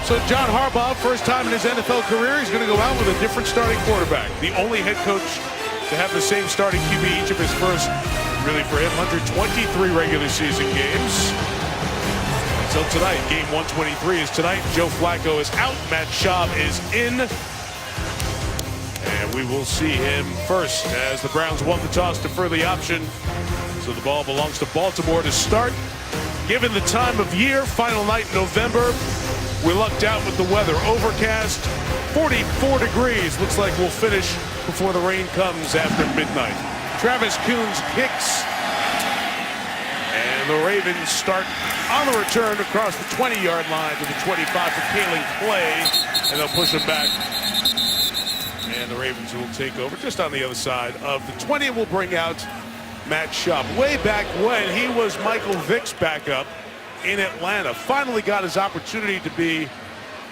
So John Harbaugh, first time in his NFL career, he's going to go out with a different starting quarterback. The only head coach to have the same starting QB each of his first, really for him, 123 regular season games. Until tonight, game 123 is tonight. Joe Flacco is out. Matt Schaub is in. And we will see him first as the Browns won the toss, defer the option. So the ball belongs to Baltimore to start. Given the time of year, final night in November, we lucked out with the weather. Overcast, 44 degrees. Looks like we'll finish before the rain comes after midnight. Travis Coons kicks. And the Ravens start on the return across the 20-yard line to the 25 for Kaling play. And they'll push him back. And the Ravens will take over just on the other side of the 20. Will bring out Matt Schaub. Way back when he was Michael Vick's backup in Atlanta. Finally got his opportunity to be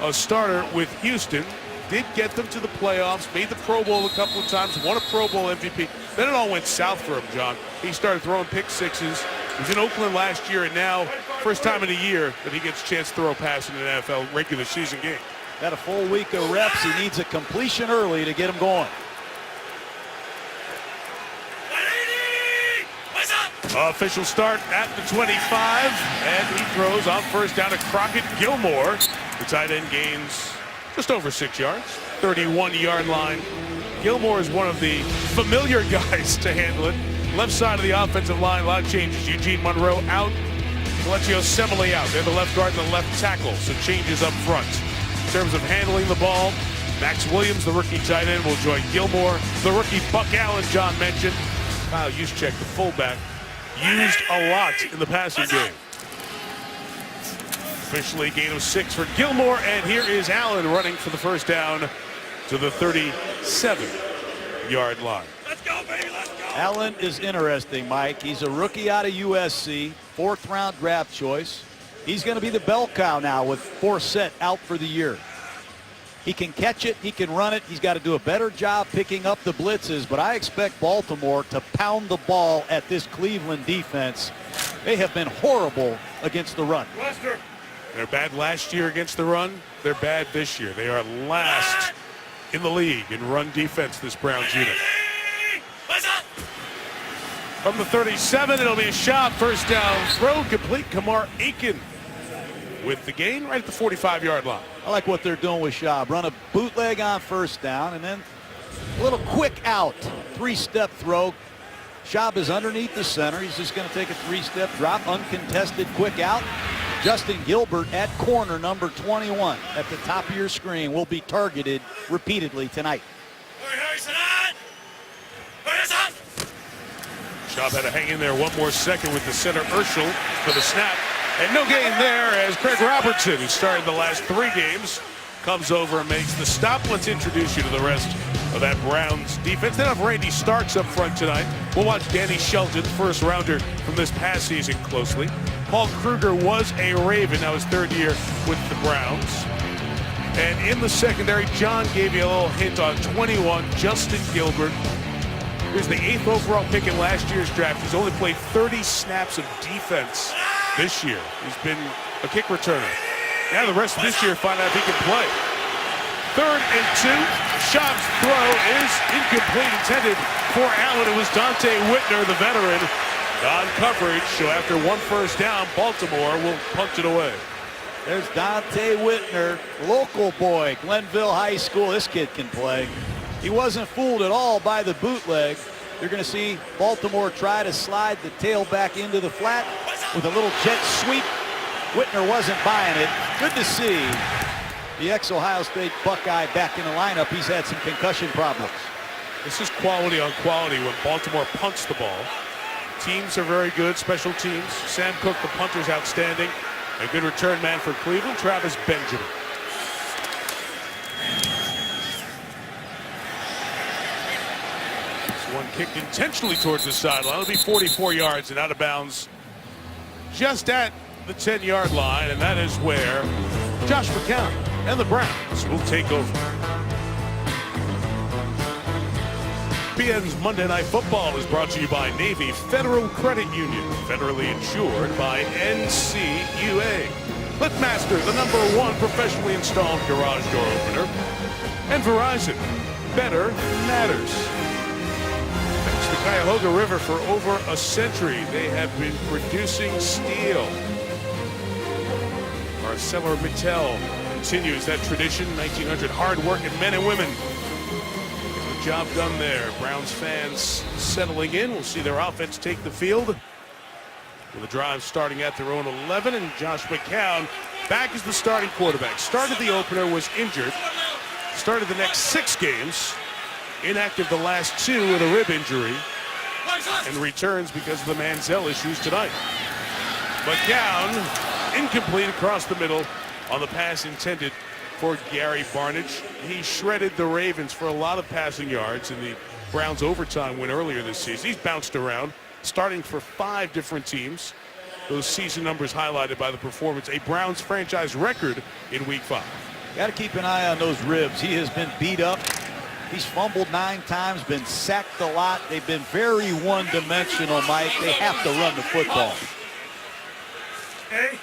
a starter with Houston. Did get them to the playoffs, made the Pro Bowl a couple of times, won a Pro Bowl MVP. Then it all went south for him, John. He started throwing pick sixes. He was in Oakland last year, and now first time in a year that he gets a chance to throw a pass in an NFL regular season game. Got a full week of reps. He needs a completion early to get him going. Official start at the 25, and he throws on first down to Crockett Gilmore. The tight end gains just over 6 yards, 31-yard line. Gilmore is one of the familiar guys to handle it. Left side of the offensive line, a lot of changes. Eugene Monroe out, Colecchio Semele out. They're the left guard and the left tackle, so changes up front. In terms of handling the ball, Max Williams, the rookie tight end, will join Gilmore. The rookie Buck Allen, John mentioned. Kyle Juszczyk, the fullback, used a lot in the passing game. Officially gain of 6 for Gilmore, and here is Allen running for the first down to the 37-yard line. Let's go, baby, let's go. Allen is interesting, Mike. He's a rookie out of USC, 4th-round draft choice. He's going to be the bell cow now with Forsett out for the year. He can catch it, he can run it. He's got to do a better job picking up the blitzes, but I expect Baltimore to pound the ball at this Cleveland defense. They have been horrible against the run. They're bad last year against the run. They're bad this year. They are last in the league in run defense, this Browns unit. From the 37, it'll be a shot. First down throw, complete. Kamar Aiken with the gain right at the 45-yard line. I like what they're doing with Schaub. Run a bootleg on first down and then a little quick out. 3-step throw. Schaub is underneath the center. He's just going to take a 3-step drop. Uncontested quick out. Justin Gilbert at corner number 21 at the top of your screen will be targeted repeatedly tonight. Schaub had to hang in there one more second with the center Urschel for the snap. And no gain there as Craig Robertson, who started the last 3 games, comes over and makes the stop. Let's introduce you to the rest of that Browns defense. They have Randy Starks up front tonight. We'll watch Danny Shelton, first rounder from this past season, closely. Paul Kruger was a Raven, now his 3rd year with the Browns. And in the secondary, John gave you a little hint on 21, Justin Gilbert. He was the 8th overall pick in last year's draft. He's only played 30 snaps of defense this year. He's been a kick returner. Now the rest of this year, find out if he can play. 3rd and 2. Schaub's throw is incomplete, intended for Allen. It was Dante Whitner, the veteran, on coverage. So after 1 first down, Baltimore will punt it away. There's Dante Whitner, local boy, Glenville High School. This kid can play. He wasn't fooled at all by the bootleg. You're going to see Baltimore try to slide the tailback into the flat with a little jet sweep. Whitner wasn't buying it. Good to see the ex-Ohio State Buckeye back in the lineup. He's had some concussion problems. This is quality on quality when Baltimore punts the ball. Teams are very good, special teams. Sam Cook, the punter, is outstanding. A good return man for Cleveland, Travis Benjamin. One kicked intentionally towards the sideline. It'll be 44 yards and out of bounds just at the 10-yard line, and that is where Josh McCown and the Browns will take over. BN's Monday Night Football is brought to you by Navy Federal Credit Union, federally insured by NCUA. Clipmaster, the #1 professionally installed garage door opener. And Verizon, better matters. Thanks to Cuyahoga River for over a century, they have been producing steel. ArcelorMittal continues that tradition. 1900 hard-working men and women. Get the job done there. Browns fans settling in. We'll see their offense take the field, with the drive starting at their own 11, and Josh McCown back as the starting quarterback. Started the opener, was injured. Started the next 6 games. Inactive the last 2 with a rib injury, and returns because of the Manziel issues tonight. McCown incomplete across the middle on the pass intended for Gary Barnidge. He shredded the Ravens for a lot of passing yards in the Browns overtime win earlier this season. He's bounced around, starting for 5 different teams. Those season numbers highlighted by the performance, a Browns franchise record in Week 5. Got to keep an eye on those ribs. He has been beat up. He's fumbled 9 times, been sacked a lot. They've been very one-dimensional, Mike. They have to run the football. Hey.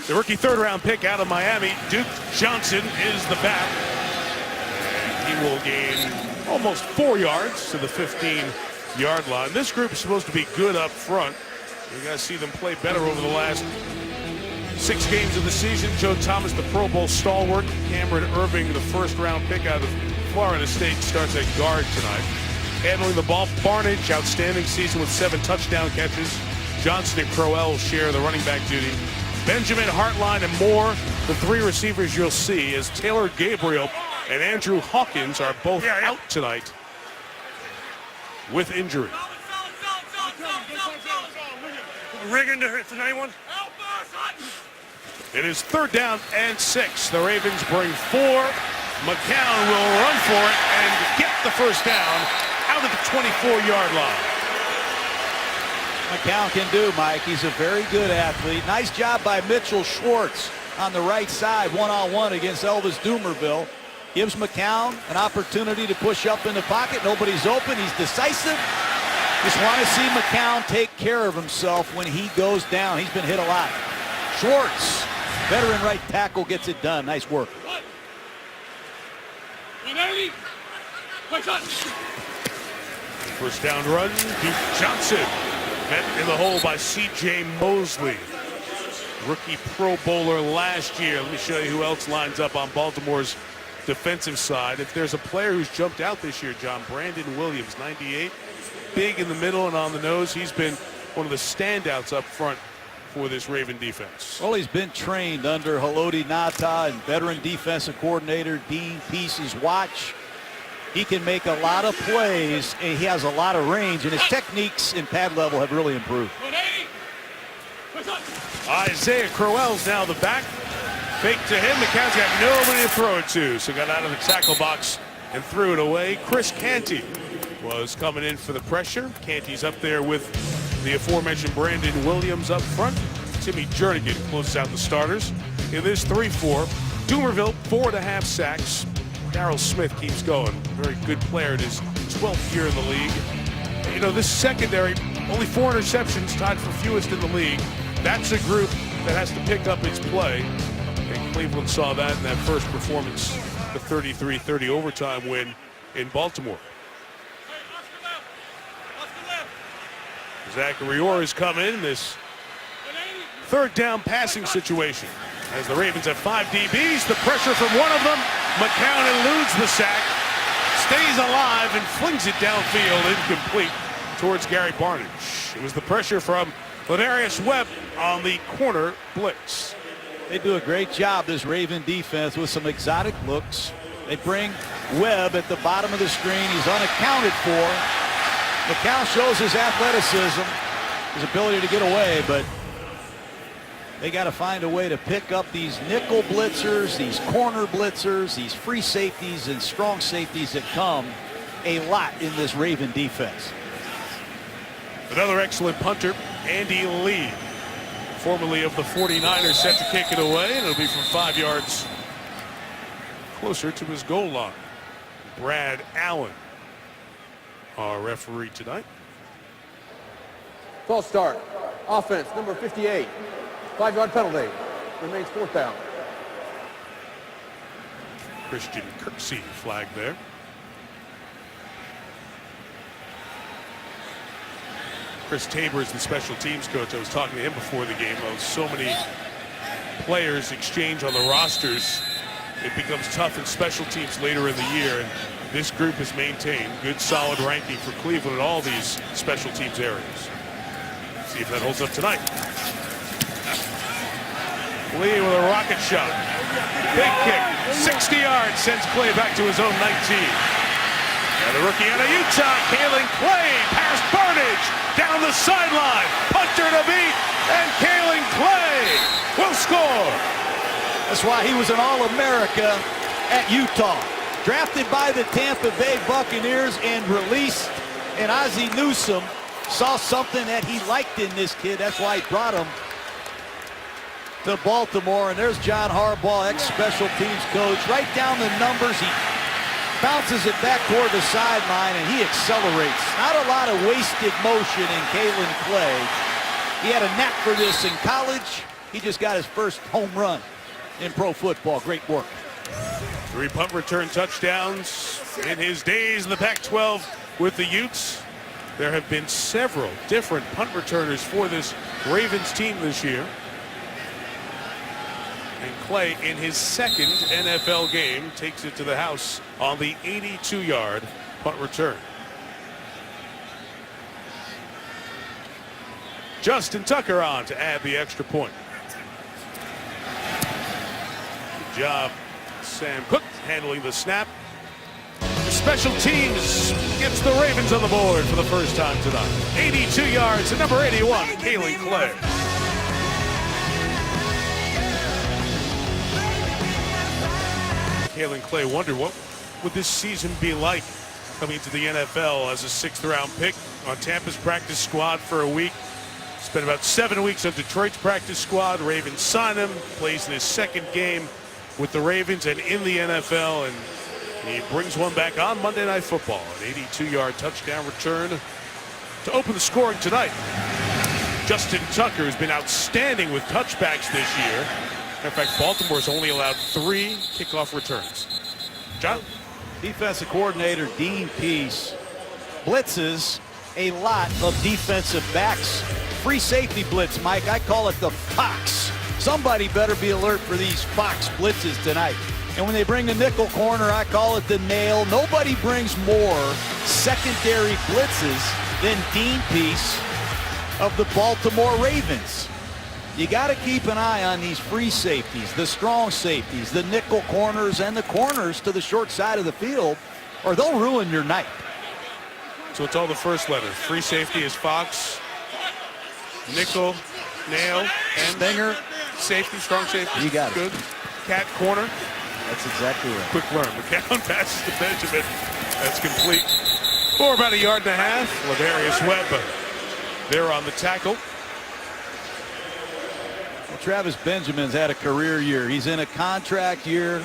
The rookie 3rd-round pick out of Miami, Duke Johnson, is the back. And he will gain almost 4 yards to the 15-yard line. This group is supposed to be good up front. You got to see them play better over the last 6 games of the season. Joe Thomas, the Pro Bowl stalwart. Cameron Irving, the 1st-round pick out of Florida State, starts at guard tonight. Handling the ball, Barnidge, outstanding season with 7 touchdown catches. Johnson and Crowell share the running back duty. Benjamin, Hartline, and Moore, the 3 receivers you'll see, as Taylor Gabriel and Andrew Hawkins are both out tonight with injury. Rigging to 91. It is 3rd down and 6. The Ravens bring 4. McCown will run for it and get the 1st down out of the 24-yard line. McCown can do, Mike. He's a very good athlete. Nice job by Mitchell Schwartz on the right side, one-on-one against Elvis Dumerville. Gives McCown an opportunity to push up in the pocket. Nobody's open. He's decisive. Just want to see McCown take care of himself when he goes down. He's been hit a lot. Schwartz, veteran right tackle, gets it done. Nice work. 1st down run, Duke Johnson. Met in the hole by C.J. Mosley, rookie Pro Bowler last year. Let me show you who else lines up on Baltimore's defensive side. If there's a player who's jumped out this year, John, Brandon Williams, 98. Big in the middle and on the nose. He's been one of the standouts up front for this Raven defense. Well, he's been trained under Haloti Ngata and veteran defensive coordinator Dean Peace's watch. He can make a lot of plays, and he has a lot of range, and his techniques in pad level have really improved. Isaiah Crowell's now the back. Fake to him. McCown's got nobody to throw it to, so got out of the tackle box and threw it away. Chris Canty was coming in for the pressure. Canty's up there with the aforementioned Brandon Williams up front. Timmy Jernigan closes out the starters. In this 3-4, Dumerville 4.5 sacks. Darrell Smith keeps going. Very good player in his 12th year in the league. You know, this secondary, only 4 interceptions, tied for fewest in the league. That's a group that has to pick up its play. And Cleveland saw that in that first performance, the 33-30 overtime win in Baltimore. Zachary Orr has come in this 3rd down passing situation. As the Ravens have 5 DBs, the pressure from one of them. McCown eludes the sack, stays alive, and flings it downfield, incomplete, towards Gary Barnidge. It was the pressure from Ladarius Webb on the corner blitz. They do a great job, this Raven defense, with some exotic looks. They bring Webb at the bottom of the screen. He's unaccounted for. McCown shows his athleticism, his ability to get away, but they got to find a way to pick up these nickel blitzers, these corner blitzers, these free safeties and strong safeties that come a lot in this Raven defense. Another excellent punter, Andy Lee, formerly of the 49ers, set to kick it away, and it'll be from 5 yards closer to his goal line. Brad Allen, our referee tonight. False start. Offense, number 58. 5-yard penalty. Remains 4th down. Christian Kirksey flag there. Chris Tabor is the special teams coach. I was talking to him before the game. So many players exchange on the rosters. It becomes tough in special teams later in the year, and this group has maintained good solid ranking for Cleveland in all these special teams areas. See if that holds up tonight. Lee with a rocket shot. Big kick, 60 yards, sends Clay back to his own 19. And the rookie out of Utah, Kalen Clay, past Barnage, down the sideline, punter to beat, and Kalen Clay will score. That's why he was an All-America at Utah. Drafted by the Tampa Bay Buccaneers and released, and Ozzie Newsome saw something that he liked in this kid. That's why he brought him to Baltimore. And there's John Harbaugh, ex-special teams coach. Right down the numbers. He bounces it back toward the sideline, and he accelerates. Not a lot of wasted motion in Kalen Clay. He had a knack for this in college. He just got his first home run in pro football. Great work. 3 punt return touchdowns in his days in the Pac-12 with the Utes. There have been several different punt returners for this Ravens team this year. And Clay, in his second NFL game, takes it to the house on the 82-yard punt return. Justin Tucker on to add the extra point. Good job, Sam Cook, handling the snap. The special teams gets the Ravens on the board for the first time tonight. 82 yards to number 81, Kalen Clay. Kalen Clay wondered what would this season be like coming to the NFL as a 6th-round pick on Tampa's practice squad for a week. Spent about 7 weeks on Detroit's practice squad. Ravens signed him, plays in his second game with the Ravens and in the NFL, and he brings one back on Monday Night Football. An 82-yard touchdown return to open the scoring tonight. Justin Tucker has been outstanding with touchbacks this year. Matter of fact, Baltimore's only allowed 3 kickoff returns. John? Defensive coordinator Dean Pease blitzes a lot of defensive backs. Free safety blitz, Mike. I call it the Fox. Somebody better be alert for these Fox blitzes tonight. And when they bring the nickel corner, I call it the nail. Nobody brings more secondary blitzes than Dean Pease of the Baltimore Ravens. You got to keep an eye on these free safeties, the strong safeties, the nickel corners, and the corners to the short side of the field, or they'll ruin your night. So it's all the first letter. Free safety is Fox, nickel, nail, and Stinger. Safety, strong safety. You got it. Good. Cat corner. That's exactly right. Quick learn. McCown passes to Benjamin. That's complete. For about 1.5 yards. Lavarius Webb there on the tackle. Well, Travis Benjamin's had a career year. He's in a contract year.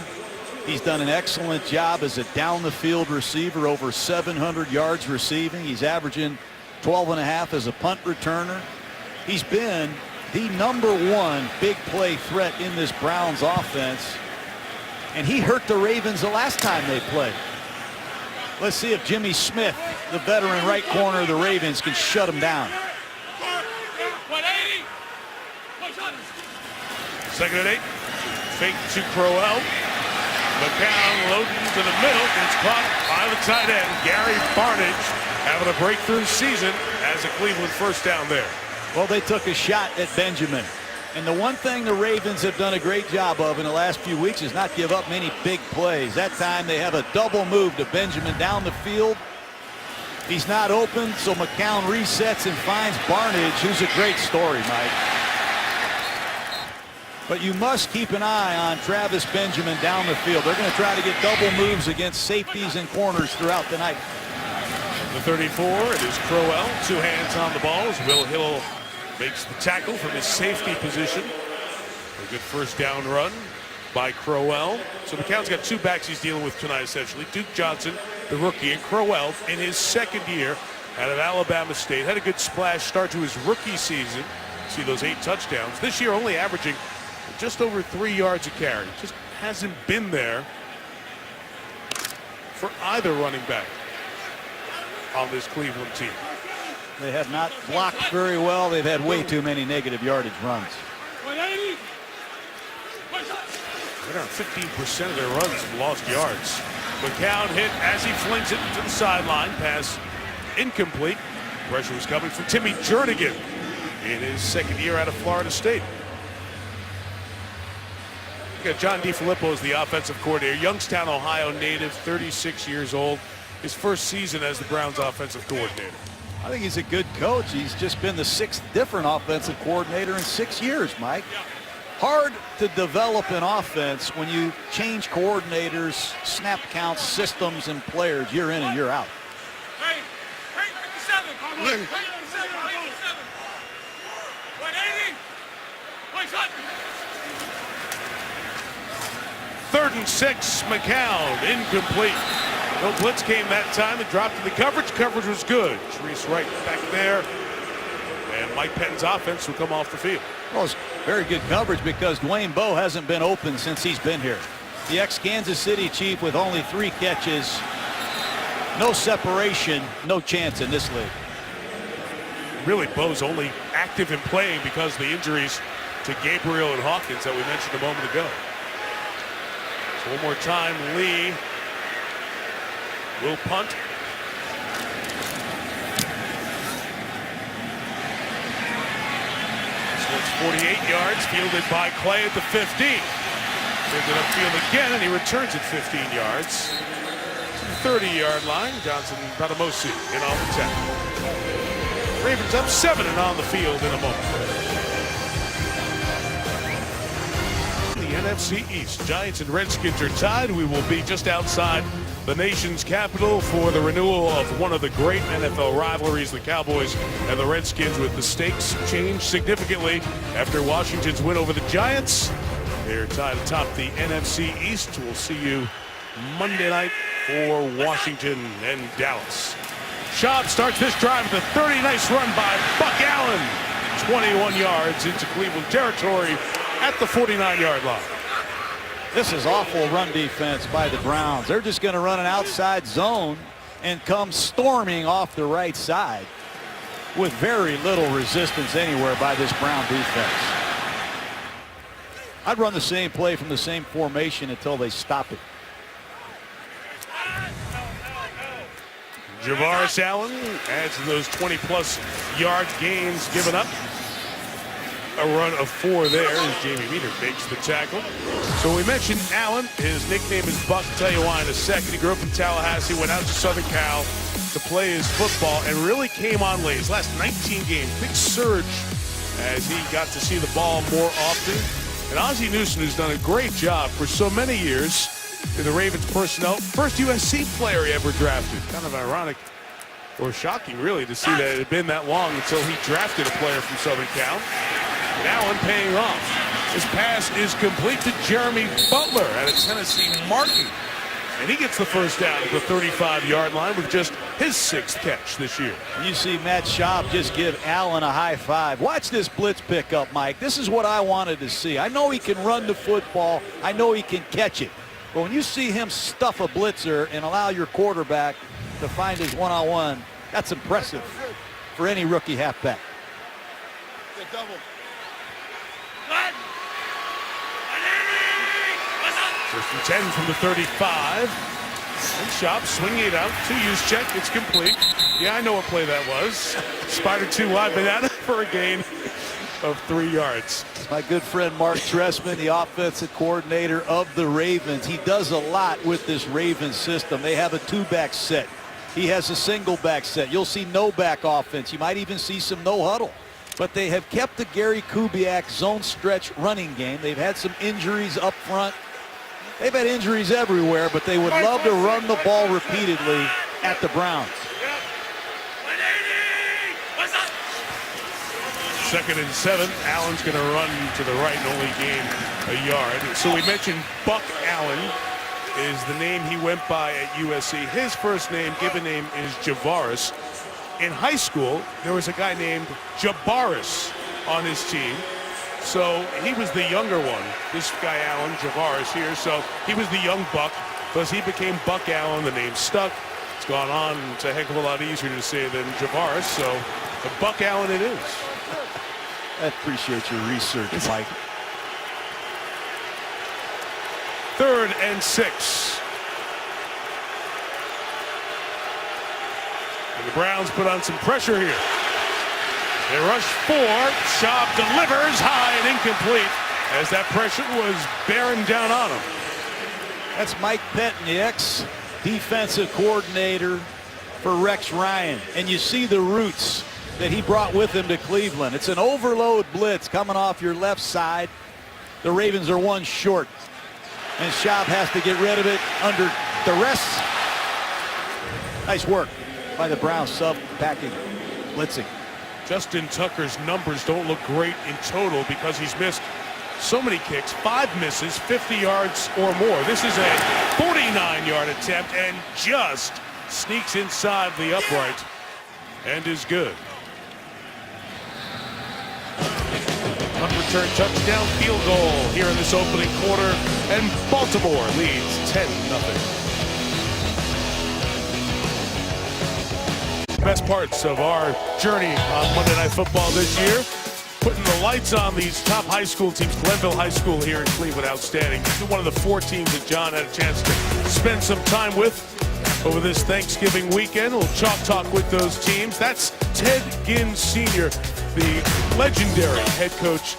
He's done an excellent job as a down-the-field receiver, over 700 yards receiving. He's averaging 12.5 as a punt returner. He's been the #1 big play threat in this Browns offense. And he hurt the Ravens the last time they played. Let's see if Jimmy Smith, the veteran right corner of the Ravens, can shut him down. 2nd and 8. Fake to Crowell. McCown loading to the middle. It's caught by the tight end, Gary Barnage, having a breakthrough season as a Cleveland first down there. Well, they took a shot at Benjamin. And the one thing the Ravens have done a great job of in the last few weeks is not give up many big plays. That time they have a double move to Benjamin down the field. He's not open, so McCown resets and finds Barnage, who's a great story, Mike. But you must keep an eye on Travis Benjamin down the field. They're going to try to get double moves against safeties and corners throughout the night. The 34, it is Crowell. 2 hands on the ball as Will Hill makes the tackle from his safety position. A good first down run by Crowell. So McCown's got 2 backs he's dealing with tonight, essentially. Duke Johnson, the rookie, and Crowell in his second year out of Alabama State. Had a good splash start to his rookie season See those 8 touchdowns. This year only averaging just over 3 yards a carry. Just hasn't been there for either running back on this Cleveland team. They have not blocked very well. They've had way too many negative yardage runs. Right around 15% of their runs have lost yards. McCown hit as he flings it to the sideline. Pass incomplete. Pressure was coming from Timmy Jernigan in his second year out of Florida State. We got John DeFilippo as the offensive coordinator. Youngstown, Ohio native, 36 years old. His first season as the Browns offensive coordinator. I think he's a good coach. He's just been the 6th different offensive coordinator in 6 years, Mike. Hard to develop an offense when you change coordinators, snap counts, systems, and players year in and year out. Third and 6, McCown, incomplete. No blitz came that time. It dropped in the coverage. Coverage was good. Treese Wright back there. And Mike Pettine's offense will come off the field. Well, it's very good coverage because Dwayne Bowe hasn't been open since he's been here. The ex-Kansas City Chief with only 3 catches. No separation, no chance in this league. Really, Bowe's only active in playing because of the injuries to Gabriel and Hawkins that we mentioned a moment ago. So one more time, Lee will punt. So it's 48 yards, fielded by Clay at the 15. Fielded upfield again, and he returns it 15 yards. To the 30-yard line, Johnson Batamosi in on the tackle. Ravens up 7 and on the field in a moment. The NFC East, Giants and Redskins are tied. We will be just outside the nation's capital for the renewal of one of the great NFL rivalries, the Cowboys and the Redskins, with the stakes changed significantly after Washington's win over the Giants. They're tied atop the NFC East. We'll see you Monday night for Washington and Dallas. Schaub starts this drive at the 30. Nice run by Buck Allen. 21 yards into Cleveland territory at the 49-yard line. This is awful run defense by the Browns. They're just going to run an outside zone and come storming off the right side with very little resistance anywhere by this Brown defense. I'd run the same play from the same formation until they stop it. Javaris Allen adds to those 20-plus yard gains given up. A run of 4 there as Jamie Meter makes the tackle. So we mentioned Allen. His nickname is Buck. I'll tell you why in a second. He grew up in Tallahassee, went out to Southern Cal to play his football, and really came on late. His last 19 games, big surge as he got to see the ball more often. And Ozzie Newsome, who's done a great job for so many years in the Ravens personnel. First USC player he ever drafted. Kind of ironic or shocking, really, to see that it had been that long until he drafted a player from Southern Cal. And Allen paying off. His pass is complete to Jeremy Butler at a Tennessee Martin. And he gets the first down at the 35-yard line with just his 6th catch this year. You see Matt Schaub just give Allen a high five. Watch this blitz pickup, Mike. This is what I wanted to see. I know he can run the football. I know he can catch it. But when you see him stuff a blitzer and allow your quarterback to find his one-on-one, that's impressive for any rookie halfback. First and 10 from the 35. And Schaub swinging it out. 2-use check. It's complete. Yeah, I know what play that was. Spider 2 wide banana for a gain of 3 yards. My good friend Mark Trestman, the offensive coordinator of the Ravens. He does a lot with this Ravens system. They have a 2-back set. He has a single back set. You'll see no back offense. You might even see some no huddle. But they have kept the Gary Kubiak zone stretch running game. They've had some injuries up front. They've had injuries everywhere, but they would love to run the ball repeatedly at the Browns. 2nd and 7. Allen's going to run to the right and only gain a yard. So we mentioned Buck Allen is the name he went by at USC. His first name, given name, is Javaris. In high school, there was a guy named Jabaris on his team. So he was the younger one. This guy Allen, Javar, is here. So he was the young Buck. Thus he became Buck Allen. The name stuck. It's gone on. It's a heck of a lot easier to say than Javaris. So Buck Allen it is. I appreciate your research, Mike. 3rd and 6. And the Browns put on some pressure here. They rush 4. Schaub delivers high and incomplete as that pressure was bearing down on him. That's Mike Pettin, the ex-defensive coordinator for Rex Ryan. And you see the roots that he brought with him to Cleveland. It's an overload blitz coming off your left side. The Ravens are 1 short. And Schaub has to get rid of it under duress. Nice work by the Browns sub-packing, blitzing. Justin Tucker's numbers don't look great in total because he's missed so many kicks. 5 misses, 50 yards or more. This is a 49-yard attempt and just sneaks inside the upright and is good. Punt return touchdown field goal here in this opening quarter, and Baltimore leads 10-0. Best parts of our journey on Monday Night Football this year, putting the lights on these top high school teams. Glenville High School here in Cleveland, outstanding. One of the 4 teams that John had a chance to spend some time with over this Thanksgiving weekend. We'll chalk talk with those teams. That's Ted Ginn Sr., the legendary head coach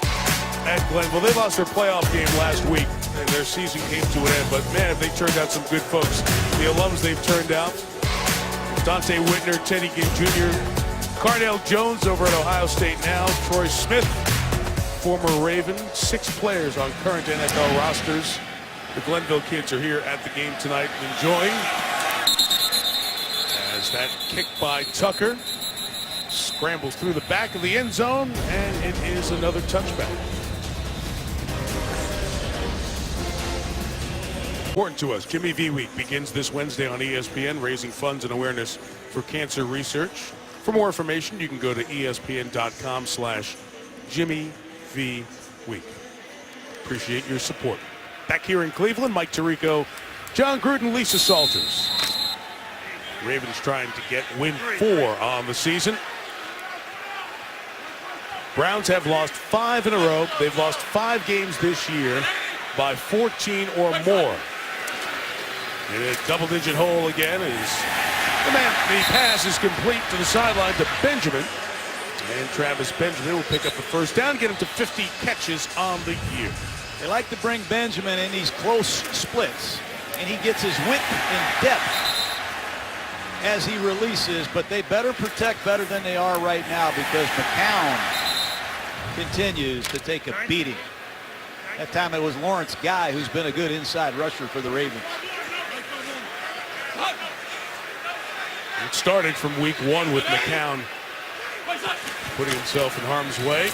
at Glenville. They lost their playoff game last week, and their season came to an end. But man, have they turned out some good folks. The alums they've turned out: Dante Whitner, Teddy Ginn Jr., Carnell Jones over at Ohio State now, Troy Smith, former Raven. 6 players on current NFL rosters. The Glenville kids are here at the game tonight enjoying. As that kick by Tucker scrambles through the back of the end zone, and it is another touchback. Important to us, Jimmy V Week begins this Wednesday on ESPN, raising funds and awareness for cancer research. For more information, you can go to espn.com/Jimmy V Week. Appreciate your support. Back here in Cleveland, Mike Tirico, John Gruden, Lisa Salters. Ravens trying to get win 4 on the season. Browns have lost 5 in a row. They've lost 5 games this year by 14 or more. In a double-digit hole again is the pass is complete to the sideline to Benjamin. And Travis Benjamin will pick up the first down, get him to 50 catches on the year. They like to bring Benjamin in these close splits, and he gets his width and depth as he releases, but they better protect better than they are right now because McCown continues to take a beating. That time it was Lawrence Guy who's been a good inside rusher for the Ravens. It started from week 1 with McCown putting himself in harm's way.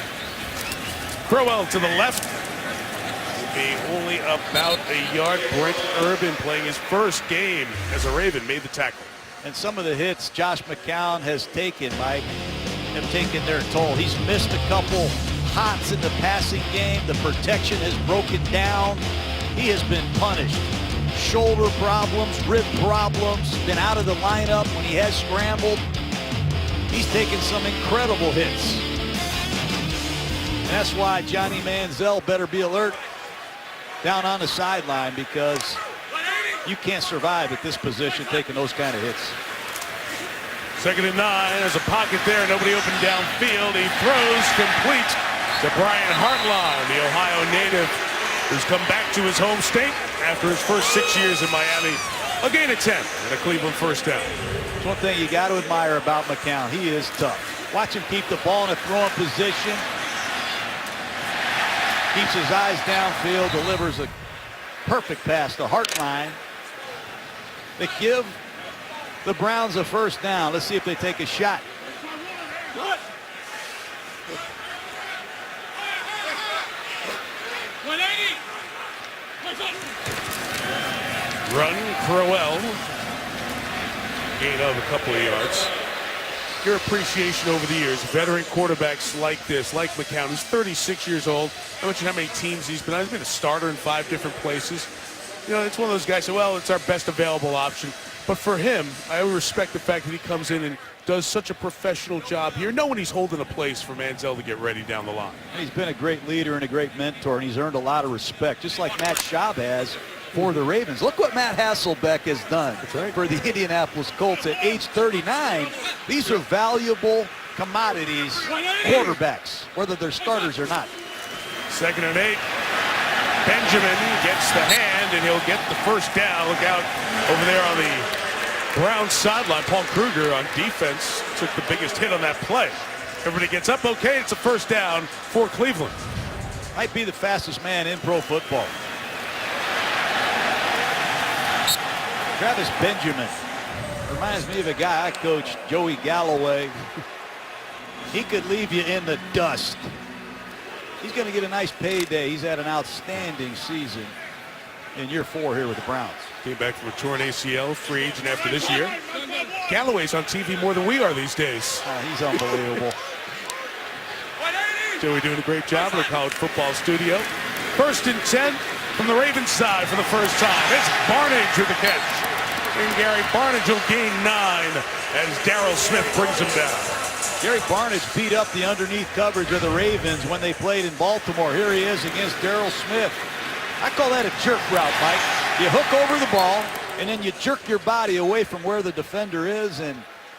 Crowell to the left. Will be only about a yard. Brent Urban playing his first game as a Raven made the tackle. And some of the hits Josh McCown has taken, Mike, have taken their toll. He's missed a couple hots in the passing game. The protection has broken down. He has been punished. Shoulder problems, rib problems, been out of the lineup when he has scrambled. He's taken some incredible hits. And that's why Johnny Manziel better be alert down on the sideline, because you can't survive at this position taking those kind of hits. 2nd and 9. There's a pocket there. Nobody open downfield. He throws complete to Brian Hartline, the Ohio native who's come back to his home state after his first 6 years in Miami. A gain of 10 and a Cleveland first down. There's one thing you got to admire about McCown. He is tough. Watch him keep the ball in a throwing position. Keeps his eyes downfield, delivers a perfect pass to Hartline. They give the Browns a first down. Let's see if they take a shot. Run, Crowell. Gain of a couple of yards. your appreciation over the years, veteran quarterbacks like this, like McCown, who's 36 years old. I mentioned how many teams he's been on. He's been a starter in 5 different places. You know, it's one of those guys who say, well, it's our best available option. But for him, I respect the fact that he comes in and does such a professional job here, knowing he's holding a place for Manziel to get ready down the line. And he's been a great leader and a great mentor, and he's earned a lot of respect, just like Matt Schaub has for the Ravens. Look what Matt Hasselbeck has done for the Indianapolis Colts at age 39. These are valuable commodities, quarterbacks, whether they're starters or not. 2nd and 8. Benjamin gets the hand, and he'll get the first down. Look out over there on the Browns sideline. Paul Kruger on defense took the biggest hit on that play. Everybody gets up. Okay, it's a first down for Cleveland. Might be the fastest man in pro football. Travis Benjamin reminds me of a guy I coached, Joey Galloway. He could leave you in the dust. He's going to get a nice payday. He's had an outstanding season in year 4 here with the Browns. Came back from a torn ACL, free agent after this year. Galloway's on TV more than we are these days. He's unbelievable. Joey doing a great job in the college football studio. 1st and 10 from the Ravens side for the first time. It's Barnidge with the catch. And Gary Barnidge will gain 9 as Darryl Smith brings him down. Gary Barnidge beat up the underneath coverage of the Ravens when they played in Baltimore. Here he is against Darryl Smith. I call that a jerk route, Mike. You hook over the ball, and then you jerk your body away from where the defender is, and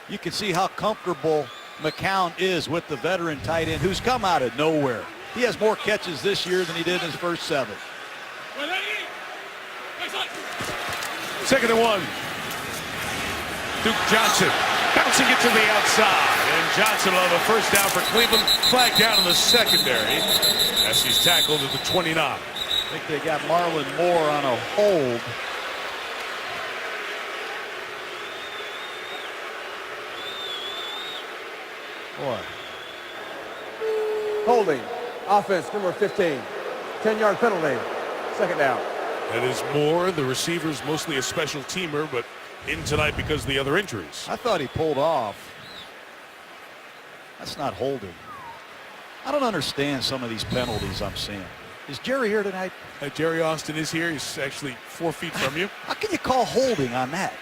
you can see how comfortable McCown is with the veteran tight end who's come out of nowhere. He has more catches this year than he did in his first 7. 2nd and 1. Duke Johnson bouncing it to the outside, and Johnson will have a first down for Cleveland. Flag down in the secondary as he's tackled at the 29. I think they got Marlon Moore on a hold. Boy. Holding. Offense, number 15. 10-yard penalty. 2nd down. That is Moore, the receiver's mostly a special teamer, but in tonight because of the other injuries. I thought he pulled off. That's not holding. I don't understand some of these penalties I'm seeing. Is Jerry here tonight? Jerry Austin is here. He's actually 4 feet from you. How can you call holding on that?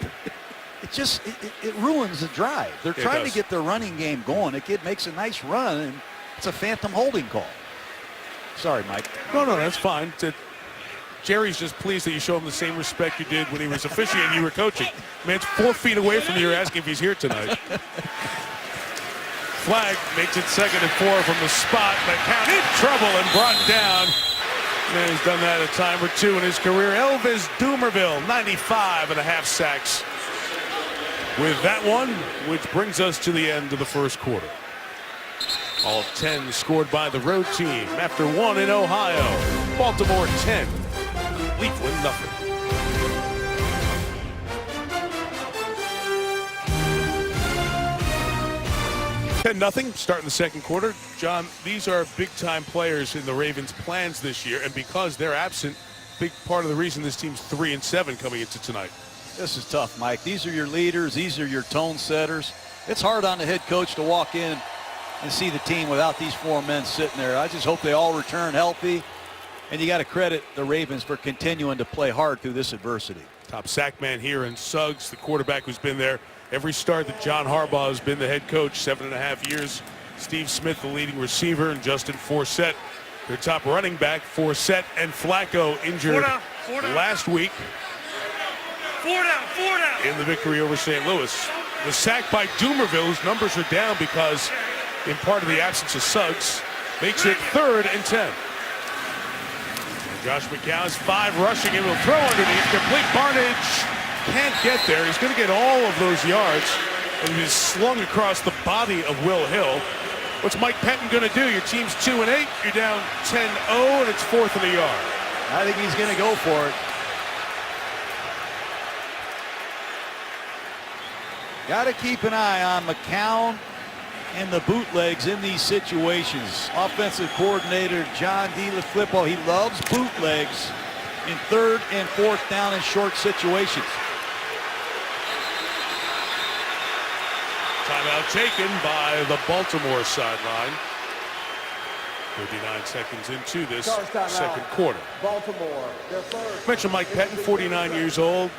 It just it ruins the drive. They're trying to get their running game going. The kid makes a nice run, and it's a phantom holding call. Sorry, Mike. No, that's fine. Jerry's just pleased that you show him the same respect you did when he was officiating and you were coaching. Man, it's 4 feet away from you. You're asking if he's here tonight. Flag makes it 2nd and 4 from the spot. McCown in trouble and brought down. Man, he's done that a time or 2 in his career. Elvis Dumerville, 95.5 sacks. With that one, which brings us to the end of the first quarter. All 10 scored by the road team after 1 in Ohio. Baltimore 10, Cleveland nothing. 10-0, starting the second quarter. John, these are big-time players in the Ravens' plans this year, and because they're absent, big part of the reason this team's 3-7 coming into tonight. This is tough, Mike. These are your leaders. These are your tone setters. It's hard on the head coach to walk in and see the team without these 4 men sitting there. I just hope they all return healthy, and you got to credit the Ravens for continuing to play hard through this adversity. Top sack man here in Suggs, the quarterback who's been there every start that John Harbaugh has been the head coach, 7.5 years. Steve Smith, the leading receiver, and Justin Forsett, their top running back. Forsett and Flacco injured last week. 4 down. In the victory over St. Louis. The sack by Dumerville, whose numbers are down because in part of the absence of Suggs, makes it 3rd and 10. Josh McCown has 5 rushing and will throw underneath. Complete. Barnidge can't get there. He's going to get all of those yards, and he's slung across the body of Will Hill. What's Mike Pettin going to do? Your team's 2-8. You're down 10-0, and it's 4th and a yard. I think he's going to go for it. Got to keep an eye on McCown and the bootlegs in these situations. Offensive coordinator John DeFilippo, he loves bootlegs in 3rd and 4th down in short situations. Top Timeout taken by the Baltimore sideline. 39 seconds into this second quarter. Baltimore, their first. Mentioned Mike Pettin, 49 years old.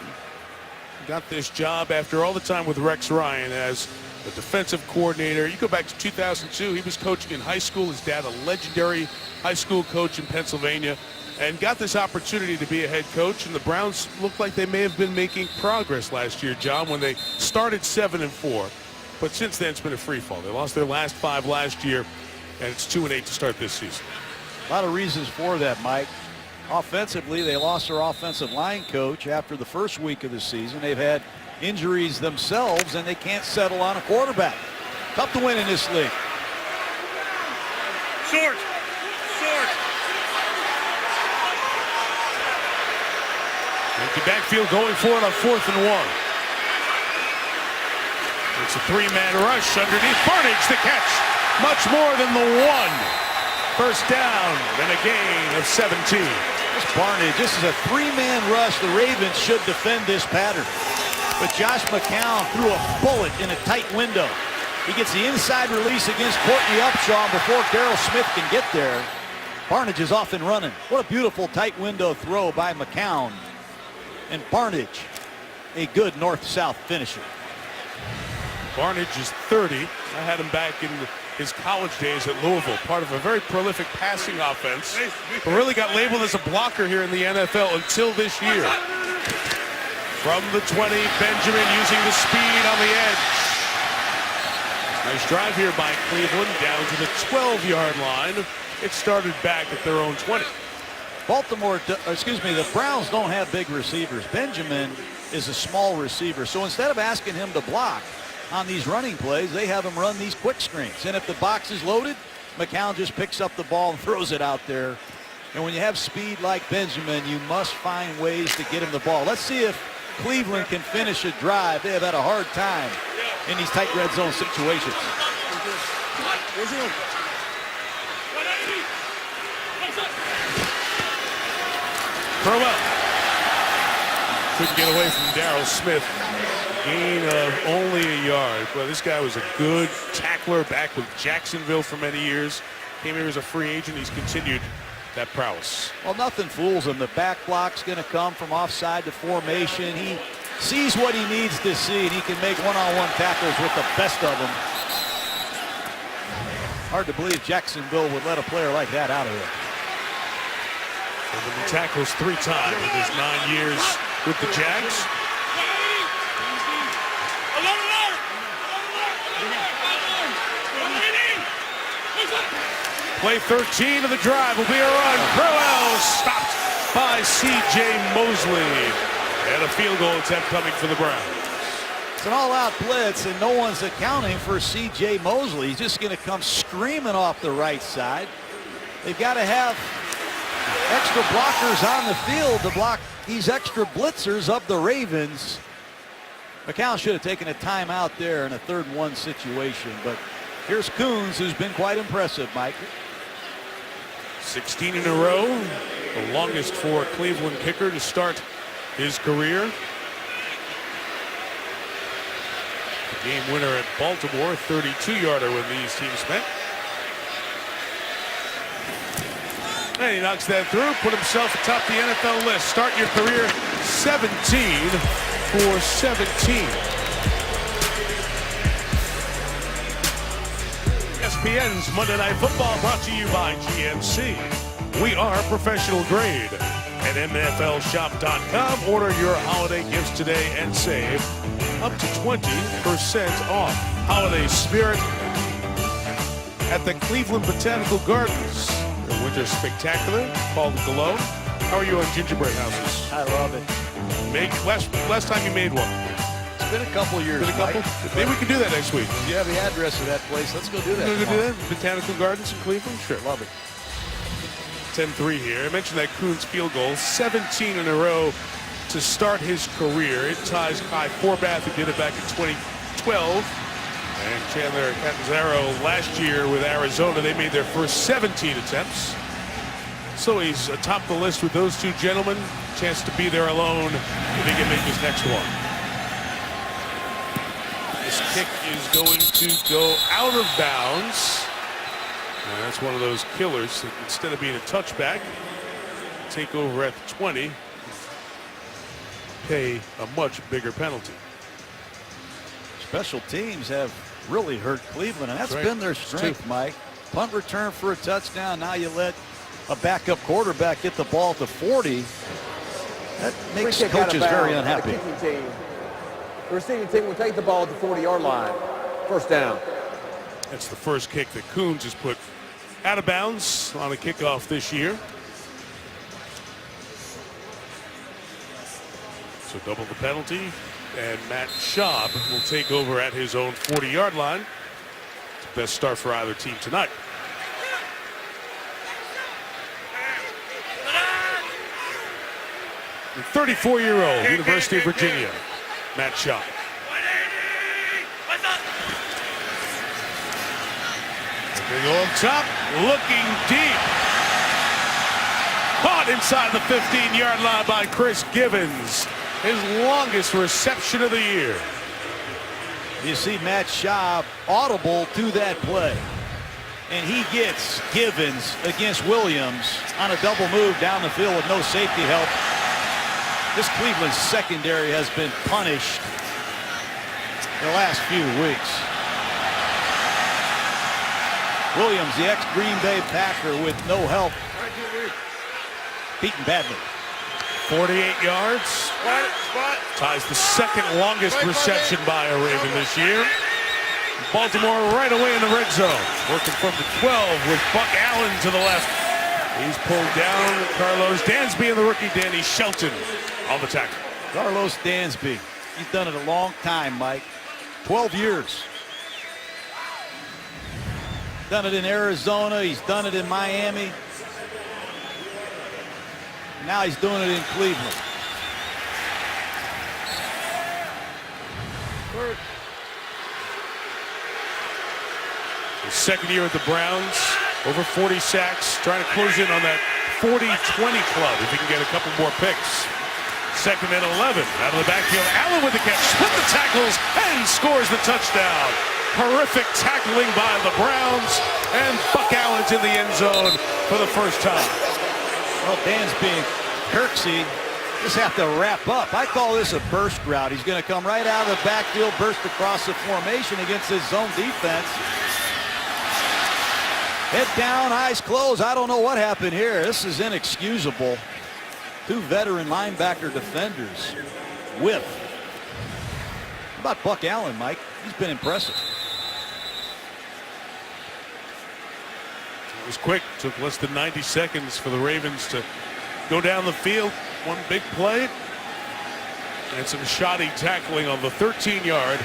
Got this job after all the time with Rex Ryan as the defensive coordinator. You go back to 2002, he was coaching in high school. His dad, a legendary high school coach in Pennsylvania, and got this opportunity to be a head coach. And the Browns looked like they may have been making progress last year, John, when they started 7-4. But since then, it's been a free fall. They lost their last 5 last year, and it's 2-8 to start this season. A lot of reasons for that, Mike. Offensively, they lost their offensive line coach after the first week of the season. They've had injuries themselves, and they can't settle on a quarterback. Tough to win in this league. Short. Empty backfield going for it on 4th and 1. It's a 3-man rush underneath. Barnage the catch. Much more than the 1. First down and a gain of 17. This Barnage, this is a 3-man rush. The Ravens should defend this pattern. But Josh McCown threw a bullet in a tight window. He gets the inside release against Courtney Upshaw before Darrell Smith can get there. Barnage is off and running. What a beautiful tight window throw by McCown. And Barnage, a good north-south finisher. Barnage is 30. I had him back in his college days at Louisville, part of a very prolific passing offense, but really got labeled as a blocker here in the NFL until this year. From the 20, Benjamin using the speed on the edge. Nice drive here by Cleveland down to the 12-yard line. It started back at their own 20. The Browns don't have big receivers. Benjamin is a small receiver, so instead of asking him to block on these running plays, they have him run these quick screens. And if the box is loaded, McCown just picks up the ball and throws it out there. And when you have speed like Benjamin, you must find ways to get him the ball. Let's see if Cleveland can finish a drive. They have had a hard time in these tight red zone situations. Crowell couldn't get away from Darrell Smith. Gain of only a yard. But this guy was a good tackler back with Jacksonville for many years. Came here as a free agent. He's continued that prowess. Well, nothing fools him. The back block's going to come from offside to formation. He sees what he needs to see, and he can make one-on-one tackles with the best of them. Hard to believe Jacksonville would let a player like that out of there. He tackles 3 times in his 9 years with the Jags. Play 13 of the drive will be a run. Crowell stopped by C.J. Mosley. And a field goal attempt coming for the Browns. It's an all-out blitz, and no one's accounting for C.J. Mosley. He's just going to come screaming off the right side. They've got to have extra blockers on the field to block these extra blitzers of the Ravens. McCown should have taken a timeout there in a 3rd and 1 situation, but here's Coons, who's been quite impressive, Mike. 16 in a row, the longest for a Cleveland kicker to start his career. The game winner at Baltimore, 32-yarder when these teams met. And he knocks that through, put himself atop the NFL list. Start your career 17 for 17. ESPN's Monday Night Football brought to you by GMC. We are professional grade. At MFLshop.com, order your holiday gifts today and save up to 20% off. Holiday spirit at the Cleveland Botanical Gardens. Their winter spectacular called Glow. How are you on gingerbread houses? I love it. Last time you made one? It's been a couple years. Been a couple? Mike. Maybe we can do that next week. You have the address of that place. Let's go do that. Go do that? Botanical Gardens in Cleveland? Sure. Love it. 10-3 here. I mentioned that Coons field goal, 17 in a row to start his career. It ties Kai Forbath, who did it back in 2012. And Chandler Catanzaro last year with Arizona. They made their first 17 attempts. So he's atop the list with those 2 gentlemen. Chance to be there alone if he can make his next one. This kick is going to go out of bounds. And that's one of those killers that instead of being a touchback, take over at the 20, pay a much bigger penalty. Special teams have really hurt Cleveland, and that's been their strength, Mike. Punt return for a touchdown. Now you let a backup quarterback get the ball at the 40. That makes coaches very unhappy. The receiving team will take the ball at the 40-yard line. First down. That's the first kick that Coons has put out of bounds on a kickoff this year. So double the penalty, and Matt Schaub will take over at his own 40-yard line. It's the best start for either team tonight. The 34-year-old University of Virginia, Matt Schaub. They go up top, looking deep. Caught inside the 15-yard line by Chris Givens. His longest reception of the year. You see Matt Schaub audible to that play. And he gets Givens against Williams on a double move down the field with no safety help. This Cleveland secondary has been punished the last few weeks. Williams, the ex-Green Bay Packer, with no help, beaten badly. 48 yards. Ties the second longest reception by a Raven this year. Baltimore right away in the red zone. Working from the 12 with Buck Allen to the left. He's pulled down. Carlos Dansby and the rookie Danny Shelton on the tackle. Carlos Dansby. He's done it a long time, Mike. 12 years. Done it in Arizona. He's done it in Miami. Now he's doing it in Cleveland. His second year at the Browns, over 40 sacks, trying to close in on that 40-20 club if he can get a couple more picks. Second and 11 out of the backfield. Allen with the catch, split the tackles, and scores the touchdown. Horrific tackling by the Browns, and Buck Allen's in the end zone for the first time. Well, Dansby and Kirksey just have to wrap up. I call this a burst route. He's going to come right out of the backfield, burst across the formation against his zone defense. Head down, eyes closed. I don't know what happened here. This is inexcusable. Two veteran linebacker defenders whiff. How about Buck Allen, Mike? He's been impressive. It was quick. Took less than 90 seconds for the Ravens to go down the field. One big play and some shoddy tackling on the 13-yard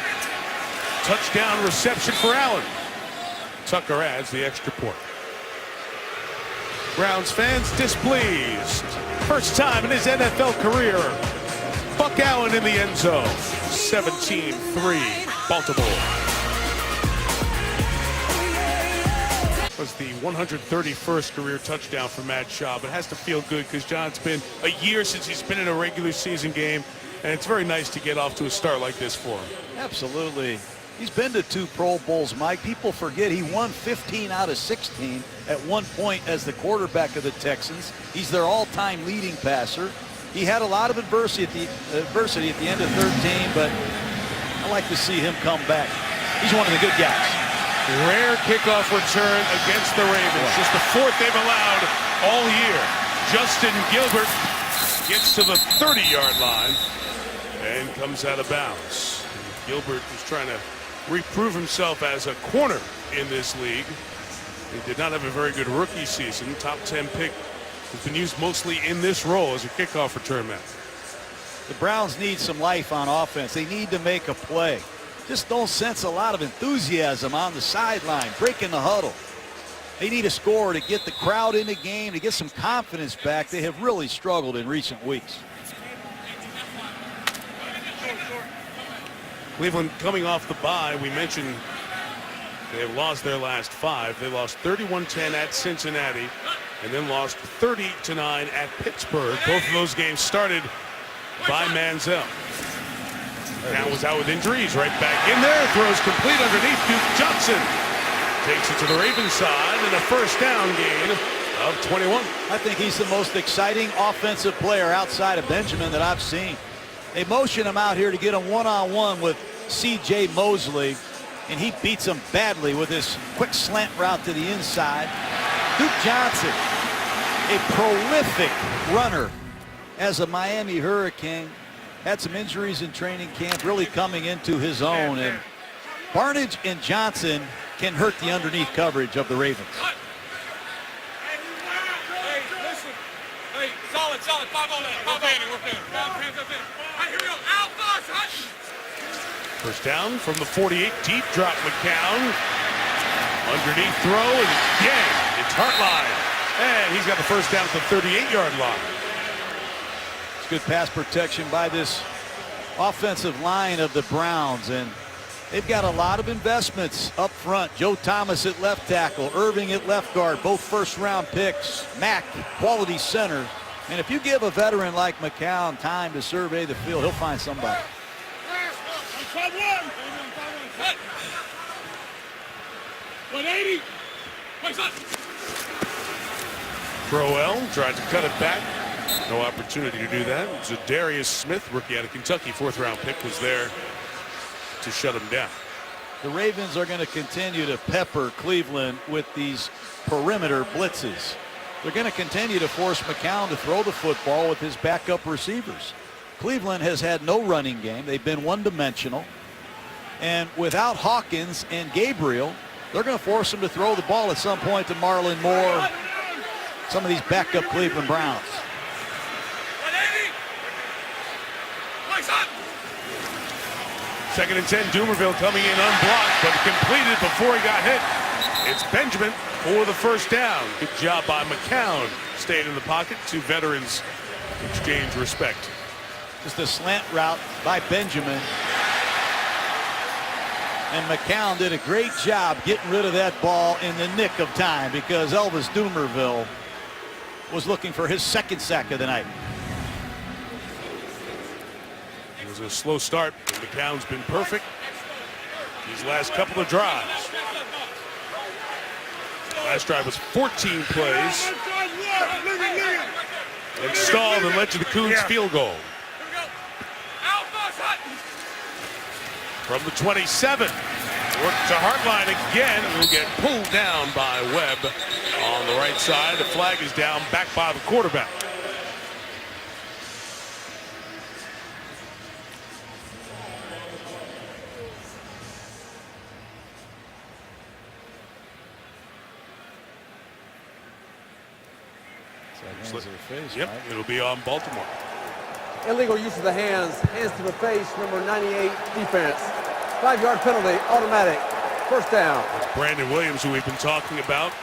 touchdown reception for Allen. Tucker adds the extra point. Browns fans displeased. First time in his NFL career. Buck Allen in the end zone. 17-3 Baltimore. Was the 131st career touchdown for Matt Schaub. It has to feel good because, John, it's been a year since he's been in a regular season game, and it's very nice to get off to a start like this for him. Absolutely. He's been to 2 Pro Bowls, Mike. People forget he won 15 out of 16 at one point as the quarterback of the Texans. He's their all-time leading passer. He had a lot of adversity at the end of 13, but I like to see him come back. He's one of the good guys. Rare kickoff return against the Ravens. Just the 4th they've allowed all year. Justin Gilbert gets to the 30-yard line and comes out of bounds. Gilbert was trying to reprove himself as a corner in this league. He did not have a very good rookie season. Top 10 pick. Has been used mostly in this role as a kickoff return man. The Browns need some life on offense. They need to make a play. Just don't sense a lot of enthusiasm on the sideline, breaking the huddle. They need a score to get the crowd in the game, to get some confidence back. They have really struggled in recent weeks. Cleveland coming off the bye. We mentioned they have lost their last 5. They lost 31-10 at Cincinnati and then lost 30-9 at Pittsburgh. Both of those games started by Manziel. Now was out with injuries. Right back in there. Throws complete underneath. Duke Johnson takes it to the Ravens side and a first down gain of 21. I think he's the most exciting offensive player outside of Benjamin that I've seen. They motion him out here to get him one-on-one with C.J. Mosley, and he beats him badly with this quick slant route to the inside. Duke Johnson, a prolific runner as a Miami Hurricane, had some injuries in training camp, really coming into his own, and Barnidge and Johnson can hurt the underneath coverage of the Ravens. Solid. 5 on that. 5 in. We're finished. 5 hands up in. All right, here we go. Alpha. First down from the 48. Deep drop McCown. Underneath throw and again it's Hartline. And he's got the first down at the 38-yard line. It's good pass protection by this offensive line of the Browns, and they've got a lot of investments up front. Joe Thomas at left tackle, Irving at left guard, both first-round picks. Mack, quality center. And if you give a veteran like McCown time to survey the field, he'll find somebody. 180. Crowell tried to cut it back. No opportunity to do that. Zadarius Smith, rookie out of Kentucky, 4th-round pick, was there to shut him down. The Ravens are going to continue to pepper Cleveland with these perimeter blitzes. They're going to continue to force McCown to throw the football with his backup receivers. Cleveland has had no running game. They've been one-dimensional. And without Hawkins and Gabriel, they're going to force him to throw the ball at some point to Marlon Moore, some of these backup Cleveland Browns. 2nd and 10, Dumerville coming in unblocked, but completed before he got hit. It's Benjamin for the first down. Good job by McCown. Stayed in the pocket. 2 veterans exchange respect. Just a slant route by Benjamin. And McCown did a great job getting rid of that ball in the nick of time because Elvis Dumerville was looking for his 2nd sack of the night. It was a slow start, but McCown's been perfect these last couple of drives. Last drive was 14 plays. It stalled and led to the Coons field goal. From the 27, work to Hartline again, and will get pulled down by Webb on the right side. The flag is down, back by the quarterback. Yep, it'll be on Baltimore. Illegal use of the hands to the face, number 98, defense. 5-yard penalty, automatic. First down. Brandon Williams, who we've been talking about,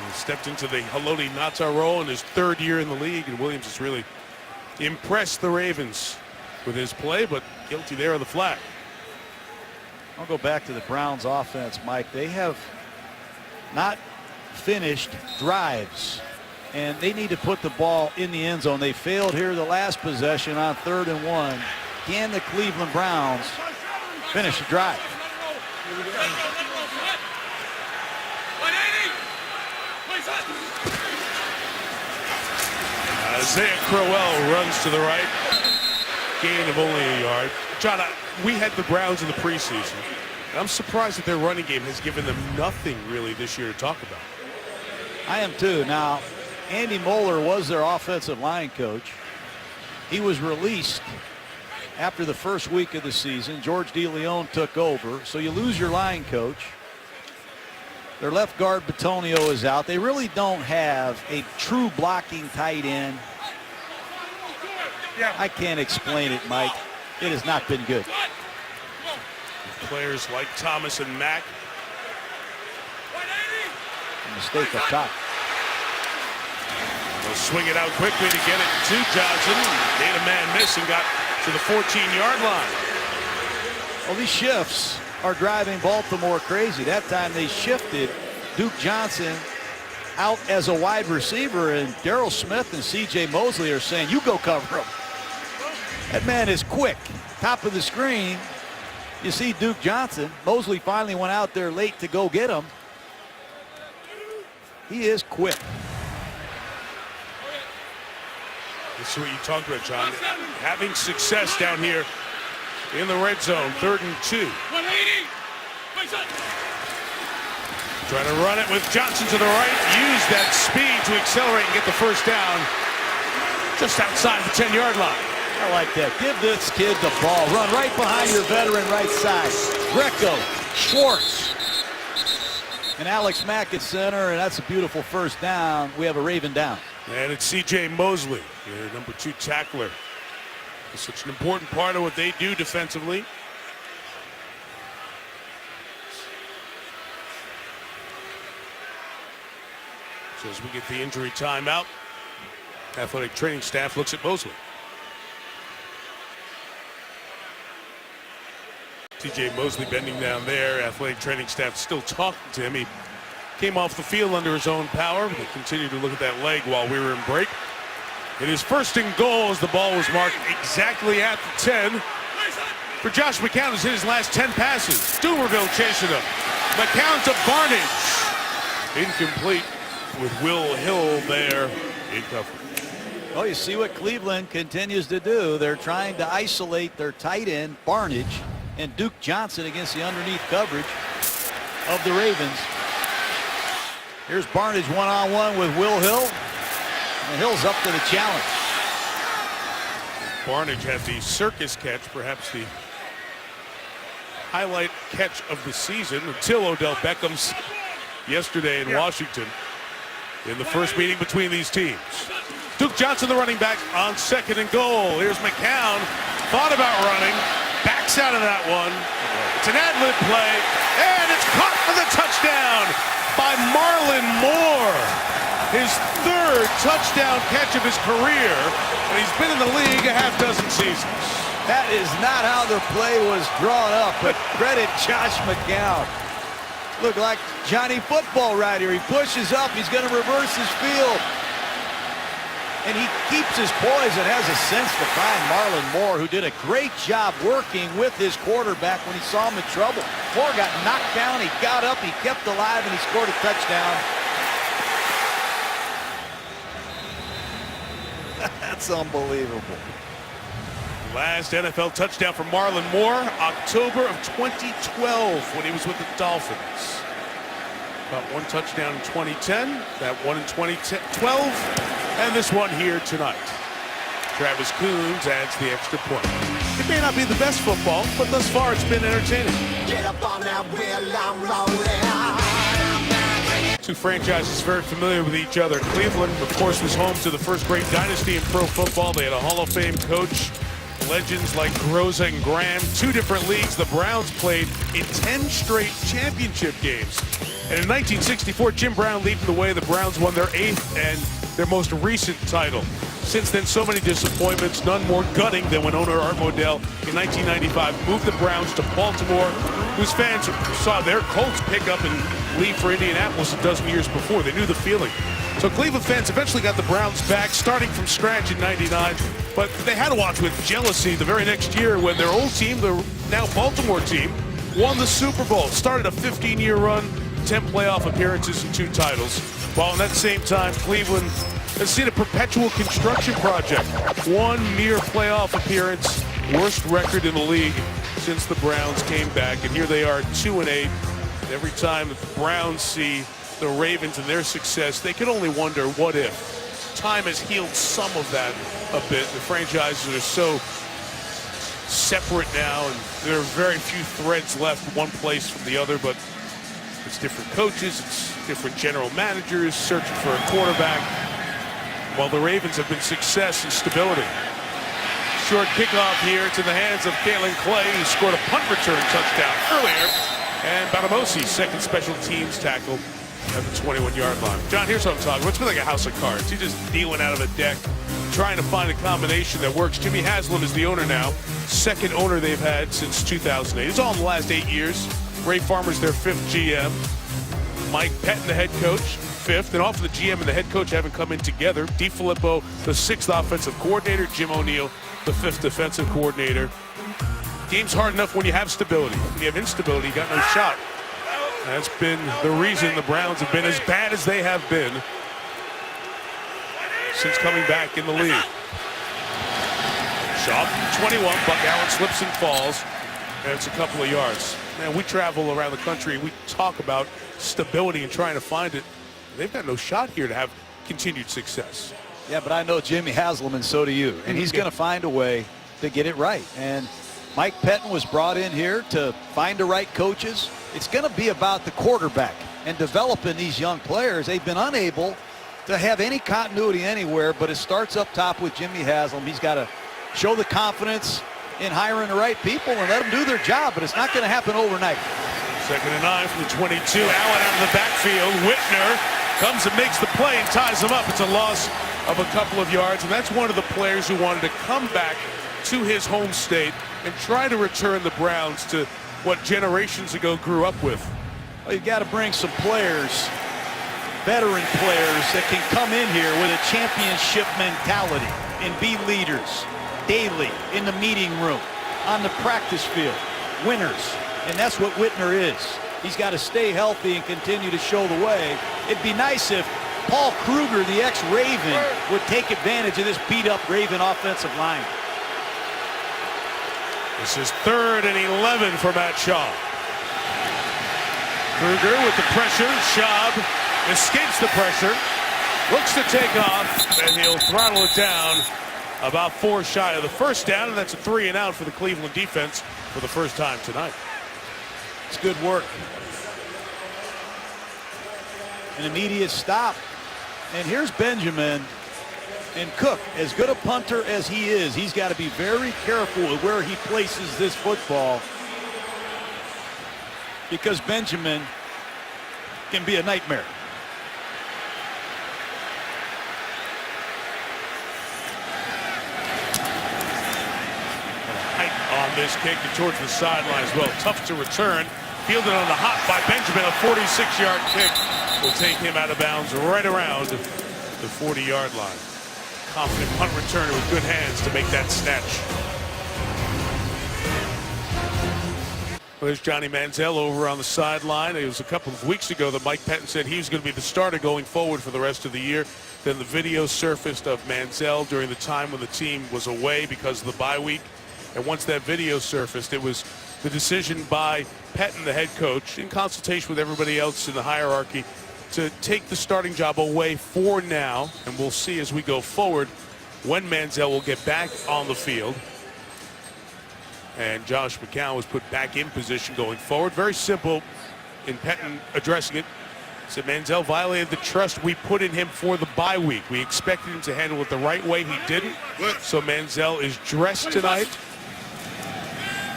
he stepped into the Haloti Ngata role in his 3rd year in the league, and Williams has really impressed the Ravens with his play, but guilty there of the flag. I'll go back to the Browns offense, Mike. They have not finished drives, and they need to put the ball in the end zone. They failed here the last possession on 3rd and 1. Can the Cleveland Browns finish the drive? Isaiah Crowell runs to the right. Gain of only a yard. John, we had the Browns in the preseason. I'm surprised that their running game has given them nothing really this year to talk about. I am too. Now, Andy Moeller was their offensive line coach. He was released after the first week of the season. George DeLeon took over. So you lose your line coach. Their left guard Bitonio is out. They really don't have a true blocking tight end. I can't explain it, Mike. It has not been good. Players like Thomas and Mack. A mistake up top. They'll swing it out quickly to get it to Johnson. Made a man miss and got to the 14-yard line. Well, these shifts are driving Baltimore crazy. That time they shifted Duke Johnson out as a wide receiver, and Darryl Smith and C.J. Mosley are saying, you go cover him. That man is quick. Top of the screen, you see Duke Johnson. Mosley finally went out there late to go get him. He is quick. This is what you talked about, John. Having success down here in the red zone, 3rd and 2. 180. Trying to run it with Johnson to the right. Use that speed to accelerate and get the first down just outside the 10-yard line. I like that. Give this kid the ball. Run right behind your veteran right side. Greco, Schwartz, and Alex Mack at center, and that's a beautiful first down. We have a Raven down. And it's C.J. Mosley, their number 2 tackler. It's such an important part of what they do defensively. So as we get the injury timeout, athletic training staff looks at Mosley. T.J. Mosley bending down there. Athletic training staff still talking to him. He came off the field under his own power. They continued to look at that leg while we were in break. It is 1st and goal as the ball was marked exactly at the 10. For Josh McCown, who's hit his last 10 passes. Dumerville chasing him. McCown to Barnage. Incomplete with Will Hill there in coverage. Oh, you see what Cleveland continues to do. They're trying to isolate their tight end, Barnage, and Duke Johnson against the underneath coverage of the Ravens. Here's Barnage one-on-one with Will Hill. And Hill's up to the challenge. Barnage had the circus catch, perhaps the highlight catch of the season until Odell Beckham's yesterday in Washington in the first meeting between these teams. Duke Johnson, the running back, on 2nd and goal. Here's McCown. Thought about running. Backs out of that one. It's an ad-lib play. And it's caught for the touchdown by Marlon Moore. His 3rd touchdown catch of his career. And he's been in the league a half dozen seasons. That is not how the play was drawn up, but credit Josh McCown. Look like Johnny Football right here. He pushes up. He's going to reverse his field. And he keeps his poise and has a sense to find Marlon Moore, who did a great job working with his quarterback when he saw him in trouble. Moore got knocked down. He got up. He kept alive, and he scored a touchdown. That's unbelievable. Last NFL touchdown for Marlon Moore, October of 2012 when he was with the Dolphins. About 1 touchdown in 2010, that one in 2012, and this one here tonight. Travis Coons adds the extra point. It may not be the best football, but thus far it's been entertaining. Get up on that wheel, I'm rolling. Two franchises very familiar with each other. Cleveland, of course, was home to the first great dynasty in pro football. They had a Hall of Fame coach. Legends like Groza and Graham. 2 different leagues. The Browns played in 10 straight championship games. And in 1964, Jim Brown leading the way. The Browns won their 8th and their most recent title. Since then, so many disappointments, none more gutting than when owner Art Modell in 1995 moved the Browns to Baltimore, whose fans saw their Colts pick up and leave for Indianapolis a dozen years before. They knew the feeling. So Cleveland fans eventually got the Browns back, starting from scratch in '99. But they had to watch with jealousy the very next year when their old team, the now Baltimore team, won the Super Bowl. Started a 15-year run, 10 playoff appearances and 2 titles. While in that same time, Cleveland has seen a perpetual construction project. 1 mere playoff appearance, worst record in the league since the Browns came back. And here they are, 2-8. Every time that the Browns see the Ravens and their success, they can only wonder, what if? Time has healed some of that a bit. The franchises are so separate now, and there are very few threads left one place from the other, but it's different coaches, it's different general managers searching for a quarterback, while the Ravens have been success and stability. Short kickoff here. It's in the hands of Kalen Clay, who scored a punt return touchdown earlier. And Batamosi, second special teams tackle at the 21-yard line. John, here's what I'm talking about. It's been like a house of cards. He's just dealing out of the deck, trying to find a combination that works. Jimmy Haslam is the owner now. Second owner they've had since 2008. It's all in the last 8 years. Ray Farmer's their 5th GM. Mike Pettin, the head coach. fifth, and often the GM and the head coach haven't come in together. DeFilippo, the sixth offensive coordinator. Jim O'Neill, the fifth defensive coordinator. Game's hard enough when you have stability. When you have instability, you got no shot. That's been the reason the Browns have been as bad as they have been since coming back in the league. Shaw, 21. Buck Allen slips and falls, and it's a couple of yards. Man, we travel around the country. We talk about stability and trying to find it. They've got no shot here to have continued success. Yeah, but I know Jimmy Haslam, and so do you. And he's going to find a way to get it right. And Mike Pettine was brought in here to find the right coaches. It's going to be about the quarterback and developing these young players. They've been unable to have any continuity anywhere, but it starts up top with Jimmy Haslam. He's got to show the confidence in hiring the right people and let them do their job, but it's not going to happen overnight. 2nd and 9 from the 22. Allen out of the backfield. Whitner comes and makes the play and ties him up. It's a loss of a couple of yards, and that's one of the players who wanted to come back to his home state and try to return the Browns to what generations ago grew up with. Well, you've got to bring some players, veteran players that can come in here with a championship mentality and be leaders daily in the meeting room, on the practice field, winners. And that's what Whitner is. He's got to stay healthy and continue to show the way. It'd be nice if Paul Kruger, the ex-Raven, would take advantage of this beat-up Raven offensive line. This is 3rd and 11 for Matt Shaw. Kruger with the pressure. Schaub escapes the pressure, looks to take off, and he'll throttle it down about 4 shy of the first down, and that's a 3 and out for the Cleveland defense for the first time tonight. It's good work. An immediate stop. And here's Benjamin. And Cook, as good a punter as he is, he's got to be very careful with where he places this football, because Benjamin can be a nightmare. Height on this kick and towards the sideline as well. Tough to return. Fielded on the hop by Benjamin. A 46-yard kick will take him out of bounds right around the 40-yard line. Confident punt returner with good hands to make that snatch. Well, there's Johnny Manziel over on the sideline. It was a couple of weeks ago that Mike Pettine said he was going to be the starter going forward for the rest of the year. Then the video surfaced of Manziel during the time when the team was away because of the bye week. And once that video surfaced, it was the decision by Pettine, the head coach, in consultation with everybody else in the hierarchy, to take the starting job away for now, and we'll see as we go forward when Manziel will get back on the field. And Josh McCown was put back in position going forward. Very simple in Pettine addressing it. Said Manziel violated the trust we put in him for the bye week. We expected him to handle it the right way. He didn't. So Manziel is dressed tonight.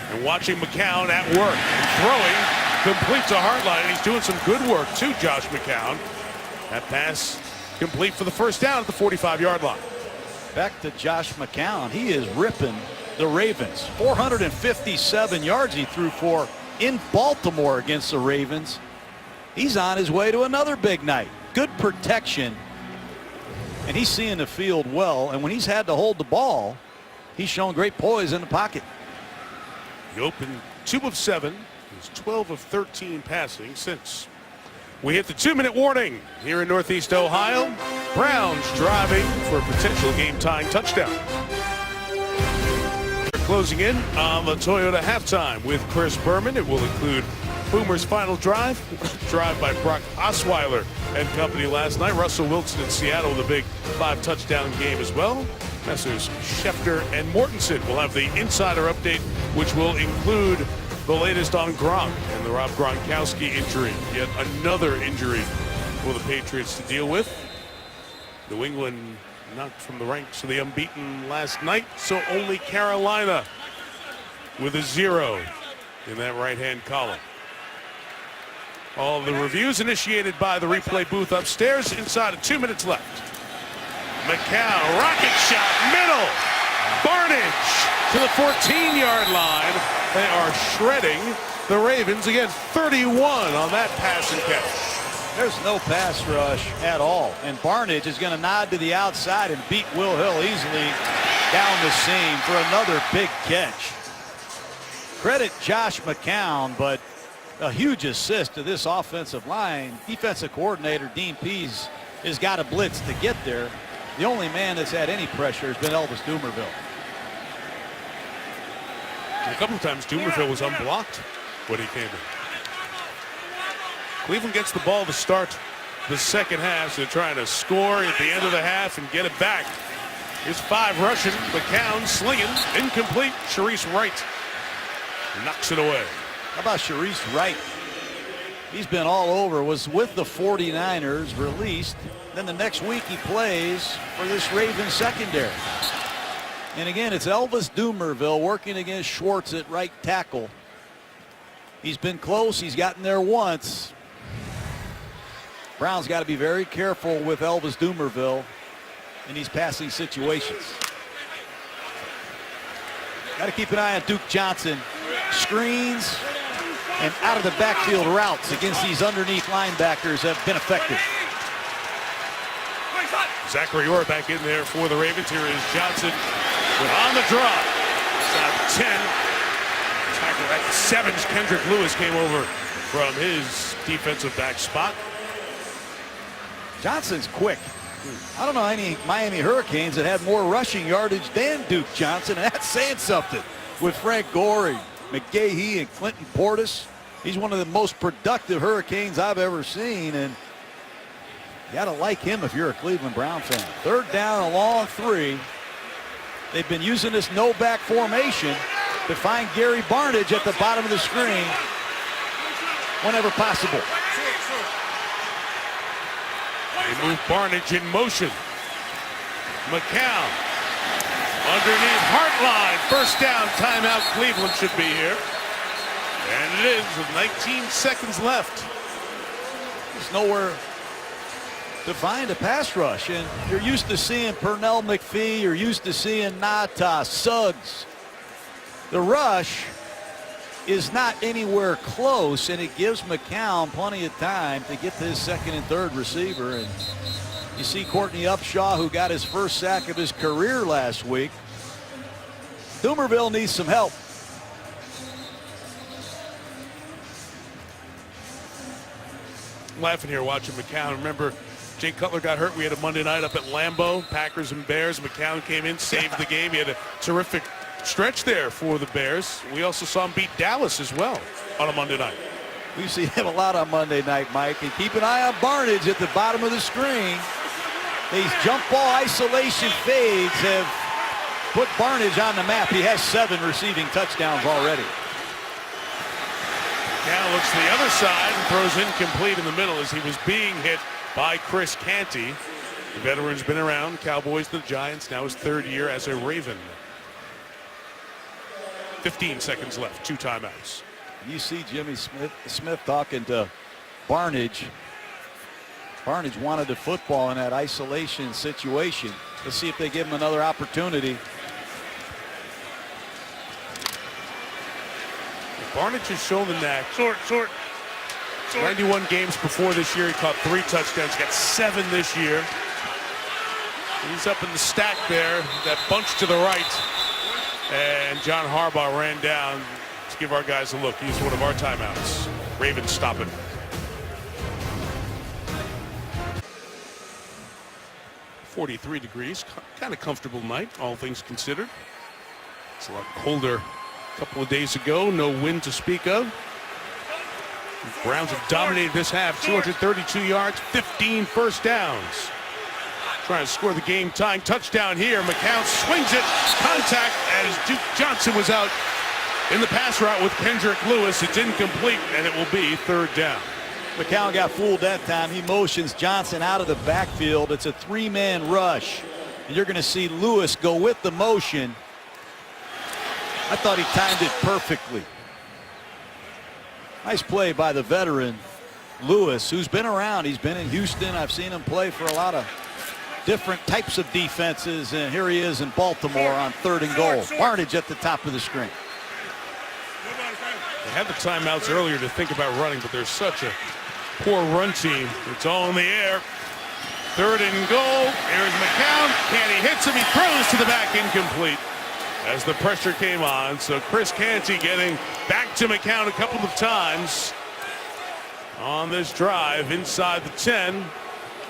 And watching McCown at work and throwing. Completes a Hartline, and he's doing some good work too, Josh McCown. That pass complete for the first down at the 45-yard line. Back to Josh McCown. He is ripping the Ravens. 457 yards he threw for in Baltimore against the Ravens. He's on his way to another big night. Good protection, and he's seeing the field well. And when he's had to hold the ball, he's shown great poise in the pocket. He opened 2 of 7. 12 of 13 passing since we hit the 2-minute warning here in Northeast Ohio. Browns driving for a potential game-tying touchdown. We're closing in on the Toyota halftime with Chris Berman. It will include Boomer's final drive by Brock Osweiler and company last night. Russell Wilson in Seattle with a big 5-touchdown game as well. Messrs. Schefter and Mortensen will have the insider update, which will include the latest on Gronk and the Rob Gronkowski injury. Yet another injury for the Patriots to deal with. New England knocked from the ranks of the unbeaten last night, so only Carolina with a 0 in that right-hand column. All the reviews initiated by the replay booth upstairs. Inside of 2 minutes left. McCown, rocket shot, middle. Barnage to the 14-yard line. They are shredding the Ravens. Again, 31 on that pass and catch. There's no pass rush at all. And Barnidge is going to nod to the outside and beat Will Hill easily down the seam for another big catch. Credit Josh McCown, but a huge assist to this offensive line. Defensive coordinator Dean Pease has got a blitz to get there. The only man that's had any pressure has been Elvis Dumerville. A couple of times Dumerville was unblocked when he came in. Cleveland gets the ball to start the second half, so they're trying to score at the end of the half and get it back. Here's 5 rushing. McCown slinging. Incomplete. Sharice Wright knocks it away. How about Sharice Wright? He's been all over. Was with the 49ers, released. Then the next week he plays for this Ravens secondary. And again, it's Elvis Dumerville working against Schwartz at right tackle. He's been close. He's gotten there once. Brown's got to be very careful with Elvis Dumerville in these passing situations. Got to keep an eye on Duke Johnson. Screens and out of the backfield routes against these underneath linebackers have been effective. Zachary Orr back in there for the Ravens. Here is Johnson on the draw. It's out 10. Tackle at 7. Kendrick Lewis came over from his defensive back spot. Johnson's quick. I don't know any Miami Hurricanes that had more rushing yardage than Duke Johnson, and that's saying something with Frank Gore, McGahee, and Clinton Portis. He's one of the most productive Hurricanes I've ever seen, and you got to like him if you're a Cleveland Brown fan. 3rd down, a long 3. They've been using this no-back formation to find Gary Barnidge at the bottom of the screen whenever possible. They move Barnidge in motion. McCown underneath Hartline. 1st down, timeout. Cleveland should be here. And it is with 19 seconds left. There's nowhere to find a pass rush. And you're used to seeing Pernell McPhee. You're used to seeing Nata, Suggs. The rush is not anywhere close, and it gives McCown plenty of time to get to his 2nd and 3rd receiver. And you see Courtney Upshaw, who got his 1st sack of his career last week. Dumerville needs some help. I'm laughing here watching McCown. Remember, Jay Cutler got hurt. We had a Monday night up at Lambeau, Packers and Bears. McCown came in, saved the game. He had a terrific stretch there for the Bears. We also saw him beat Dallas as well on a Monday night. We've seen him a lot on Monday night, Mike. And keep an eye on Barnidge at the bottom of the screen. These jump ball isolation fades have put Barnidge on the map. He has 7 receiving touchdowns already. Now looks to the other side and throws incomplete in the middle as he was being hit by Chris Canty. The veteran's been around Cowboys to the Giants. Now his 3rd year as a Raven. 15 seconds left, 2 timeouts. You see Jimmy Smith talking to Barnidge. Barnidge wanted the football in that isolation situation. Let's see if they give him another opportunity. Barnidge has shown the knack. 91 games before this year. He caught 3 touchdowns. Got 7 this year. He's up in the stack there. That bunch to the right. And John Harbaugh ran down. Let's give our guys a look. He's one of our timeouts. Ravens stopping. .43 degrees. Kind of comfortable night, all things considered. It's a lot colder a couple of days ago. No wind to speak of. The Browns have dominated this half. 232 yards, 15 1st downs. Trying to score the game-tying touchdown here. McCown swings it. Contact as Duke Johnson was out in the pass route with Kendrick Lewis. It's incomplete, and it will be 3rd down. McCown got fooled that time. He motions Johnson out of the backfield. It's a 3-man rush. And you're going to see Lewis go with the motion. I thought he timed it perfectly. Nice play by the veteran, Lewis, who's been around. He's been in Houston. I've seen him play for a lot of different types of defenses, and here he is in Baltimore on 3rd and goal. Barnidge at the top of the screen. They had the timeouts earlier to think about running, but there's such a poor run team. It's all in the air. 3rd and goal. Here's McCown. Canty hits him. He throws to the back, incomplete as the pressure came on. So Chris Canty getting back to McCown a couple of times on this drive inside the 10.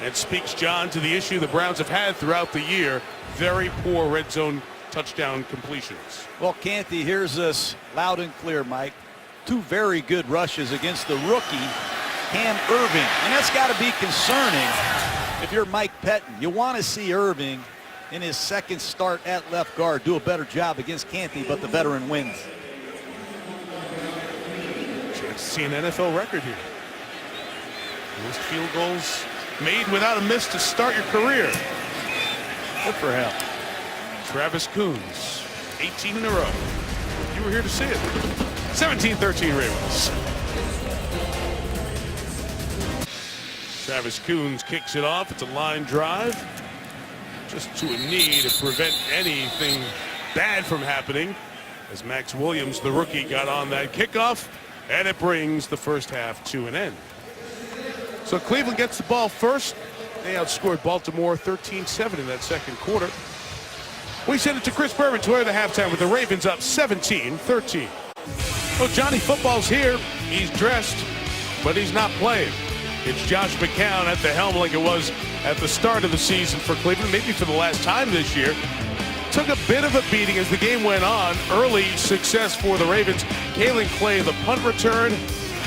And speaks, John, to the issue the Browns have had throughout the year. Very poor red zone touchdown completions. Well, Canty hears us loud and clear, Mike. 2 very good rushes against the rookie, Cam Irving. And that's got to be concerning if you're Mike Pettin. You want to see Irving in his 2nd start at left guard do a better job against Canty, but the veteran wins. Chance to see an NFL record here. Most field goals made without a miss to start your career. Good for him. Travis Coons, 18 in a row. You were here to see it. 17-13 Ravens. Travis Coons kicks it off. It's a line drive. Just to a knee to prevent anything bad from happening. As Max Williams, the rookie, got on that kickoff. And it brings the first half to an end. So Cleveland gets the ball first. They outscored Baltimore 13-7 in that 2nd quarter. We send it to Chris Berman to the halftime with the Ravens up 17-13. Well, Johnny Football's here. He's dressed, but he's not playing. It's Josh McCown at the helm like it was at the start of the season for Cleveland, maybe for the last time this year. Took a bit of a beating as the game went on. Early success for the Ravens. Kalen Clay, the punt return.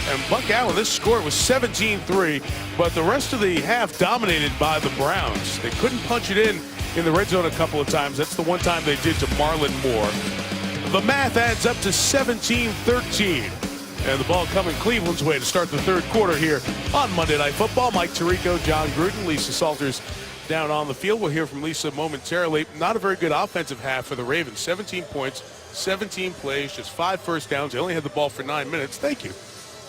And Buck Allen, this score was 17-3, but the rest of the half dominated by the Browns. They couldn't punch it in the red zone a couple of times. That's the one time they did to Marlon Moore. The math adds up to 17-13. And the ball coming Cleveland's way to start the 3rd quarter here on Monday Night Football. Mike Tirico, John Gruden, Lisa Salters down on the field. We'll hear from Lisa momentarily. Not a very good offensive half for the Ravens. 17 points, 17 plays, just 5 first downs. They only had the ball for 9 minutes. Thank you.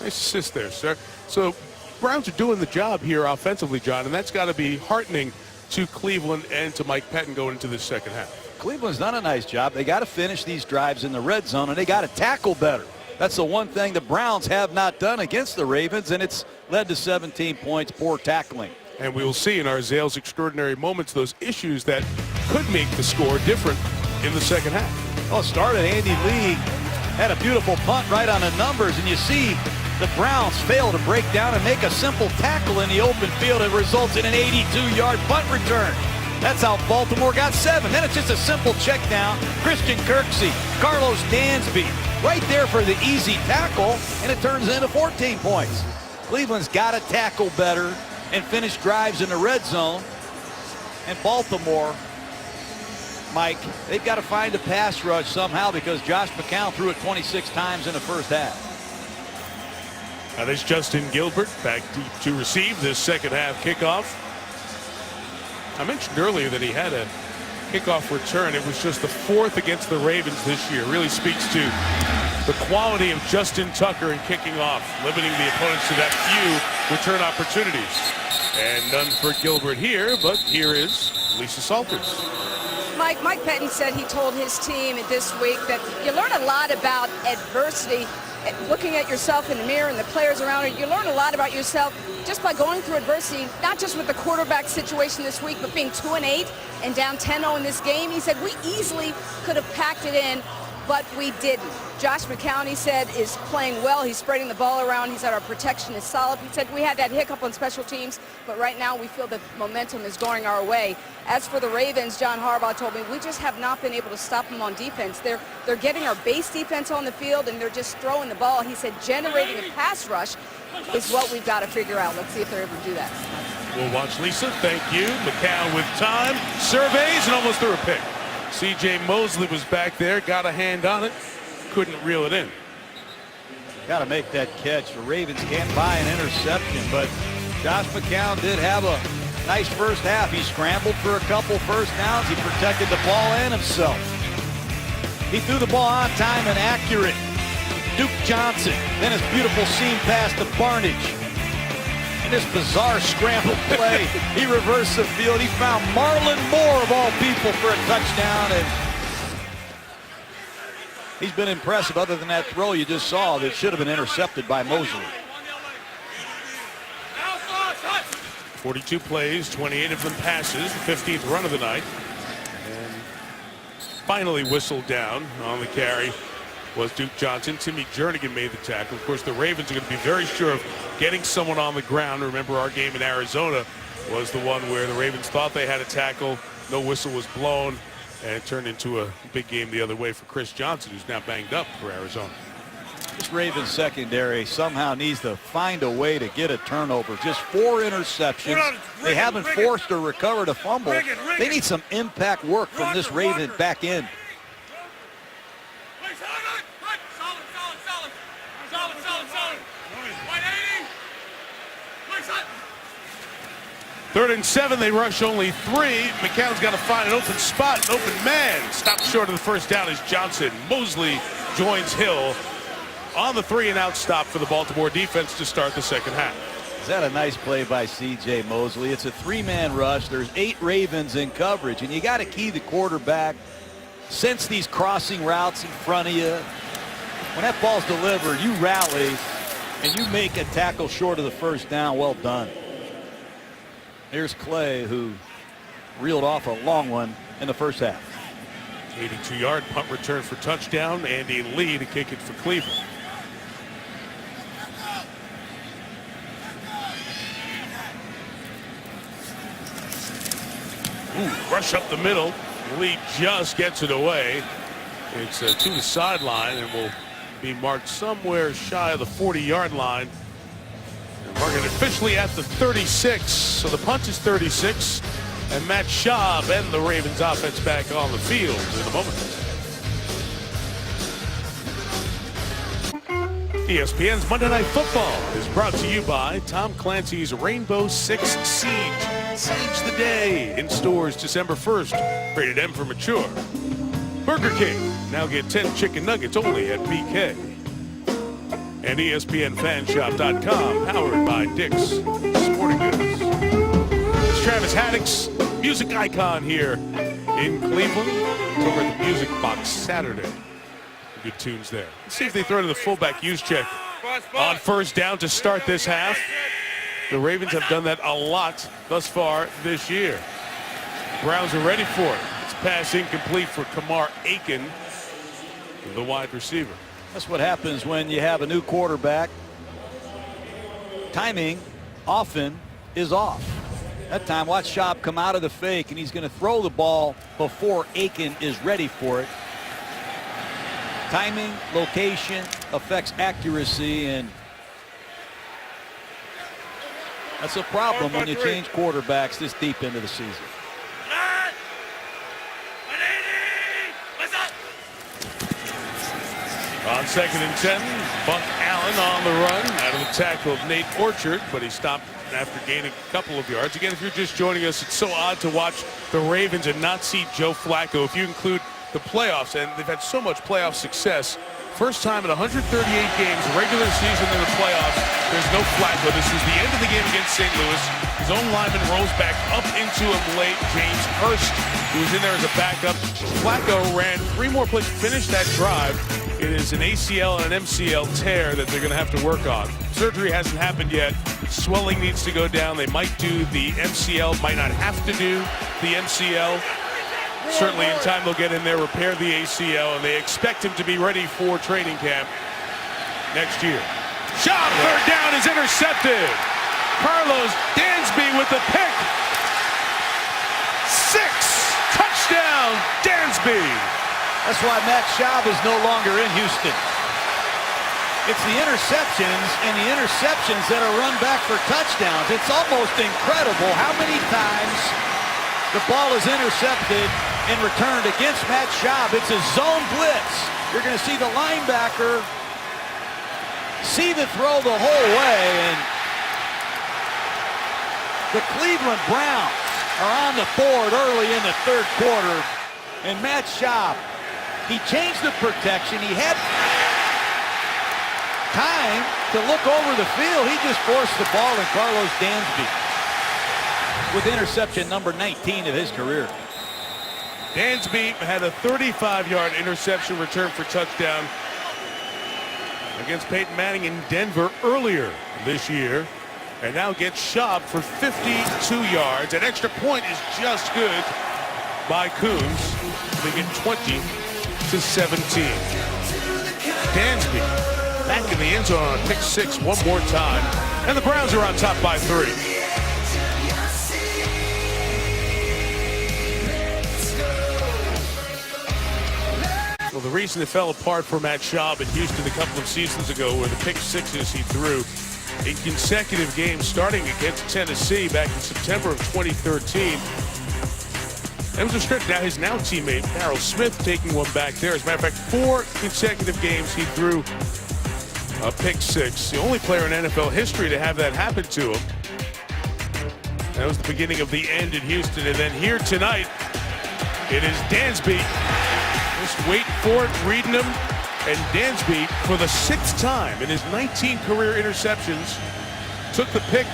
Nice assist there, sir. So Browns are doing the job here offensively, John, and that's got to be heartening to Cleveland and to Mike Pettin going into this 2nd half. Cleveland's done a nice job. They got to finish these drives in the red zone, and they got to tackle better. That's the one thing the Browns have not done against the Ravens, and it's led to 17 points, poor tackling. And we will see in our Zales Extraordinary Moments those issues that could make the score different in the 2nd half. Well, it started. Andy Lee had a beautiful punt right on the numbers, and you see the Browns fail to break down and make a simple tackle in the open field. It results in an 82-yard punt return. That's how Baltimore got 7. Then it's just a simple check down. Christian Kirksey, Carlos Dansby, right there for the easy tackle, and it turns into 14 points. Cleveland's got to tackle better and finish drives in the red zone. And Baltimore, Mike, they've got to find a pass rush somehow because Josh McCown threw it 26 times in the 1st half. Now there's Justin Gilbert back deep to receive this 2nd half kickoff. I mentioned earlier that he had a kickoff return. It was just the 4th against the Ravens this year. Really speaks to the quality of Justin Tucker in kicking off, limiting the opponents to that few return opportunities. And none for Gilbert here, but here is Lisa Salters. Mike Pettin said he told his team this week that you learn a lot about adversity, looking at yourself in the mirror and the players around you. You learn a lot about yourself just by going through adversity, not just with the quarterback situation this week, but being 2-8 and down 10-0 in this game. He said we easily could have packed it in, but we didn't. Josh McCown, he said, is playing well. He's spreading the ball around. He said our protection is solid. He said we had that hiccup on special teams, but right now we feel the momentum is going our way. As for the Ravens, John Harbaugh told me, we just have not been able to stop them on defense. They're getting our base defense on the field, and they're just throwing the ball. He said generating a pass rush is what we've got to figure out. Let's see if they're able to do that. We'll watch Lisa. Thank you. McCown with time. Surveys and almost threw a pick. C.J. Mosley was back there, got a hand on it, couldn't reel it in. Got to make that catch. The Ravens can't buy an interception, but Josh McCown did have a nice 1st half. He scrambled for a couple first downs. He protected the ball and himself. He threw the ball on time and accurate. Duke Johnson, then his beautiful seam pass to Barnage. And this bizarre scramble play, he reversed the field. He found Marlon Moore, of all people, for a touchdown. And he's been impressive other than that throw you just saw that should have been intercepted by Mosley. 42 plays, 28 of them passes, the 15th run of the night. And finally whistled down on the carry was Duke Johnson. Timmy Jernigan made the tackle. Of course, the Ravens are going to be very sure of getting someone on the ground. Remember, our game in Arizona was the one where the Ravens thought they had a tackle. No whistle was blown, and it turned into a big game the other way for Chris Johnson, who's now banged up for Arizona. This Ravens secondary somehow needs to find a way to get a turnover. Just 4 interceptions. They haven't forced or recovered a fumble. They need some impact work from this Raven back end. Third and 7, they rush only 3. McCown's got to find an open spot, an open man. Stopped short of the first down is Johnson. Mosley joins Hill on the 3-and-out stop for the Baltimore defense to start the second half. Is that a nice play by C.J. Mosley? It's a 3-man rush. There's 8 Ravens in coverage, and you got to key the quarterback. Sense these crossing routes in front of you. When that ball's delivered, you rally, and you make a tackle short of the first down. Well done. Here's Clay, who reeled off a long one in the first half. 82-yard punt return for touchdown. Andy Lee to kick it for Cleveland. Rush up the middle. Lee just gets it away. It's to the sideline and will be marked somewhere shy of the 40-yard line. Marking officially at the 36. So the punt is 36. And Matt Schaub and the Ravens offense back on the field in a moment. ESPN's Monday Night Football is brought to you by Tom Clancy's Rainbow Six Siege. Siege the day in stores December 1st. Rated M for mature. Burger King. Now get 10 chicken nuggets only at BK. And ESPNFanshop.com, powered by Dick's Sporting Goods. It's Travis Haddock's music icon here in Cleveland. It's over at the Music Box Saturday. Good tunes there. Let's see if they throw to the fullback use check on first down to start this half. The Ravens have done that a lot thus far this year. Browns are ready for it. It's pass incomplete for Kamar Aiken, the wide receiver. That's what happens when you have a new quarterback. Timing often is off. That time, watch Schaub come out of the fake, and he's going to throw the ball before Aiken is ready for it. Timing, location affects accuracy, and that's a problem when you change quarterbacks this deep into the season. On 2nd and 10, Buck Allen on the run out of the tackle of Nate Orchard, but he stopped after gaining a couple of yards. Again, if you're just joining us, it's so odd to watch the Ravens and not see Joe Flacco. If you include the playoffs, and they've had so much playoff success, first time in 138 games, regular season in the playoffs, there's no Flacco. This is the end of the game against St. Louis. His own lineman rolls back up into him late. James Hurst, who was in there as a backup. Flacco ran 3 more plays, finished that drive. It is an ACL and an MCL tear that they're going to have to work on. Surgery hasn't happened yet. Swelling needs to go down. They might do the MCL, might not have to do the MCL. Certainly in time they'll get in there, repair the ACL, and they expect him to be ready for training camp next year. Schaub, third down, is intercepted. Carlos Dansby with the pick. 6, touchdown, Dansby. That's why Matt Schaub is no longer in Houston. It's the interceptions that are run back for touchdowns. It's almost incredible how many times the ball is intercepted and returned against Matt Schaub. It's a zone blitz. You're going to see the linebacker see the throw the whole way, and the Cleveland Browns are on the board early in the third quarter, and Matt Schaub, he changed the protection. He had time to look over the field. He just forced the ball, and Carlos Dansby with interception number 19 of his career. Dansby had a 35-yard interception return for touchdown against Peyton Manning in Denver earlier this year. and now gets shoved for 52 yards. An extra point is just good by Coons. They get 20-17. Dansby back in the end zone on a pick six one more time, and the Browns are on top by 3. Well, the reason it fell apart for Matt Schaub in Houston a couple of seasons ago were the pick sixes he threw in consecutive games starting against Tennessee back in September of 2013. That was a stretch. Now his now teammate Darrell Smith taking one back there. As a matter of fact, 4 consecutive games he threw a pick six. The only player in NFL history to have that happen to him. That was the beginning of the end in Houston. And then here tonight, it is Dansby. Just wait for it, reading him. And Dansby, for the 6th time in his 19 career interceptions, took the pick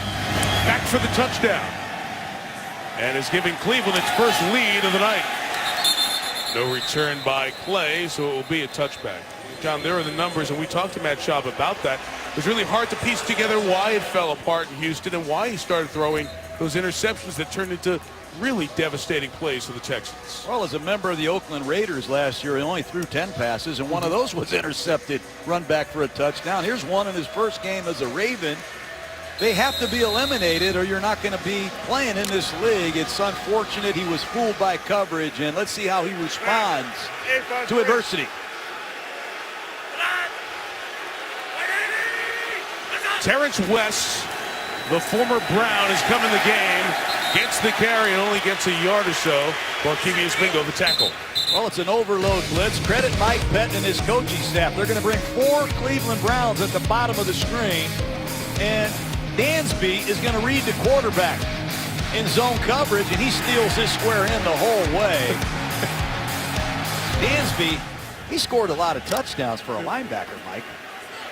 back for the touchdown. And is giving Cleveland its first lead of the night. No return by Clay, so it will be a touchback. John, there are the numbers, and we talked to Matt Schaub about that. It was really hard to piece together why it fell apart in Houston and why he started throwing those interceptions that turned into really devastating plays for the Texans. Well, as a member of the Oakland Raiders last year, he only threw 10 passes, and one of those was intercepted, run back for a touchdown. Here's one in his first game as a Raven. They have to be eliminated or you're not going to be playing in this league. It's unfortunate he was fooled by coverage, and let's see how he responds to adversity. Terrence West, the former Brown, has come in the game, gets the carry and only gets a yard or so. Barkevius Mingo, the tackle. Well, it's an overload blitz. Credit Mike Pettin and his coaching staff. They're going to bring 4 Cleveland Browns at the bottom of the screen, and Dansby is going to read the quarterback in zone coverage, and he steals this square in the whole way. Dansby, he scored a lot of touchdowns for a linebacker, Mike.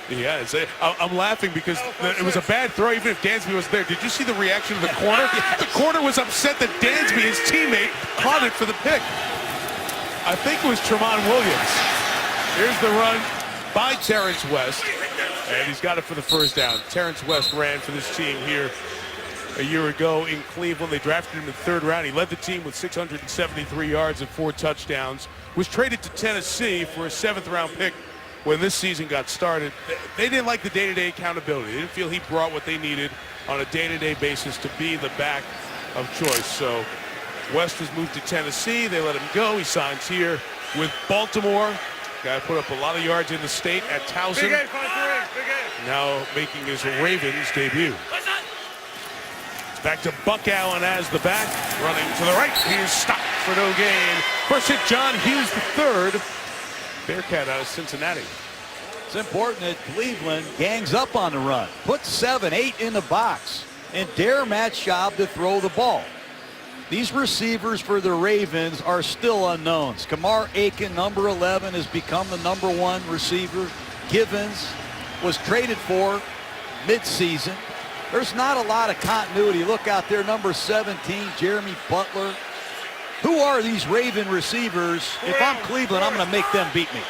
Yeah, I'm laughing because it was a bad throw even if Dansby was there. Did you see the reaction of the corner? The corner was upset that Dansby, his teammate, caught it for the pick. I think it was Tramon Williams. Here's the run by Terrence West, and he's got it for the first down. Terrence West ran for this team here a year ago in Cleveland. They drafted him in the 3rd round. He led the team with 673 yards and 4 touchdowns. Was traded to Tennessee for a 7th round pick when this season got started. They didn't like the day-to-day accountability. They didn't feel he brought what they needed on a day-to-day basis to be the back of choice. So West was moved to Tennessee. They let him go. He signs here with Baltimore. Guy put up a lot of yards in the state at Towson. Now making his Ravens debut. It's back to Buck Allen as the back. Running to the right. He is stopped for no gain. First hit, John Hughes III. Bearcat out of Cincinnati. It's important that Cleveland gangs up on the run. Put 7, 8 in the box and dare Matt Schaub to throw the ball. These receivers for the Ravens are still unknowns. Kamar Aiken, number 11, has become the number 1 receiver. Givens was traded for midseason. There's not a lot of continuity. Look out there, number 17, Jeremy Butler. Who are these Raven receivers? If I'm Cleveland, I'm going to make them beat me.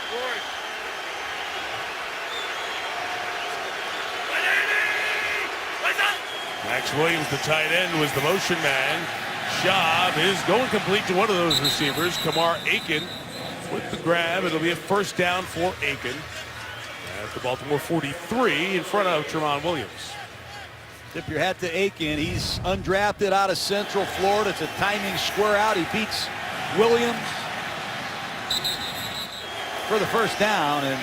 Max Williams, the tight end, was the motion man. Schaub is going complete to one of those receivers. Kamar Aiken with the grab. It'll be a first down for Aiken at the Baltimore 43 in front of Tramon Williams. Tip your hat to Aiken. He's undrafted out of Central Florida. It's a timing square out. He beats Williams for the first down, and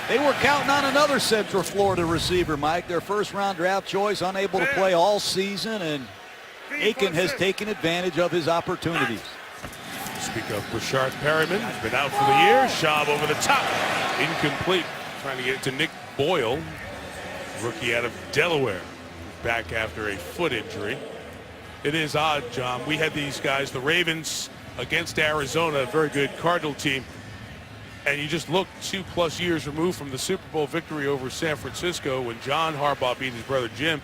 they were counting on another Central Florida receiver, Mike. Their first-round draft choice, unable to play all season, and Aiken has taken advantage of his opportunities. Speak of Brashard Perryman, he's been out for the year. Schaub over the top, incomplete. Trying to get it to Nick Boyle, rookie out of Delaware, back after a foot injury. It is odd, John. We had these guys, the Ravens against Arizona, a very good Cardinal team. And you just look 2+ years removed from the Super Bowl victory over San Francisco when John Harbaugh beat his brother Jim.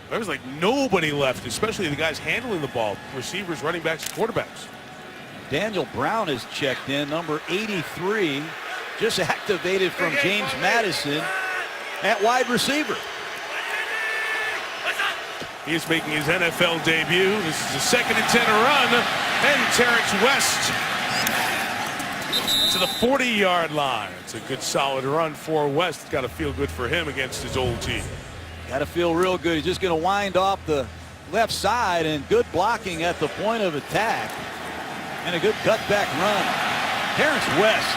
There was like nobody left, especially the guys handling the ball, receivers, running backs, quarterbacks. Daniel Brown has checked in, number 83, just activated from James Madison at wide receiver. He is making his NFL debut. This is a 2nd and 10 run, and Terrence West to the 40-yard line. It's a good solid run for West. It's got to feel good for him against his old team. Got to feel real good. He's just going to wind off the left side, and good blocking at the point of attack, and a good cutback run. Terrence West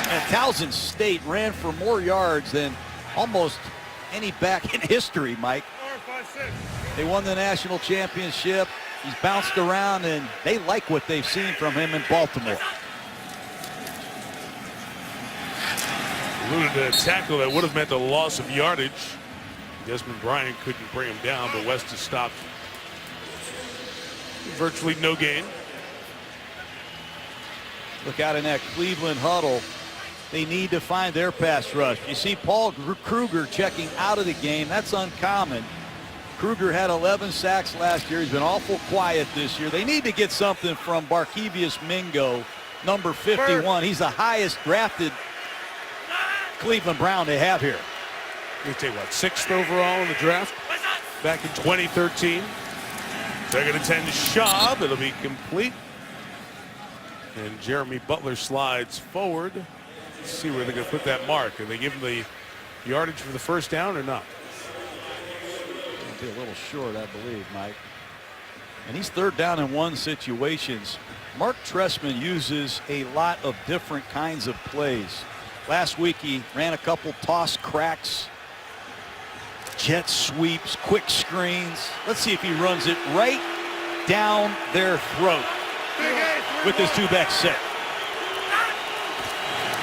at Towson State ran for more yards than almost any back in history, Mike. They won the national championship. He's bounced around, and they like what they've seen from him in Baltimore. Eluded a tackle that would have meant a loss of yardage. Desmond Bryant couldn't bring him down, but West is stopped. Virtually no gain. Look out in that Cleveland huddle. They need to find their pass rush. You see Paul Kruger checking out of the game. That's uncommon. Kruger had 11 sacks last year. He's been awful quiet this year. They need to get something from Barkevius Mingo, number 51. He's the highest drafted Cleveland Brown they have here. They take what, 6th overall in the draft back in 2013. 2nd and 10 to Schaub. It'll be complete. And Jeremy Butler slides forward. Let's see where they're going to put that mark. And they give him the yardage for the first down or not? Be a little short, I believe, Mike. And he's 3rd down and 1 situations. Mark Trestman uses a lot of different kinds of plays. Last week he ran a couple toss cracks, jet sweeps, quick screens. Let's see if he runs it right down their throat with this 2-back set.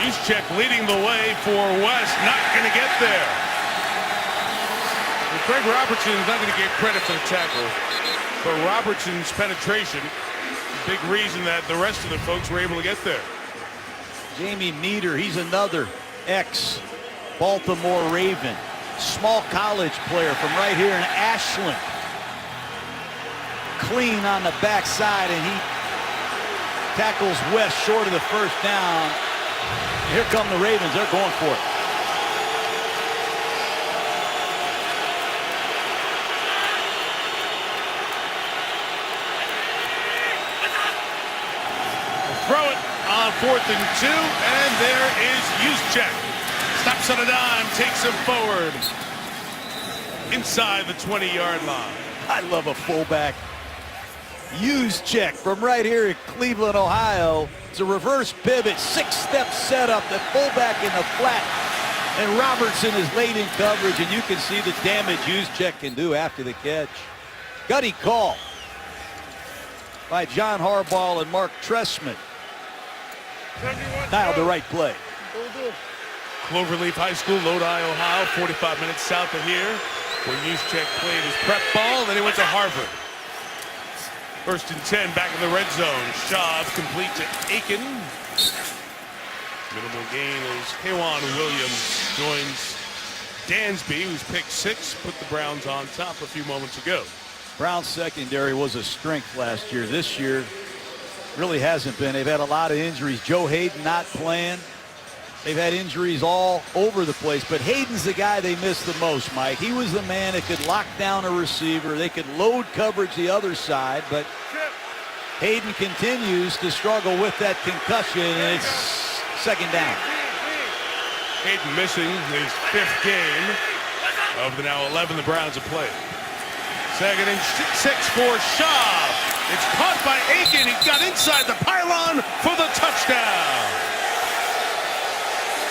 Juszczyk leading the way for West, not going to get there. Well, Craig Robertson is not going to get credit for the tackle, but Robertson's penetration, big reason that the rest of the folks were able to get there. Jamie Meter, he's another ex-Baltimore Raven. Small college player from right here in Ashland. Clean on the backside, and he tackles West short of the first down. Here come the Ravens. They're going for it. Throw it on 4th and 2, and there is Juszczyk. Stops on a dime, takes him forward inside the 20-yard line. I love a fullback. Juszczyk from right here in Cleveland, Ohio. It's a reverse pivot, 6-step setup, the fullback in the flat. And Robertson is late in coverage, and you can see the damage Juszczyk can do after the catch. Gutty call by John Harbaugh and Mark Trestman. Dialed the right play. Cloverleaf High School, Lodi, Ohio, 45 minutes south of here, where Juszczyk played his prep ball, then he went to Harvard. 1st and 10, back in the red zone. Schaub complete to Aiken. Minimal gain as K'Wan Williams joins Dansby, who's picked 6, put the Browns on top a few moments ago. Brown's secondary was a strength last year. This year really hasn't been. They've had a lot of injuries. Joe Hayden not playing. They've had injuries all over the place, but Hayden's the guy they miss the most, Mike. He was the man that could lock down a receiver. They could load coverage the other side, but Hayden continues to struggle with that concussion, and it's 2nd down. Hayden missing his 5th game of the now 11 the Browns have played. 2nd and 6 for Schaub. It's caught by Aiken. He got inside the pylon for the touchdown.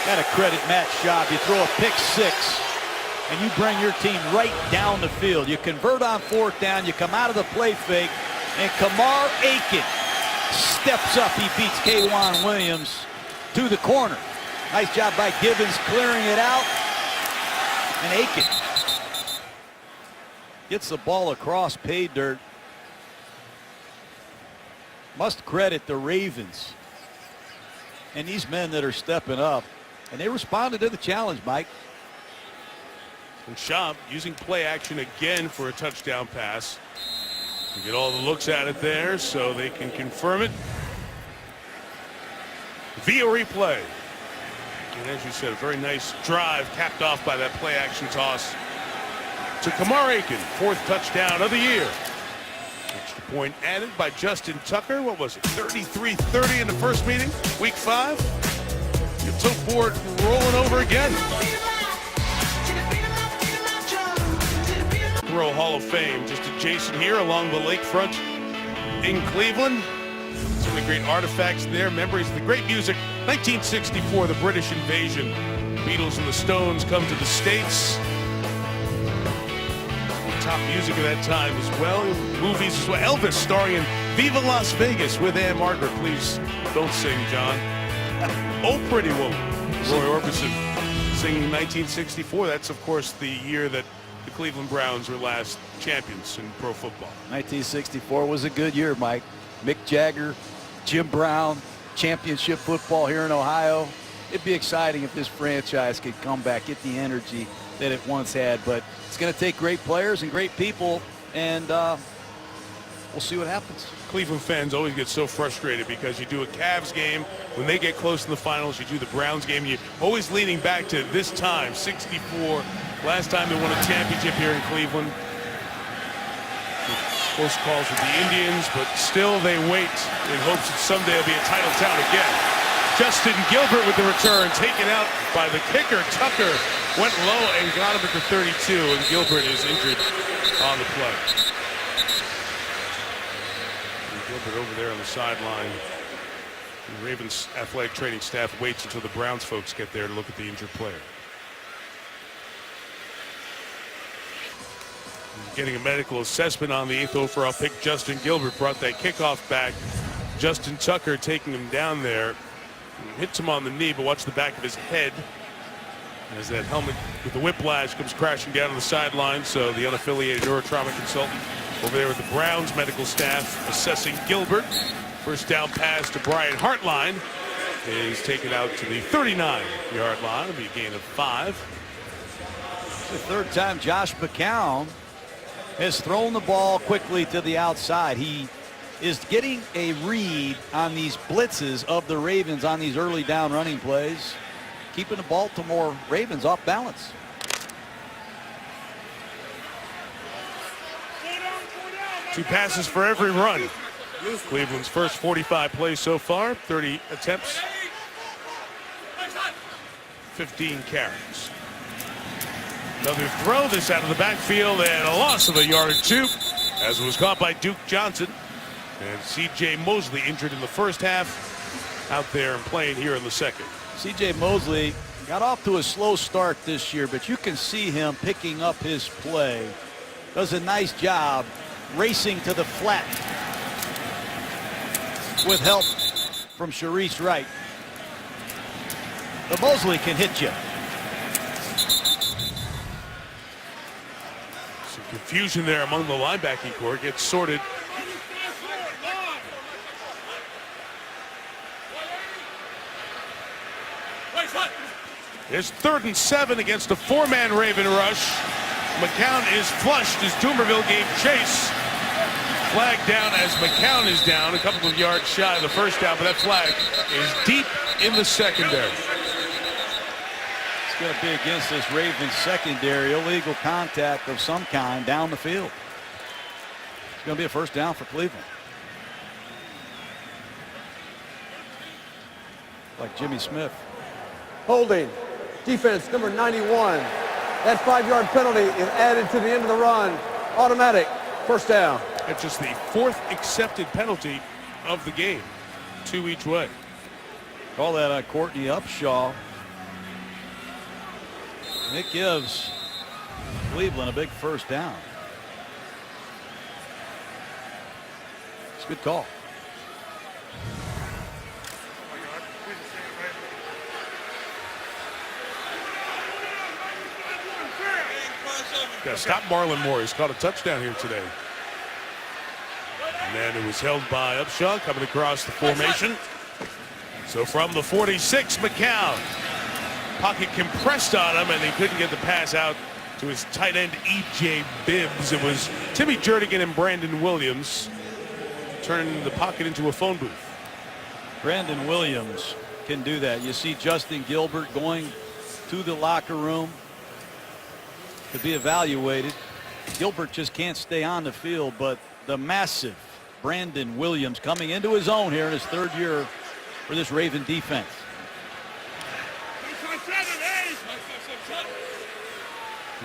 Got to credit Matt Schaub. You throw a pick 6, and you bring your team right down the field. You convert on 4th down. You come out of the play fake, and Kamar Aiken steps up. He beats K'Wan Williams to the corner. Nice job by Gibbons clearing it out. And Aiken gets the ball across pay dirt. Must credit the Ravens and these men that are stepping up. And they responded to the challenge, Mike. And Schaub using play action again for a touchdown pass. You get all the looks at it there so they can confirm it via replay. And as you said, a very nice drive capped off by that play action toss to Kamar Aiken, 4th touchdown of the year. Extra point added by Justin Tucker. What was it, 33-30 in the first meeting, week 5? Get so bored rolling over again. Throw Hall of Fame just adjacent here along the lakefront in Cleveland. So many great artifacts there, memories of the great music. 1964, the British invasion. Beatles and the Stones come to the States. Top music of that time as well. Movies as well. Elvis starring in Viva Las Vegas with Ann Margaret. Please don't sing, John. Oh, Pretty Woman. Roy Orbison singing 1964. That's, of course, the year that the Cleveland Browns were last champions in pro football. 1964 was a good year, Mike. Mick Jagger, Jim Brown, championship football here in Ohio. It'd be exciting if this franchise could come back, get the energy that it once had, but it's going to take great players and great people, and we'll see what happens. Cleveland fans always get so frustrated because you do a Cavs game, when they get close in the finals, you do the Browns game, you're always leaning back to this time, 64, last time they won a championship here in Cleveland. Close calls with the Indians, but still they wait in hopes that someday it'll be a title town again. Justin Gilbert with the return, taken out by the kicker. Tucker went low and got him at the 32, and Gilbert is injured on the play. And Gilbert over there on the sideline. The Ravens athletic training staff waits until the Browns folks get there to look at the injured player. Getting a medical assessment on the 8th overall pick. Justin Gilbert brought that kickoff back. Justin Tucker taking him down there. Hits him on the knee, but watch the back of his head as that helmet with the whiplash comes crashing down on the sideline. So the unaffiliated neurotrauma consultant over there with the Browns medical staff assessing Gilbert. First down pass to Brian Hartline is taken out to the 39-yard line. It'll be a gain of 5. It's the 3rd time Josh McCown has thrown the ball quickly to the outside. He is getting a read on these blitzes of the Ravens on these early down running plays, keeping the Baltimore Ravens off balance. Two passes for every run. Cleveland's first 45 plays so far, 30 attempts, 15 carries. Another throw, this out of the backfield, and a loss of a yard or 2 as it was caught by Duke Johnson. And C.J. Mosley injured in the first half, out there and playing here in the second. C.J. Mosley got off to a slow start this year, but you can see him picking up his play. Does a nice job racing to the flat with help from Sharice Wright. But Mosley can hit you. Some confusion there among the linebacking corps. Gets sorted. It's 3rd and 7 against a 4-man Raven rush. McCown is flushed as Dumerville gave chase. Flag down as McCown is down, a couple of yards shy of the first down, but that flag is deep in the secondary. It's going to be against this Ravens secondary. Illegal contact of some kind down the field. It's going to be a first down for Cleveland. Like Jimmy Smith. Holding. Defense number 91. That 5-yard penalty is added to the end of the run. Automatic. First down. That's just the 4th accepted penalty of the game. 2 each way. Call that on Courtney Upshaw. And it gives Cleveland a big first down. It's a good call. Got to stop Marlon Moore. He's caught a touchdown here today. And then it was held by Upshaw coming across the formation. So from the 46, McCown. Pocket compressed on him, and he couldn't get the pass out to his tight end, E.J. Bibbs. It was Timmy Jernigan and Brandon Williams turning the pocket into a phone booth. Brandon Williams can do that. You see Justin Gilbert going to the locker room to be evaluated. Gilbert just can't stay on the field, but the massive Brandon Williams coming into his own here in his third year for this Raven defense.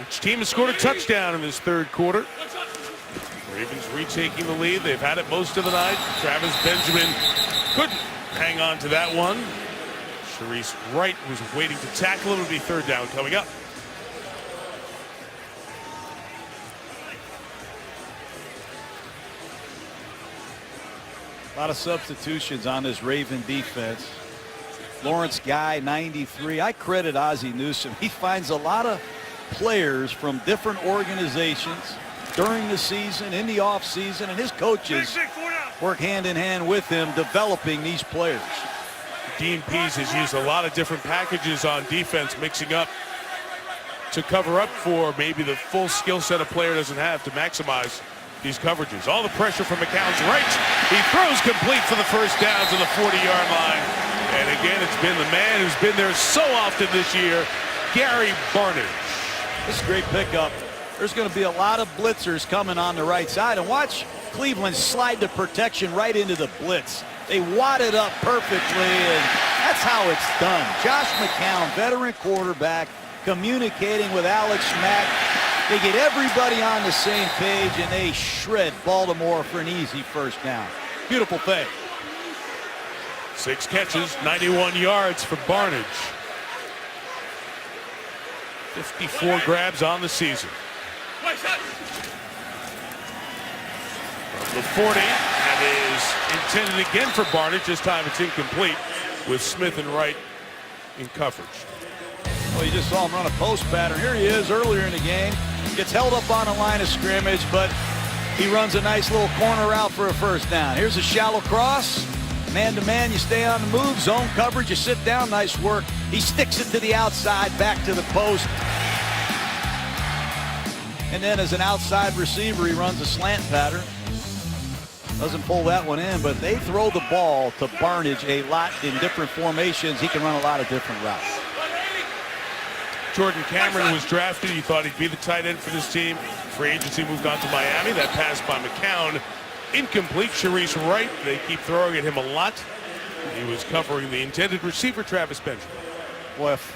Each team has scored a touchdown in this third quarter. Ravens retaking the lead. They've had it most of the night. Travis Benjamin couldn't hang on to that one. Sharice Wright was waiting to tackle him. It'll be third down coming up. A lot of substitutions on this Raven defense. Lawrence Guy, 93. I credit Ozzie Newsome. He finds a lot of players from different organizations during the season, in the off season, and his coaches work hand in hand with him developing these players. Dean Pease has used a lot of different packages on defense, mixing up to cover up for maybe the full skill set a player doesn't have to maximize these coverages. All the pressure from McCown's right. He throws complete for the first down to the 40-yard line. And again, it's been the man who's been there so often this year, Gary Barnidge. This is a great pickup. There's going to be a lot of blitzers coming on the right side. And watch Cleveland slide the protection right into the blitz. They wad it up perfectly, and that's how it's done. Josh McCown, veteran quarterback, communicating with Alex Mack. They get everybody on the same page, and they shred Baltimore for an easy first down. Beautiful thing. 6 catches, 91 yards for Barnidge. 54 grabs on the season. From the 40, that is intended again for Barnidge. This time it's incomplete with Smith and Wright in coverage. Well, you just saw him run a post pattern. Here he is earlier in the game. Gets held up on a line of scrimmage, but he runs a nice little corner route for a first down. Here's a shallow cross. Man-to-man, you stay on the move. Zone coverage, you sit down. Nice work. He sticks it to the outside, back to the post. And then as an outside receiver, he runs a slant pattern. Doesn't pull that one in, but they throw the ball to Barnidge a lot in different formations. He can run a lot of different routes. Jordan Cameron was drafted. He thought he'd be the tight end for this team. Free agency moved on to Miami. That pass by McCown. Incomplete. Sharice Wright. They keep throwing at him a lot. He was covering the intended receiver, Travis Benjamin. Well, if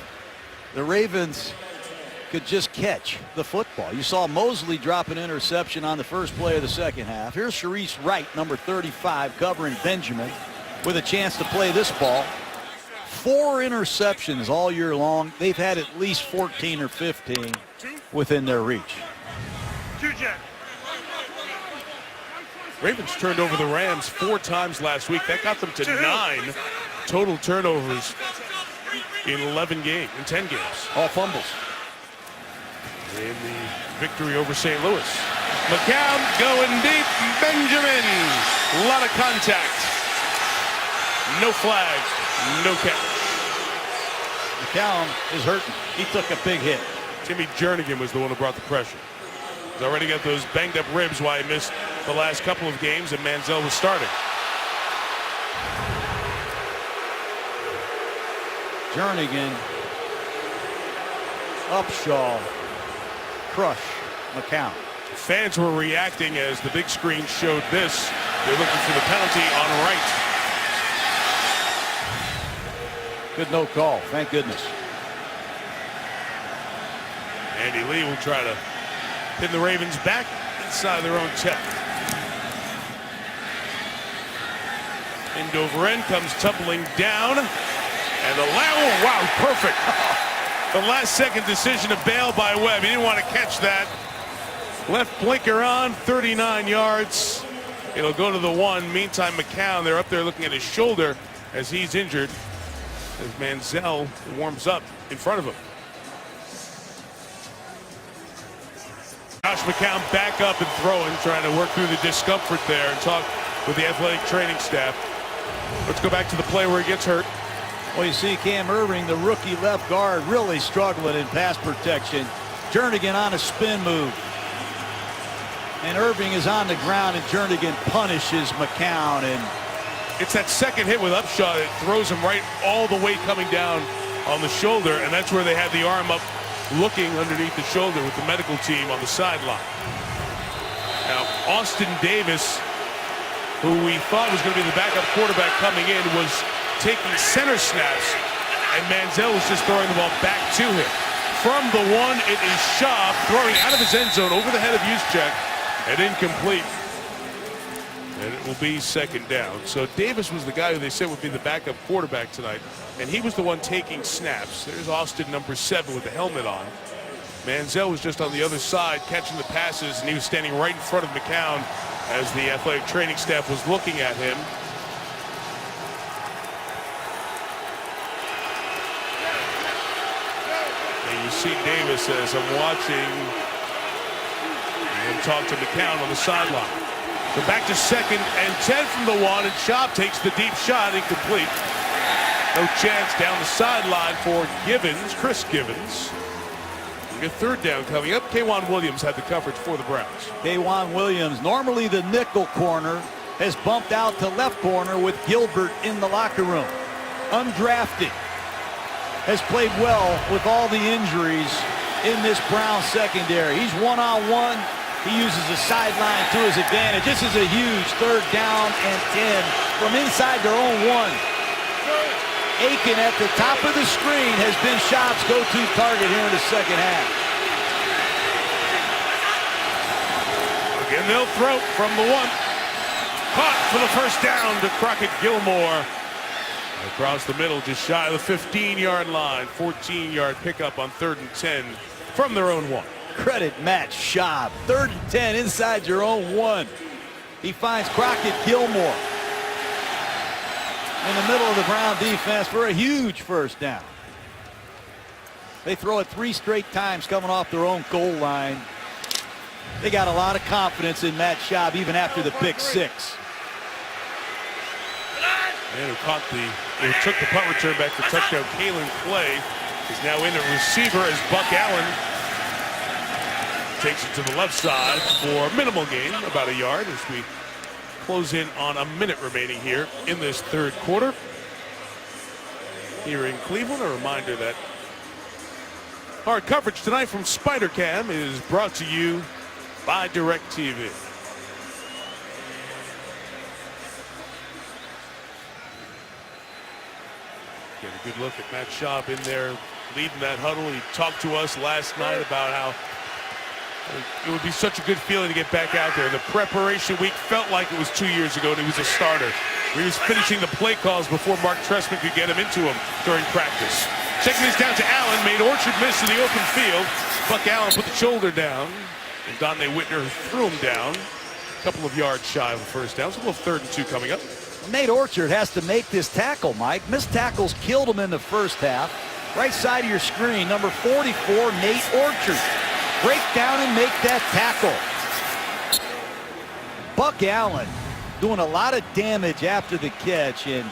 the Ravens could just catch the football. You saw Mosley drop an interception on the first play of the second half. Here's Sharice Wright, number 35, covering Benjamin with a chance to play this ball. 4 interceptions all year long. They've had at least 14 or 15 within their reach. Ravens turned over the Rams 4 times last week. That got them to 9 total turnovers in 10 games. All fumbles. In the victory over St. Louis. McCown going deep. Benjamin. A lot of contact. No flags. No catch. McCown is hurting. He took a big hit. Timmy Jernigan was the one who brought the pressure. He's already got those banged up ribs why he missed the last couple of games and Manziel was starting. Jernigan. Upshaw. Crush McCown. Fans were reacting as the big screen showed this. They're looking for the penalty on Wright. Good no call. Thank goodness. Andy Lee will try to pin the Ravens back inside their own 10. End over end comes tumbling down. And the wow, perfect. The last second decision to bail by Webb. He didn't want to catch that. Left blinker on, 39 yards. It'll go to the 1. Meantime, McCown, they're up there looking at his shoulder as he's injured. As Manziel warms up in front of him. Josh McCown back up and throwing, trying to work through the discomfort there and talk with the athletic training staff. Let's go back to the play where he gets hurt. Well, you see Cam Irving, the rookie left guard, really struggling in pass protection. Jernigan on a spin move. And Irving is on the ground, and Jernigan punishes McCown. And it's that second hit with Upshaw that throws him right all the way coming down on the shoulder, and that's where they had the arm up looking underneath the shoulder with the medical team on the sideline. Austin Davis, who we thought was going to be the backup quarterback coming in, was taking center snaps, and Manziel was just throwing the ball back to him. From the one, it is Schaub throwing out of his end zone over the head of Juszczyk and incomplete. And it will be second down. So Davis was the guy who they said would be the backup quarterback tonight, and he was the one taking snaps. There's Austin, number 7, with the helmet on. Manziel was just on the other side catching the passes, and he was standing right in front of McCown as the athletic training staff was looking at him. And you see Davis as I'm watching him talk to McCown on the sideline. So back to 2nd and 10 from the 1, and Schaub takes the deep shot, incomplete. No chance down the sideline for Givens, Chris Givens. We get 3rd down coming up. K'Wan Williams had the coverage for the Browns. K'Wan Williams, normally the nickel corner, has bumped out to left corner with Gilbert in the locker room. Undrafted. Has played well with all the injuries in this Browns secondary. He's one-on-one. He uses the sideline to his advantage. This is a huge 3rd down and 10 from inside their own 1. Aiken at the top of the screen has been Schaub's go-to target here in the second half. Again, they'll throw from the 1. Caught for the first down to Crockett Gilmore. Across the middle, just shy of the 15-yard line. 14-yard pickup on 3rd and 10 from their own 1. Credit Matt Schaub. 3rd and 10 inside your own 1. He finds Crockett Gilmore in the middle of the Brown defense for a huge first down. They throw it 3 straight times coming off their own goal line. They got a lot of confidence in Matt Schaub even after the pick 6. And who took the punt return back for touchdown, Kalen Clay, is now in at receiver as Buck Allen takes it to the left side for minimal gain, about a yard, as we close in on a minute remaining here in this 3rd quarter. Here in Cleveland, a reminder that hard coverage tonight from SpiderCam is brought to you by DirecTV. Get a good look at Matt Schaub in there leading that huddle. He talked to us last night about how it would be such a good feeling to get back out there. The preparation week felt like it was 2 years ago, and he was a starter. He was finishing the play calls before Mark Trestman could get him into him during practice. Checking this down to Allen, made Orchard miss in the open field. Buck Allen put the shoulder down, and Donnie Whitner threw him down. A couple of yards shy of the first down. So a little 3rd and 2 coming up. Nate Orchard has to make this tackle, Mike. Missed tackles killed him in the first half. Right side of your screen, number 44, Nate Orchard. Break down and make that tackle. Buck Allen doing a lot of damage after the catch and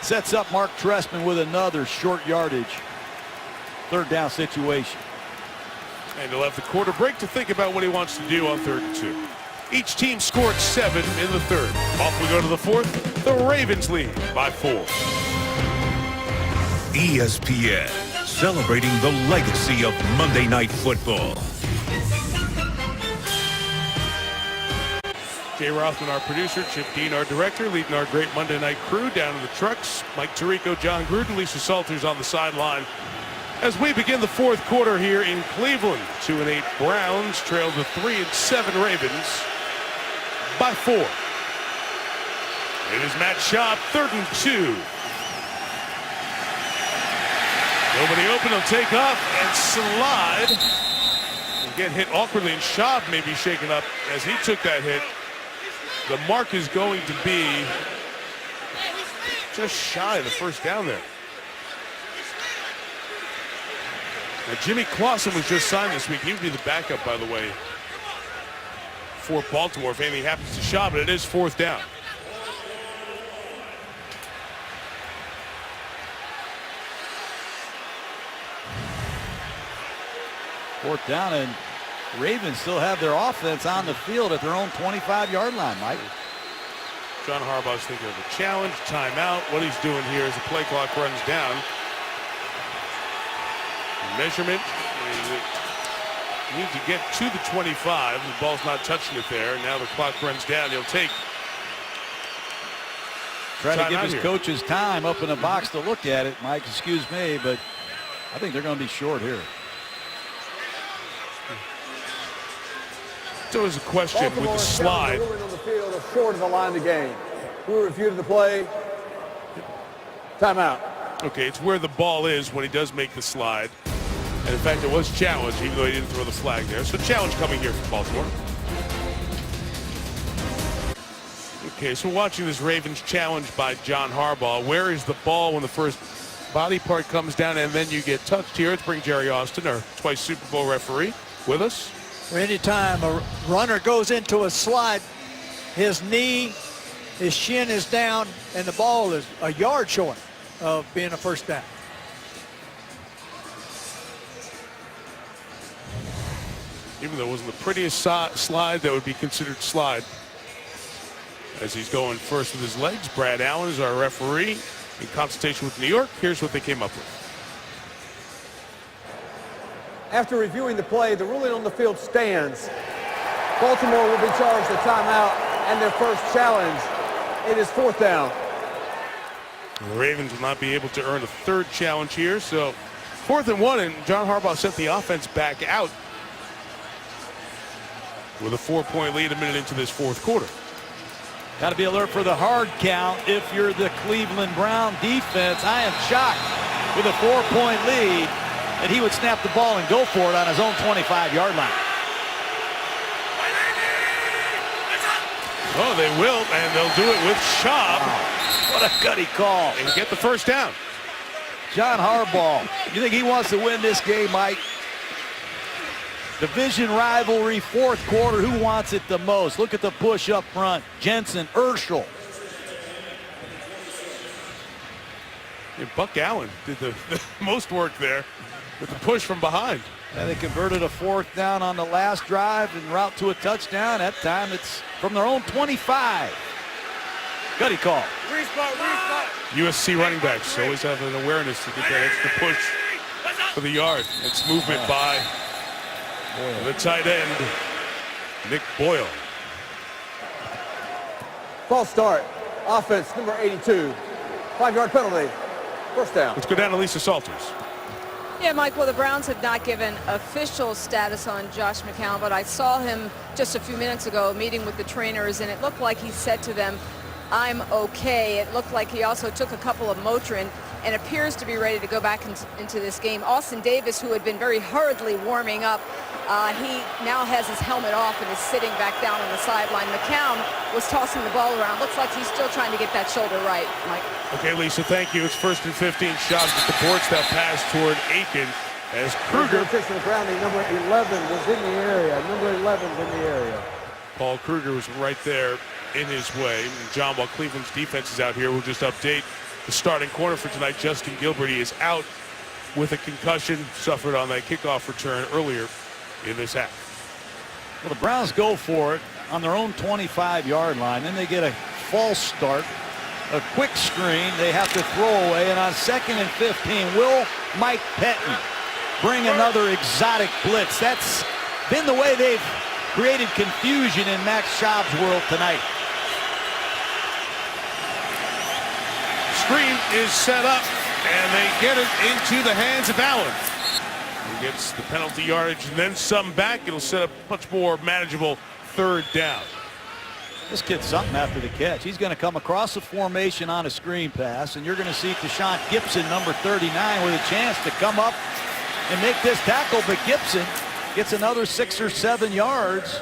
sets up Mark Trestman with another short yardage 3rd down situation. And he'll have the quarter break to think about what he wants to do on 3rd and 2. Each team scored 7 in the 3rd. Off we go to the 4th. The Ravens lead by 4. ESPN, celebrating the legacy of Monday Night Football. Jay Rothman, our producer, Chip Dean, our director, leading our great Monday night crew down in the trucks. Mike Tirico, John Gruden, Lisa Salters on the sideline. As we begin the 4th quarter here in Cleveland, 2-8 Browns trail the 3-7 Ravens by 4. It is Matt Schaub, 3rd and 2. Nobody open, he'll take off and slide. And get hit awkwardly, and Schaub may be shaken up as he took that hit. The mark is going to be just shy of the first down there. Now, Jimmy Clausen was just signed this week. He would be the backup, by the way, for Baltimore if anything happens to Schaub, but it is 4th down. Fourth down, and Ravens still have their offense on the field at their own 25-yard line, Mike. John Harbaugh's thinking of a challenge, timeout. What he's doing here as the play clock runs down. Measurement. You need to get to the 25. The ball's not touching it there. Now the clock runs down. He'll take. Try to give his here. coaches time up in the box to look at it. Mike, excuse me, but I think they're going to be short here. It's always a question with Baltimore the is slide. ruling on the field of short of the line of the game. Who reviewed the play? Timeout. Okay, it's where the ball is when he does make the slide. And in fact, it was challenged, even though he didn't throw the flag there. So challenge coming here from Baltimore. Okay, so watching this Ravens challenge by John Harbaugh. Where is the ball when the first body part comes down and then you get touched here? Let's bring Jerry Austin, our twice Super Bowl referee, with us. Anytime a runner goes into a slide, his knee, his shin is down, and the ball is a yard short of being a first down. Even though it wasn't the prettiest slide, that would be considered slide. As he's going first with his legs, Brad Allen is our referee. In consultation with New York, here's what they came up with. After reviewing the play, the ruling on the field stands. Baltimore will be charged a timeout and their first challenge. It is 4th down. The Ravens will not be able to earn a third challenge here, so 4th and 1, and John Harbaugh sent the offense back out with a 4-point lead a minute into this fourth quarter. Got to be alert for the hard count if you're the Cleveland Brown defense. I am shocked with a 4-point lead that he would snap the ball and go for it on his own 25-yard line. Oh, they will, and they'll do it with Schaub. Wow. What a gutty call. And get the first down. John Harbaugh, you think he wants to win this game, Mike? Division rivalry, fourth quarter. Who wants it the most? Look at the push up front. Jensen, Urschel. Yeah, Buck Allen did the most work there with the push from behind. And they converted a 4th down on the last drive en route to a touchdown. That time it's from their own 25. Gutty call. USC running backs always have an awareness to get that extra push for the yard. It's movement by the tight end, Nick Boyle. False start. Offense, number 82. 5-yard penalty. First down. Let's go down to Lisa Salters. Yeah, Mike, well, the Browns have not given official status on Josh McCown, but I saw him just a few minutes ago meeting with the trainers, and it looked like he said to them, I'm okay. It looked like he also took a couple of Motrin and appears to be ready to go back into this game. Austin Davis, who had been very hurriedly warming up, he now has his helmet off and is sitting back down on the sideline. McCown was tossing the ball around. Looks like he's still trying to get that shoulder right, Mike. Okay, Lisa, thank you. It's 1st and 15. Schaub at the boards that pass toward Aiken as Kruger. Official grounding, number 11 was in the area. Number 11 was in the area. Paul Kruger was right there in his way. And John, while Cleveland's defense is out here, we'll just update the starting corner for tonight. Justin Gilbert, he is out with a concussion suffered on that kickoff return earlier in this half. Well, the Browns go for it on their own 25-yard line. Then they get a false start, a quick screen. They have to throw away. And on 2nd and 15, will Mike Pettin bring another exotic blitz? That's been the way they've created confusion in Max Schaub's world tonight. Screen is set up, and they get it into the hands of Allen. He gets the penalty yardage and then some back. It'll set up much more manageable 3rd down. This kid's something after the catch. He's going to come across the formation on a screen pass, and you're going to see Deshaun Gibson, number 39, with a chance to come up and make this tackle, but Gibson gets another 6 or 7 yards.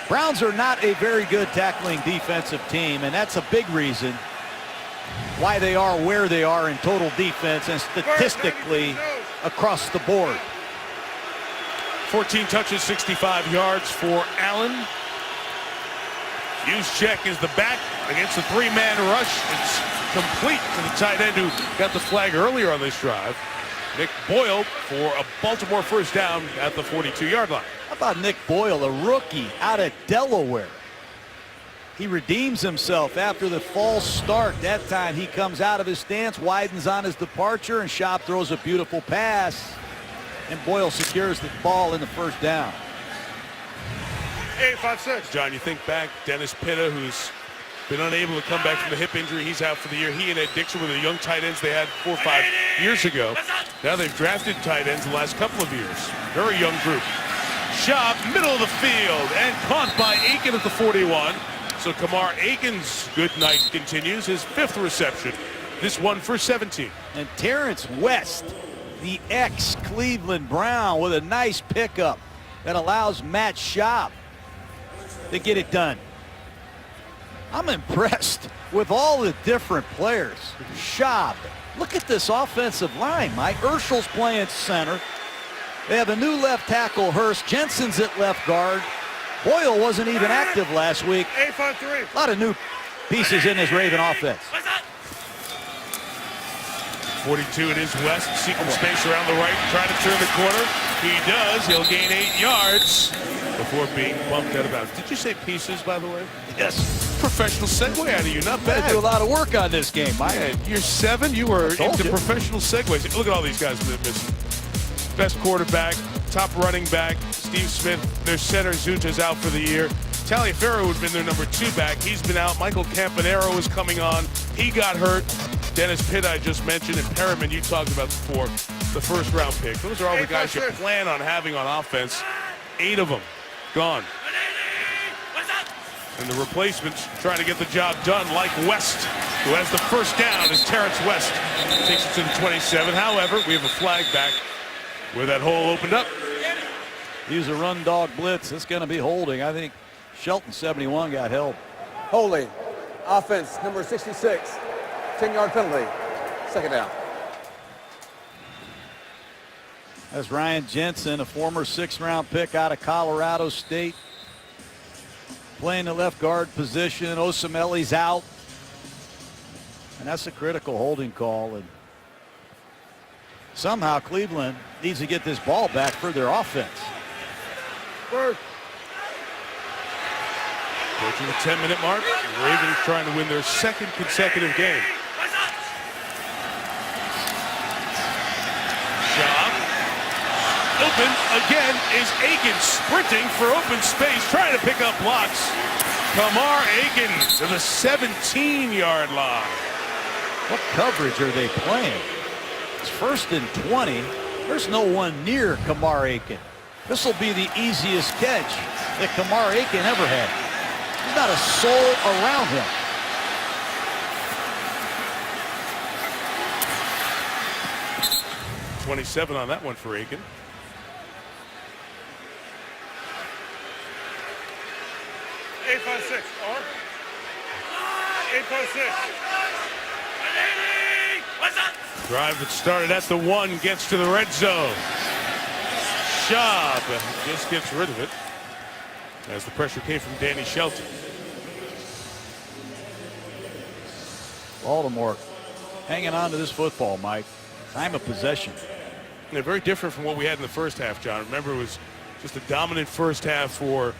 Browns are not a very good tackling defensive team, and that's a big reason why they are where they are in total defense and statistically across the board. 14 touches, 65 yards for Allen. Juszczyk is the back against the 3-man rush. It's complete to the tight end who got the flag earlier on this drive. Nick Boyle for a Baltimore first down at the 42-yard line. How about Nick Boyle, a rookie out of Delaware? He redeems himself after the false start. That time he comes out of his stance, widens on his departure, and Schaub throws a beautiful pass. And Boyle secures the ball in the first down. 8-5-6. John, you think back, Dennis Pitta, who's been unable to come back from the hip injury. He's out for the year. He and Ed Dixon were the young tight ends they had 4 or 5 years ago. Now they've drafted tight ends the last couple of years. Very young group. Schaub, middle of the field, and caught by Aiken at the 41. So Kamar Aiken's good night continues. His 5th reception. This one for 17. And Terrence West, the ex-Cleveland Brown, with a nice pickup that allows Matt Schaub to get it done. I'm impressed with all the different players. Schaub, look at this offensive line, Mike. Urschel's playing center. They have a new left tackle, Hurst. Jensen's at left guard. Boyle wasn't even active last week. 8-5-3. A lot of new pieces in this Raven offense. 42, it is West, seeking space around the right, trying to turn the corner. He does. He'll gain 8 yards before being bumped out of bounds. Did you say pieces, by the way? Yes. Professional segue out of you, not Got to bad. do a lot of work on this game, Mike. Man, you're 7, you were told into you. professional segues. Look at all these guys missing. Best quarterback, top running back, Steve Smith, their center, Zuta's out for the year. Taliaferro would have been their number 2 back. He's been out. Michael Campanaro is coming on. He got hurt. Dennis Pitt, I just mentioned, and Perriman, you talked about before, the first-round pick. Those are all the guys you plan on having on offense. 8 of them gone. And the replacements trying to get the job done, like West, who has the first down as Terrence West takes it to the 27. However, we have a flag back where that hole opened up. Use a run dog blitz. It's going to be holding. I think Shelton 71 got held. Holding. Offense, number 66. 10-yard penalty. Second down. That's Ryan Jensen, a former 6th-round pick out of Colorado State. Playing the left guard position. Osamelli's out. And that's a critical holding call. And somehow Cleveland needs to get this ball back for their offense. First. Approaching the 10-minute mark. The Ravens trying to win their 2nd consecutive game. Schaub. Open again is Aiken, sprinting for open space, trying to pick up blocks. Kamar Aiken to the 17-yard line. What coverage are they playing? It's 1st and 20. There's no one near Kamar Aiken. This will be the easiest catch that Kamar Aiken ever had. There's not a soul around him. .27 on that one for Aiken. Eight, 5-6. Or 8-5-6. Drive that started at the 1 gets to the red zone. Schaub just gets rid of it as the pressure came from Danny Shelton. Baltimore hanging on to this football, Mike. Time of possession. They're very different from what we had in the first half, John. Remember, it was just a dominant first half for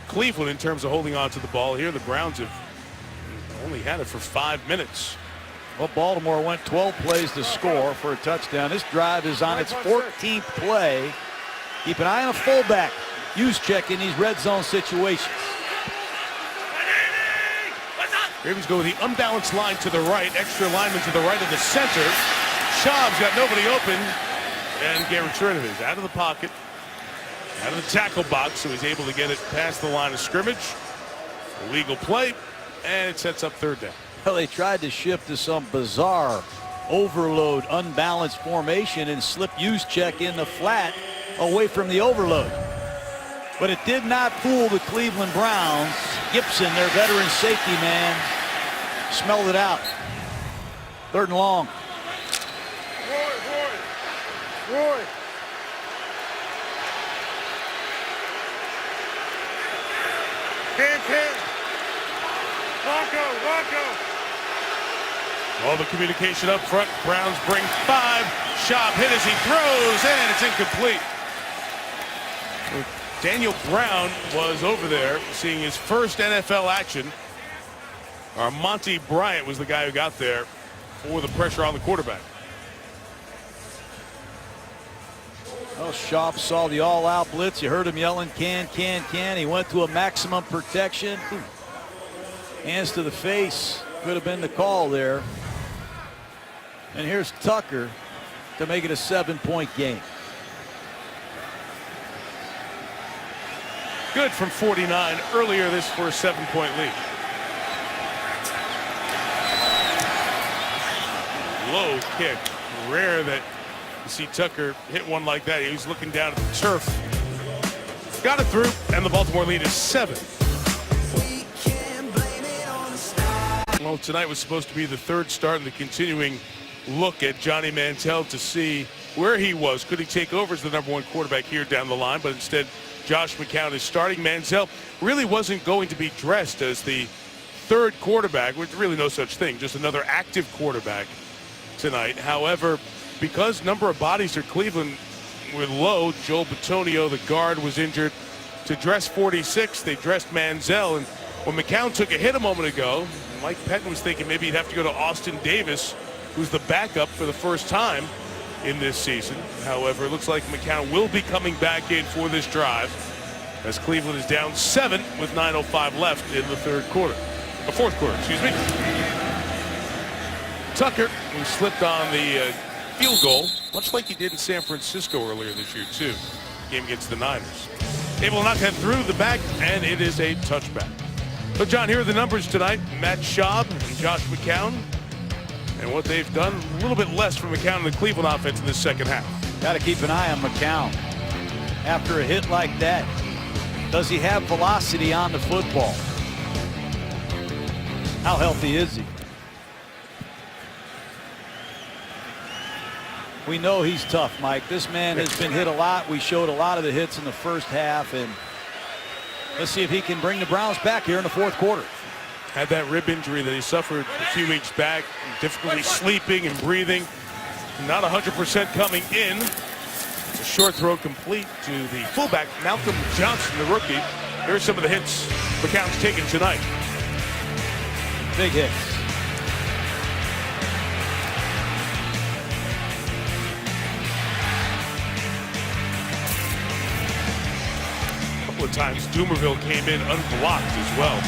Cleveland in terms of holding on to the ball. Here, the Browns have only had it for 5 minutes. Well, Baltimore went 12 plays to score for a touchdown. This drive is on its 14th play. Keep an eye on a fullback. Juszczyk in these red zone situations. Ravens go with the unbalanced line to the right, extra lineman to the right of the center. Schaub's got nobody open, and Garrett Chernoff is out of the pocket, out of the tackle box, so he's able to get it past the line of scrimmage. Illegal play, and it sets up 3rd down. Well, they tried to shift to some bizarre overload, unbalanced formation and slip Juszczyk in the flat away from the overload. But it did not fool the Cleveland Browns. Gibson, their veteran safety man, smelled it out. 3rd and long. Roy. 10-10. Rocco. All the communication up front. Browns bring 5. Schaub hit as he throws, and it's incomplete. Daniel Brown was over there seeing his first NFL action. Monty Bryant was the guy who got there for the pressure on the quarterback. Well, Schaub saw the all-out blitz. You heard him yelling, can, can, can. He went to a maximum protection. Hands to the face. Could have been the call there. And here's Tucker to make it a 7-point game. Good from 49 earlier this for a 7-point lead. Low kick. Rare that you see Tucker hit one like that. He was looking down at the turf. Got it through, and the Baltimore lead is 7. Well, tonight was supposed to be the third start in the continuing look at Johnny Manziel to see where he was. Could he take over as the #1 quarterback here down the line? But instead, Josh McCown is starting. Manziel really wasn't going to be dressed as the third quarterback, with really no such thing, just another active quarterback tonight. However, because number of bodies are Cleveland were low, Joel Bitonio, the guard, was injured. To dress 46, they dressed Manziel. And when McCown took a hit a moment ago, Mike Pettin was thinking maybe he'd have to go to Austin Davis, who's the backup for the first time in this season. However, it looks like McCown will be coming back in for this drive as Cleveland is down 7 with 9:05 left in the fourth quarter, excuse me. Tucker, who slipped on the field goal, much like he did in San Francisco earlier this year too, game against the Niners. Able to knock that through the back, and it is a touchback. So, John, here are the numbers tonight. Matt Schaub and Josh McCown, and what they've done, a little bit less for McCown and the Cleveland offense in the second half. Got to keep an eye on McCown. After a hit like that, does he have velocity on the football? How healthy is he? We know he's tough, Mike. This man has been hit a lot. We showed a lot of the hits in the first half, and let's see if he can bring the Browns back here in the fourth quarter. Had that rib injury that he suffered a few weeks back, difficulty sleeping and breathing. Not 100% coming in. It's a short throw complete to the fullback, Malcolm Johnson, the rookie. Here's some of the hits McCown's taken tonight. Big hits. A couple of times Doomerville came in unblocked as well.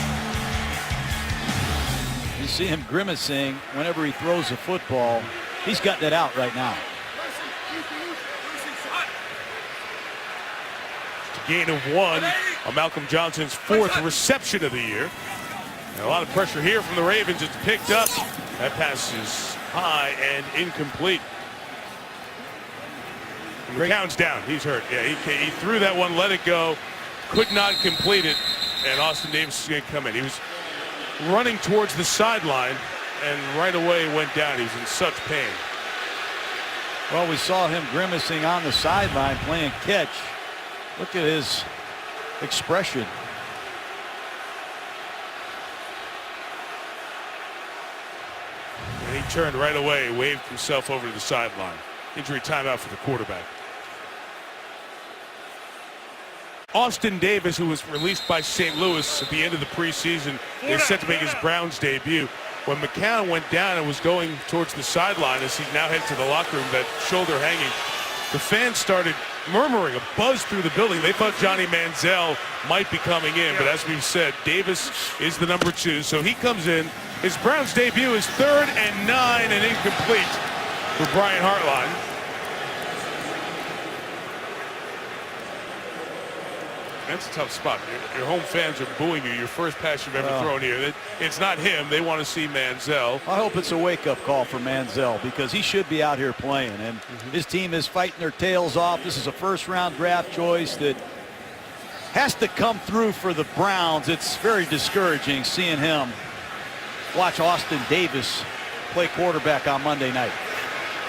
You see him grimacing whenever he throws a football. He's got that out right now. Gain of 1 on Malcolm Johnson's 4th reception of the year. And a lot of pressure here from the Ravens. It's picked up. That pass is high and incomplete. And McCown's down. He's hurt. Yeah, he threw that one, let it go, could not complete it, and Austin Davis is going to come in. He was running towards the sideline, and right away went down. He was in such pain. Well, we saw him grimacing on the sideline playing catch. Look at his expression. And he turned right away, waved himself over to the sideline. Injury timeout for the quarterback. Austin Davis, who was released by St. Louis at the end of the preseason, is set to make his Browns debut. When McCown went down and was going towards the sideline as he now heads to the locker room, that shoulder hanging, the fans started murmuring, a buzz through the building. They thought Johnny Manziel might be coming in, but as we've said, Davis is the number 2, so he comes in. His Browns debut is 3rd and 9 and incomplete for Brian Hartline. That's a tough spot. Your home fans are booing you. Your first pass you've ever thrown here. It's not him. They want to see Manziel. I hope it's a wake-up call for Manziel because he should be out here playing. And his team is fighting their tails off. This is a first-round draft choice that has to come through for the Browns. It's very discouraging seeing him watch Austin Davis play quarterback on Monday night.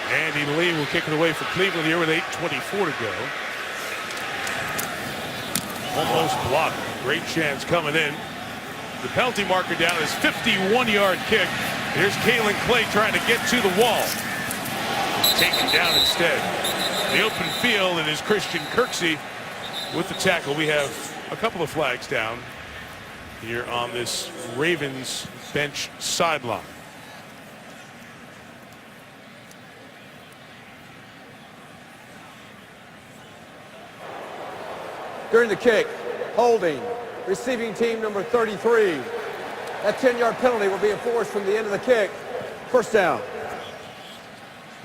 Andy Lee will kick it away for Cleveland here with 8:24 to go. Almost blocked. Great chance coming in. The penalty marker down is 51-yard kick. Here's Kalen Clay trying to get to the wall. Taken down instead. The open field, and is Christian Kirksey with the tackle. We have a couple of flags down here on this Ravens bench sideline. During the kick, holding, receiving team number 33. That 10-yard penalty will be enforced from the end of the kick. First down.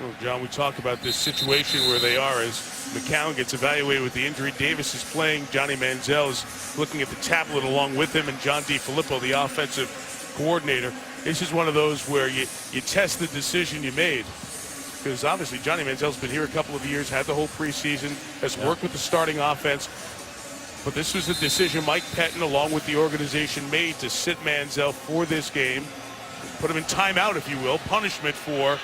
Well, John, we talk about this situation where they are as McCown gets evaluated with the injury. Davis is playing. Johnny Manziel is looking at the tablet along with him, and John DeFilippo, the offensive coordinator. This is one of those where you test the decision you made. Because obviously Johnny Manziel's been here a couple of years, had the whole preseason, has worked with the starting offense. But this was a decision Mike Pettin, along with the organization, made to sit Manziel for this game. Put him in timeout, if you will, punishment for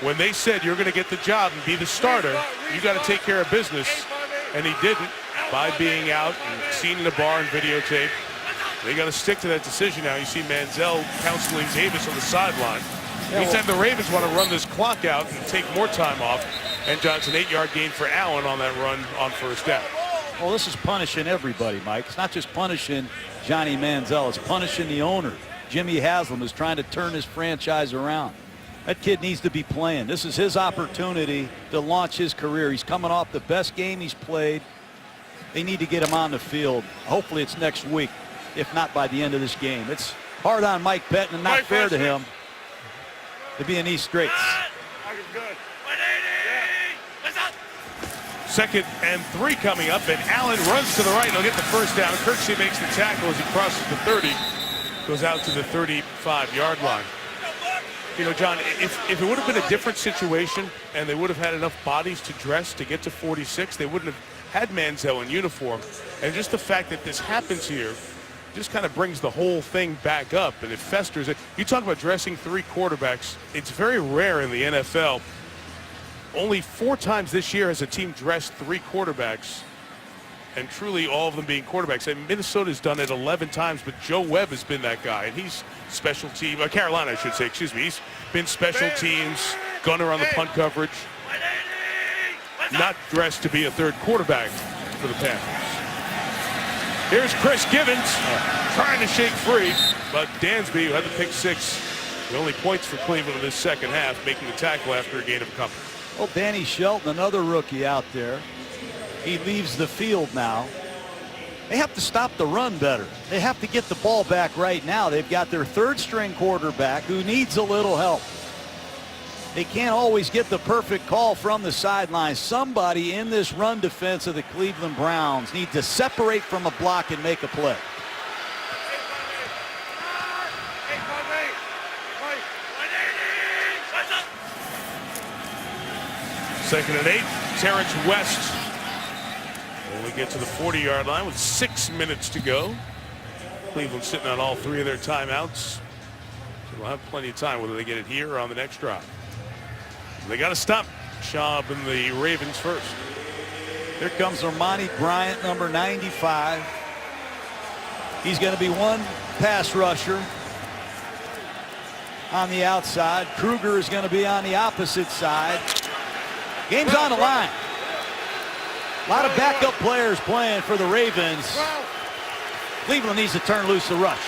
when they said you're going to get the job and be the starter, you got to take care of business. And he didn't by being out and seen in the bar and videotape. They got to stick to that decision now. You see Manziel counseling Davis on the sideline. Anytime the Ravens want to run this clock out and take more time off, and Johnson 8-yard gain for Allen on that run on first down. Well, this is punishing everybody, Mike. It's not just punishing Johnny Manziel. It's punishing the owner. Jimmy Haslam is trying to turn his franchise around. That kid needs to be playing. This is his opportunity to launch his career. He's coming off the best game he's played. They need to get him on the field. Hopefully it's next week, if not by the end of this game. It's hard on Mike Pettin and not fair to him to be in these straits. Second and 3 coming up, and Allen runs to the right. He'll get the first down. Kirksey makes the tackle as he crosses the 30. Goes out to the 35-yard line. You know, John, if it would have been a different situation and they would have had enough bodies to dress to get to 46, they wouldn't have had Manziel in uniform. And just the fact that this happens here just kind of brings the whole thing back up, and it festers. You talk about dressing 3 quarterbacks. It's very rare in the NFL. Only 4 times this year has a team dressed 3 quarterbacks, and truly all of them being quarterbacks. And Minnesota's done it 11 times, but Joe Webb has been that guy, and he's special team. Carolina, I should say, excuse me. He's been special teams, gunner on the punt coverage. Not dressed to be a 3rd quarterback for the Panthers. Here's Chris Gibbons trying to shake free, but Dansby, who had the pick 6, the only points for Cleveland in this second half, making the tackle after a gain of a couple. Well, Danny Shelton, another rookie out there. He leaves the field now. They have to stop the run better. They have to get the ball back right now. They've got their 3rd-string quarterback who needs a little help. They can't always get the perfect call from the sideline. Somebody in this run defense of the Cleveland Browns need to separate from a block and make a play. Second and 8, Terrence West only get to the 40-yard line with 6 minutes to go. Cleveland sitting on all 3 of their timeouts. So they'll have plenty of time whether they get it here or on the next drive. They got to stop Schaub and the Ravens first. Here comes Armani Bryant, number 95. He's going to be one pass rusher on the outside. Kruger is going to be on the opposite side. Game's on the line. A lot of backup players playing for the Ravens. Cleveland needs to turn loose the rush.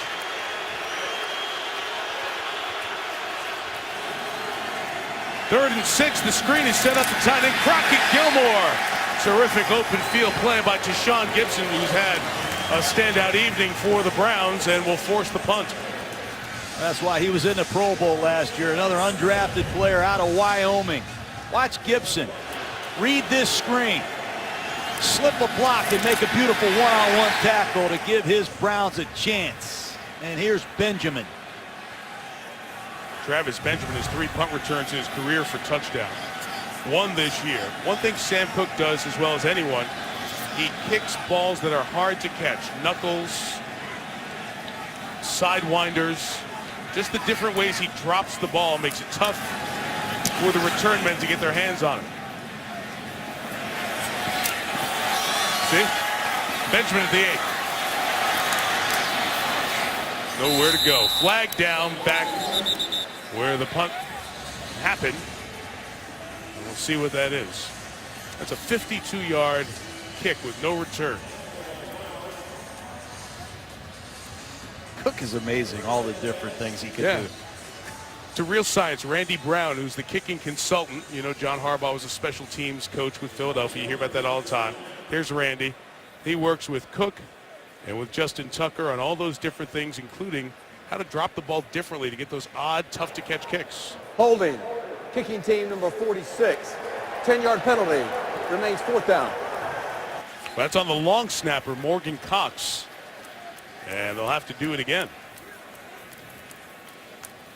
Third and 6, the screen is set up to tight end Crockett Gilmore. Terrific open field play by Tashawn Gibson, who's had a standout evening for the Browns and will force the punt. That's why he was in the Pro Bowl last year. Another undrafted player out of Wyoming. Watch Gibson read this screen, slip a block, and make a beautiful one-on-one tackle to give his Browns a chance. And here's Benjamin. Travis Benjamin has 3 punt returns in his career for touchdown. 1 this year. One thing Sam Cook does as well as anyone, he kicks balls that are hard to catch. Knuckles, sidewinders, just the different ways he drops the ball makes it tough for the return men to get their hands on it. See? Benjamin at the 8. Nowhere to go. Flag down back where the punt happened. And we'll see what that is. That's a 52-yard kick with no return. Cook is amazing, all the different things he can do. To real science. Randy Brown, who's the kicking consultant. You know, John Harbaugh was a special teams coach with Philadelphia. You hear about that all the time. Here's Randy. He works with Cook and with Justin Tucker on all those different things, including how to drop the ball differently to get those odd, tough-to-catch kicks. Holding. Kicking team number 46. 10-yard penalty. Remains 4th down. That's on the long snapper, Morgan Cox. And they'll have to do it again.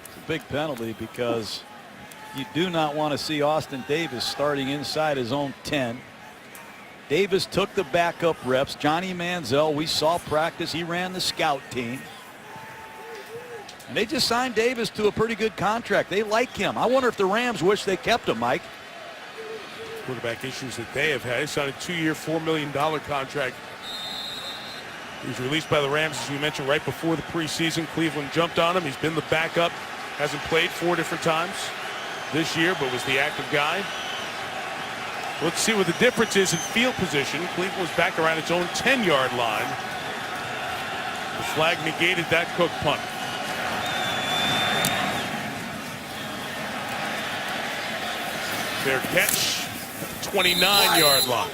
It's a big penalty because you do not want to see Austin Davis starting inside his own 10. Davis took the backup reps. Johnny Manziel, we saw practice. He ran the scout team. And they just signed Davis to a pretty good contract. They like him. I wonder if the Rams wish they kept him, Mike. Quarterback issues that they have had. He signed a 2-year, $4 million contract. He was released by the Rams, as we mentioned, right before the preseason. Cleveland jumped on him. He's been the backup. Hasn't played 4 different times this year, but was the active guy. Let's see what the difference is in field position. Cleveland was back around its own 10-yard line. The flag negated that Cook punt. Fair catch, 29-yard line.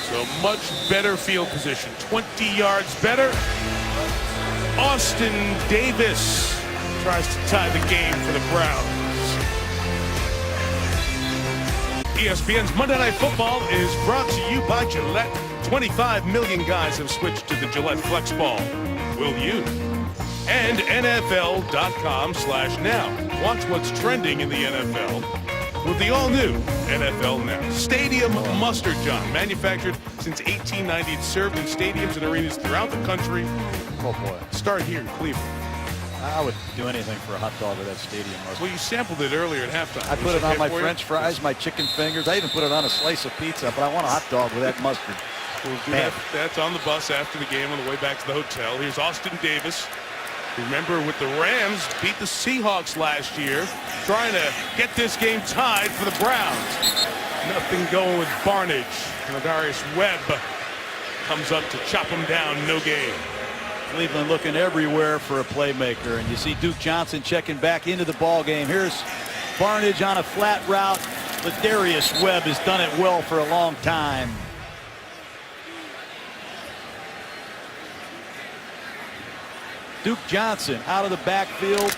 So much better field position. 20 yards better. Austin Davis tries to tie the game for the Browns. ESPN's Monday Night Football is brought to you by Gillette. 25 million guys have switched to the Gillette Flex Ball. Will you? And NFL.com/now. Watch what's trending in the NFL with the all-new NFL Now. Stadium Mustard, John. Manufactured since 1890. It's served in stadiums and arenas throughout the country. Oh, boy. Start here in Cleveland. I would do anything for a hot dog with that stadium mustard. Well, you sampled it earlier at halftime. I put it on my for you? French fries, my chicken fingers. I even put it on a slice of pizza, but I want a hot dog with that mustard. We'll do that. That's on the bus after the game on the way back to the hotel. Here's Austin Davis. Remember, with the Rams, beat the Seahawks last year, trying to get this game tied for the Browns. Nothing going with Barnage. Darius Webb comes up to chop him down. No gain. Cleveland looking everywhere for a playmaker, and you see Duke Johnson checking back into the ball game. Here's Barnage on a flat route, but Darius Webb has done it well for a long time. Duke Johnson out of the backfield.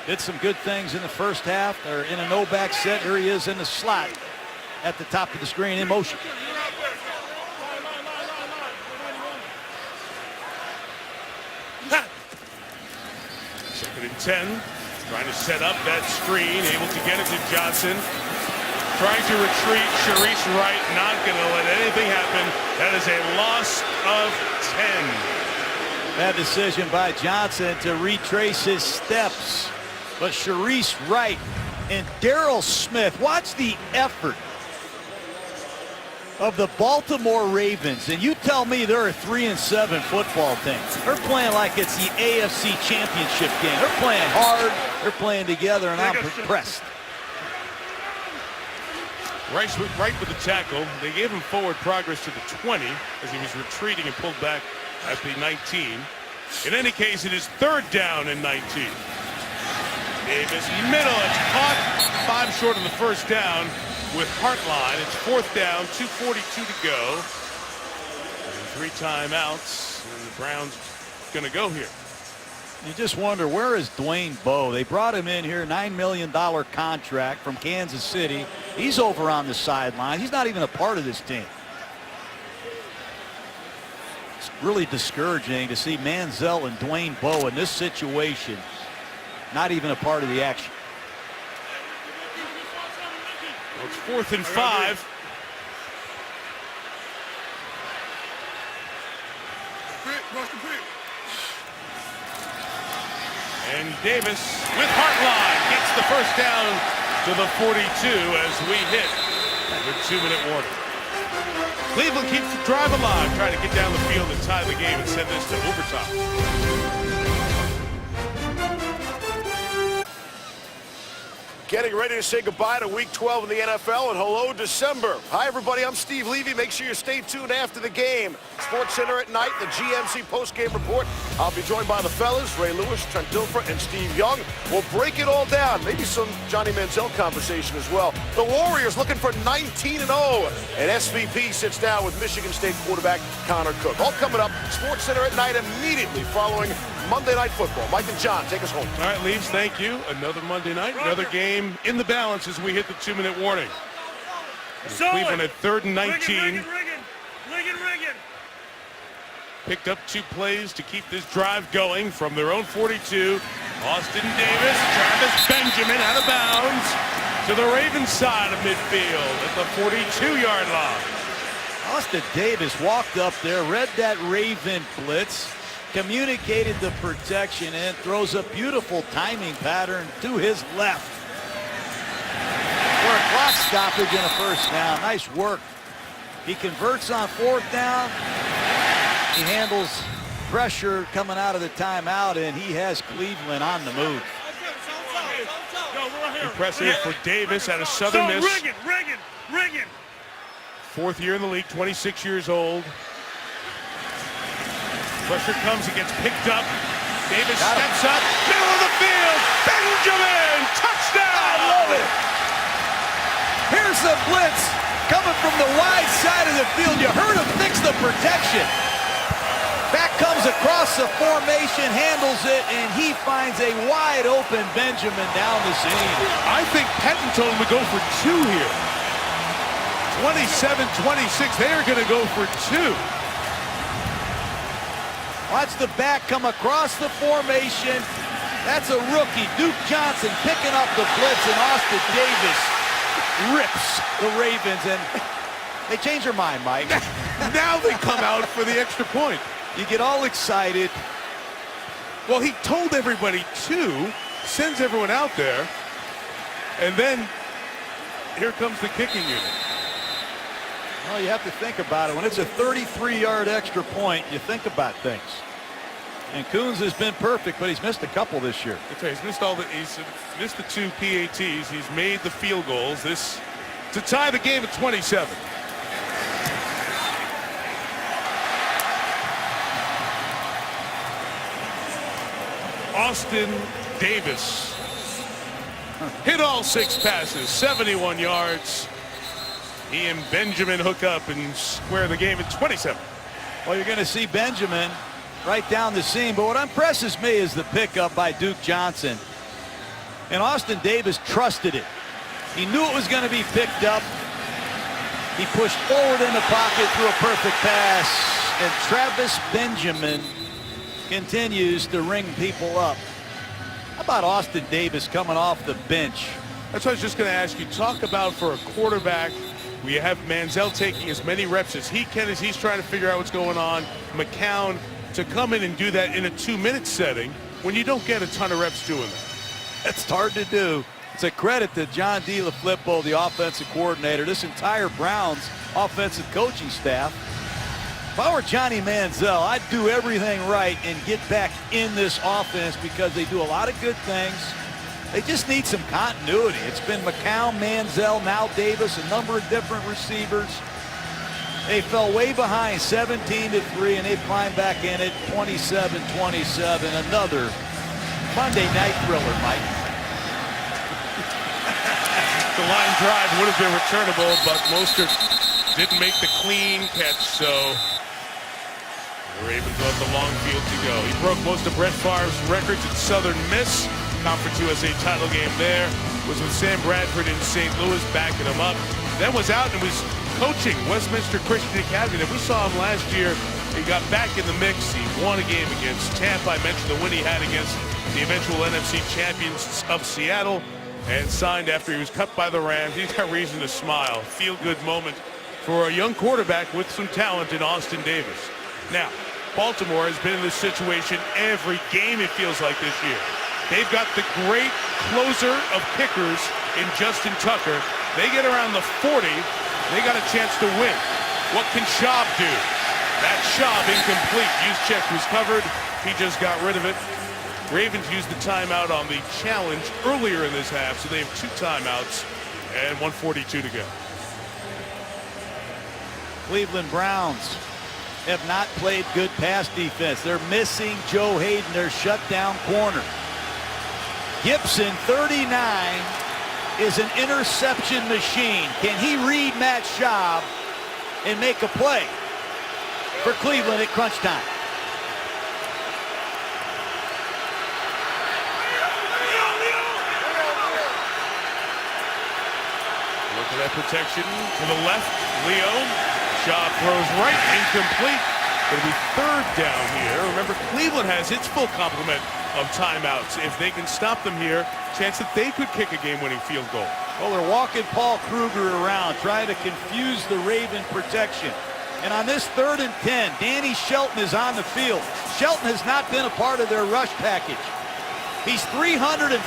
Did some good things in the first half. They're in a no-back set. Here he is in the slot at the top of the screen in motion. Second and 10. Trying to set up that screen. Able to get it to Johnson. Trying to retreat. Sharice Wright not going to let anything happen. That is a loss of 10. Bad decision by Johnson to retrace his steps. But Sharice Wright and Darryl Smith, watch the effort of the Baltimore Ravens. And you tell me they're a 3-7 football team. They're playing like it's the AFC Championship game. They're playing hard. They're playing together, and I'm impressed. Right with the tackle. They gave him forward progress to the 20 as he was retreating and pulled back at the 19. In any case, it is 3rd down and 19. Davis middle. It's caught 5 short of the first down with Hartline. It's 4th down, 2:42 to go. And 3 timeouts, and the Browns going to go here. You just wonder, where is Dwayne Bowe? They brought him in here, $9 million contract from Kansas City. He's over on the sideline. He's not even a part of this team. It's really discouraging to see Manziel and Dwayne Bowe in this situation, not even a part of the action. Well, it's 4th and 5. And Davis with Hartline gets the first down to the 42 as we hit the 2-minute warning. Cleveland keeps the drive alive, trying to get down the field and tie the game and send this to overtime. Getting ready to say goodbye to Week 12 in the NFL, and hello, December. Hi, everybody. I'm Steve Levy. Make sure you stay tuned after the game. Sports Center at night, the GMC postgame report. I'll be joined by the fellas, Ray Lewis, Trent Dilfer, and Steve Young. We'll break it all down. Maybe some Johnny Manziel conversation as well. The Warriors looking for 19-0, and SVP sits down with Michigan State quarterback Connor Cook. All coming up, Sports Center at night immediately following Monday Night Football. Mike and John, take us home. All right, Leaves, thank you. Another Monday night, another game in the balance as we hit the 2-minute warning. Cleveland at 3rd and 19. Riggin. Picked up 2 plays to keep this drive going from their own 42. Austin Davis, Travis Benjamin out of bounds to the Ravens side of midfield at the 42-yard line. Austin Davis walked up there, read that Raven blitz, communicated the protection, and throws a beautiful timing pattern to his left. For a clock stoppage and a first down. Nice work. He converts on 4th down. He handles pressure coming out of the timeout, and he has Cleveland on the move. Impressive for Davis out of Southern Miss. Riggin. 4th year in the league, 26 years old. Pressure comes, he gets picked up. Davis steps up, middle of the field. Benjamin, touchdown! I love it. Here's the blitz coming from the wide side of the field. You heard him fix the protection. Back comes across the formation, handles it, and he finds a wide open Benjamin down the seam. I think Pettin would go for 2 here. 27-26, they are going to go for 2. Watch the back come across the formation. That's a rookie, Duke Johnson, picking up the blitz, and Austin Davis rips the Ravens, and they change their mind, Mike. Now they come out for the extra point. You get all excited. Well, he told everybody 2, sends everyone out there, and then here comes the kicking unit. Well, you have to think about it. When it's a 33-yard extra point, you think about things. And Coons has been perfect, but he's missed a couple this year. That's right. He's missed the 2 PATs. He's made the field goals. This to tie the game at 27. Austin Davis hit all 6 passes, 71 yards. He and Benjamin hook up and square the game at 27. Well, you're going to see Benjamin right down the seam, but what impresses me is the pickup by Duke Johnson. And Austin Davis trusted it. He knew it was going to be picked up. He pushed forward in the pocket, threw a perfect pass, and Travis Benjamin continues to ring people up. How about Austin Davis coming off the bench? That's what I was just going to ask you. Talk about for a quarterback, we have Manziel taking as many reps as he can as he's trying to figure out what's going on. McCown to come in and do that in a 2-minute setting when you don't get a ton of reps doing that. It's hard to do. It's a credit to John DeLaFlippo, the offensive coordinator, this entire Browns offensive coaching staff. If I were Johnny Manziel, I'd do everything right and get back in this offense because they do a lot of good things. They just need some continuity. It's been McCown, Manziel, now Davis, a number of different receivers. They fell way behind 17-3, and they climbed back in at 27-27. Another Monday night thriller, Mike. The line drive would have been returnable, but Mostert didn't make the clean catch, so the Ravens will have the long field to go. He broke most of Brett Favre's records at Southern Miss. Conference USA title game there was with Sam Bradford in St. Louis backing him up. Then was out and was coaching Westminster Christian Academy. We saw him last year. He got back in the mix. He won a game against Tampa. I mentioned the win he had against the eventual NFC champions of Seattle, and signed after he was cut by the Rams. He's got reason to smile. Feel-good moment for a young quarterback with some talent in Austin Davis. Now, Baltimore has been in this situation every game, it feels like, this year. They've got the great closer of kickers in Justin Tucker. They get around the 40. They got a chance to win. What can Schaub do? That Schaub incomplete. Juszczyk was covered. He just got rid of it. Ravens used the timeout on the challenge earlier in this half, so they have 2 timeouts and 1:42 to go. Cleveland Browns have not played good pass defense. They're missing Joe Hayden, their shutdown corner. Gibson, 39, is an interception machine. Can he read Matt Schaub and make a play for Cleveland at crunch time? Look at that protection to the left. Leo. Schaub throws right, incomplete. It'll be 3rd down here. Remember, Cleveland has its full complement of timeouts. If they can stop them here, chance that they could kick a game-winning field goal. Well, they're walking Paul Kruger around, trying to confuse the Raven protection. And on this 3rd and 10, Danny Shelton is on the field. Shelton has not been a part of their rush package. He's 340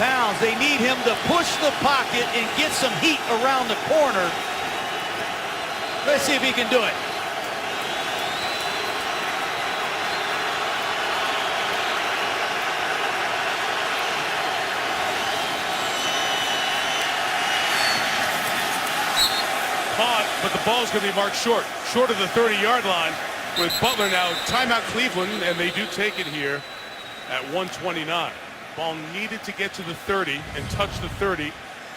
pounds. They need him to push the pocket and get some heat around the corner. Let's see if he can do it. Caught, but the ball's going to be marked short of the 30-yard line with Butler now. Timeout Cleveland, and they do take it here at 1:29. Ball needed to get to the 30 and touch the 30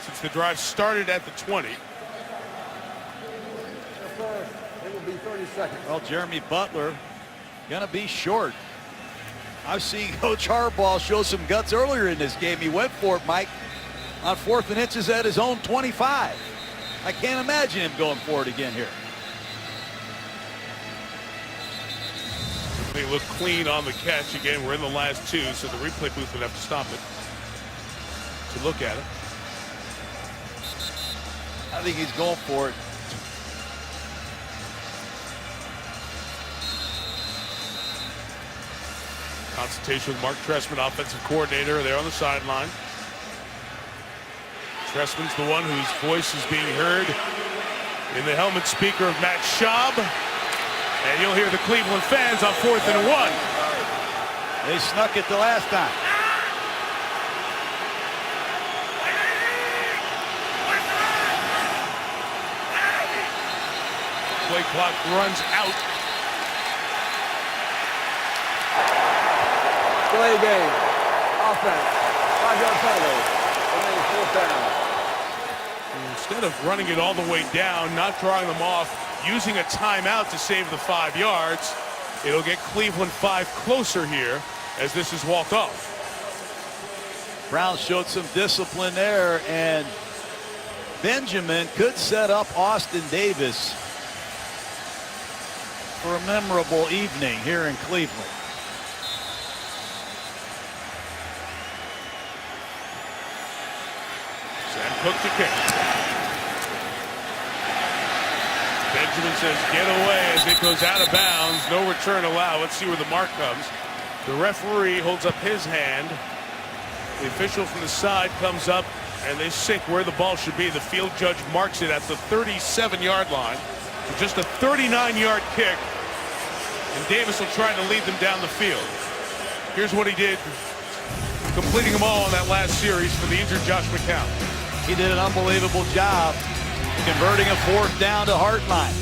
since the drive started at the 20. It will be 30 seconds. Well, Jeremy Butler going to be short. I've seen Coach Harbaugh show some guts earlier in this game. He went for it, Mike, on 4th and inches at his own 25. I can't imagine him going for it again here. They look clean on the catch. Again, we're in the last 2, so the replay booth would have to stop it to look at it. I think he's going for it. Consultation with Mark Trestman, offensive coordinator, there on the sideline. Trestman's the one whose voice is being heard in the helmet speaker of Matt Schaub. And you'll hear the Cleveland fans on 4th and 1. They snuck it the last time. Play clock runs out. Play game. Offense. 5-yard penalty. Remaining 4th down. Instead of running it all the way down, not drawing them off, using a timeout to save the 5 yards, it'll get Cleveland 5 closer here as this is walked off. Browns showed some discipline there, and Benjamin could set up Austin Davis for a memorable evening here in Cleveland. Sam Cook to kick. Benjamin says get away as it goes out of bounds. No return allowed. Let's see where the mark comes. The referee holds up his hand. The official from the side comes up and they sink where the ball should be. The field judge marks it at the 37-yard line. Just a 39-yard kick. And Davis will try to lead them down the field. Here's what he did, completing them all in that last series for the injured Josh McCown. He did an unbelievable job converting a 4th down to Hartline.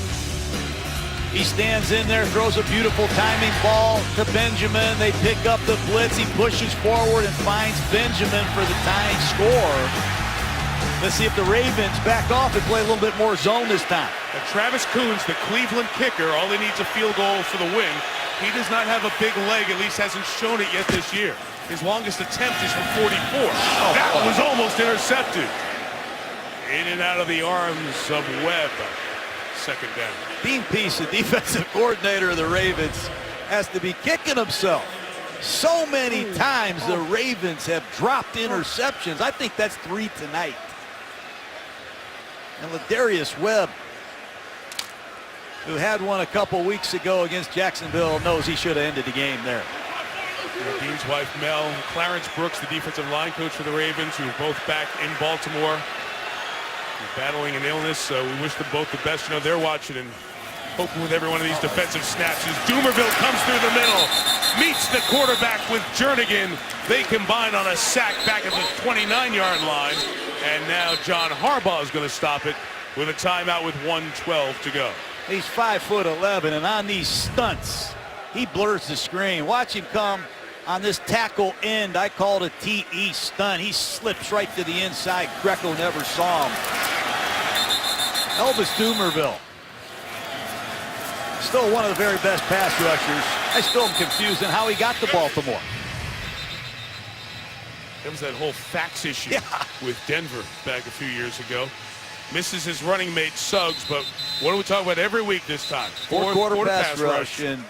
He stands in there, throws a beautiful timing ball to Benjamin. They pick up the blitz. He pushes forward and finds Benjamin for the tying score. Let's see if the Ravens back off and play a little bit more zone this time. And Travis Coons, the Cleveland kicker, all he needs a field goal for the win. He does not have a big leg, at least hasn't shown it yet this year. His longest attempt is from 44. That was almost intercepted. In and out of the arms of Webb. 2nd down. Dean Pease, the defensive coordinator of the Ravens, has to be kicking himself. So many times the Ravens have dropped interceptions. I think that's 3 tonight. And Ladarius Webb, who had one a couple weeks ago against Jacksonville, knows he should have ended the game there. Dean's wife Mel, Clarence Brooks, the defensive line coach for the Ravens, who are both back in Baltimore. Battling an illness, we wish them both the best. You know, they're watching and hoping with every one of these defensive snaps as Doomerville comes through the middle. meets the quarterback with Jernigan. They combine on a sack back at the 29-yard line. And now John Harbaugh is going to stop it with a timeout with 1:12 to go. He's 5'11", and on these stunts, he blurs the screen. Watch him come on this tackle end. I called a TE stunt. He slips right to the inside. Greco never saw him. Elvis Dumerville, still one of the very best pass rushers. I still am confused on how he got to Baltimore. There was that whole fax issue with Denver back a few years ago. Misses his running mate Suggs, but what do we talk about every week this time? Fourth quarter pass rush. And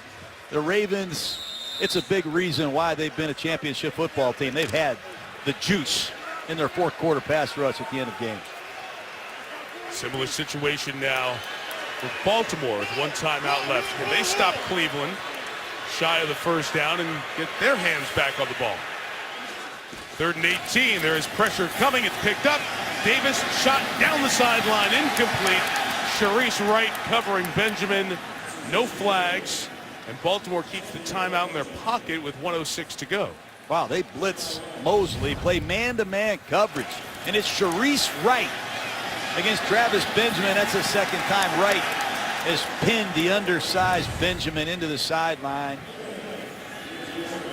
the Ravens, it's a big reason why they've been a championship football team. They've had the juice in their fourth quarter pass rush at the end of games. Similar situation now for Baltimore with one timeout left. Can they stop Cleveland shy of the first down and get their hands back on the ball? 3rd and 18. There is pressure coming. It's picked up. Davis shot down the sideline, incomplete. Sharice Wright covering Benjamin. No flags. And Baltimore keeps the timeout in their pocket with 1:06 to go. Wow, they blitz Mosley, play man-to-man coverage. And it's Sharice Wright against Travis Benjamin. That's the second time Wright has pinned the undersized Benjamin into the sideline.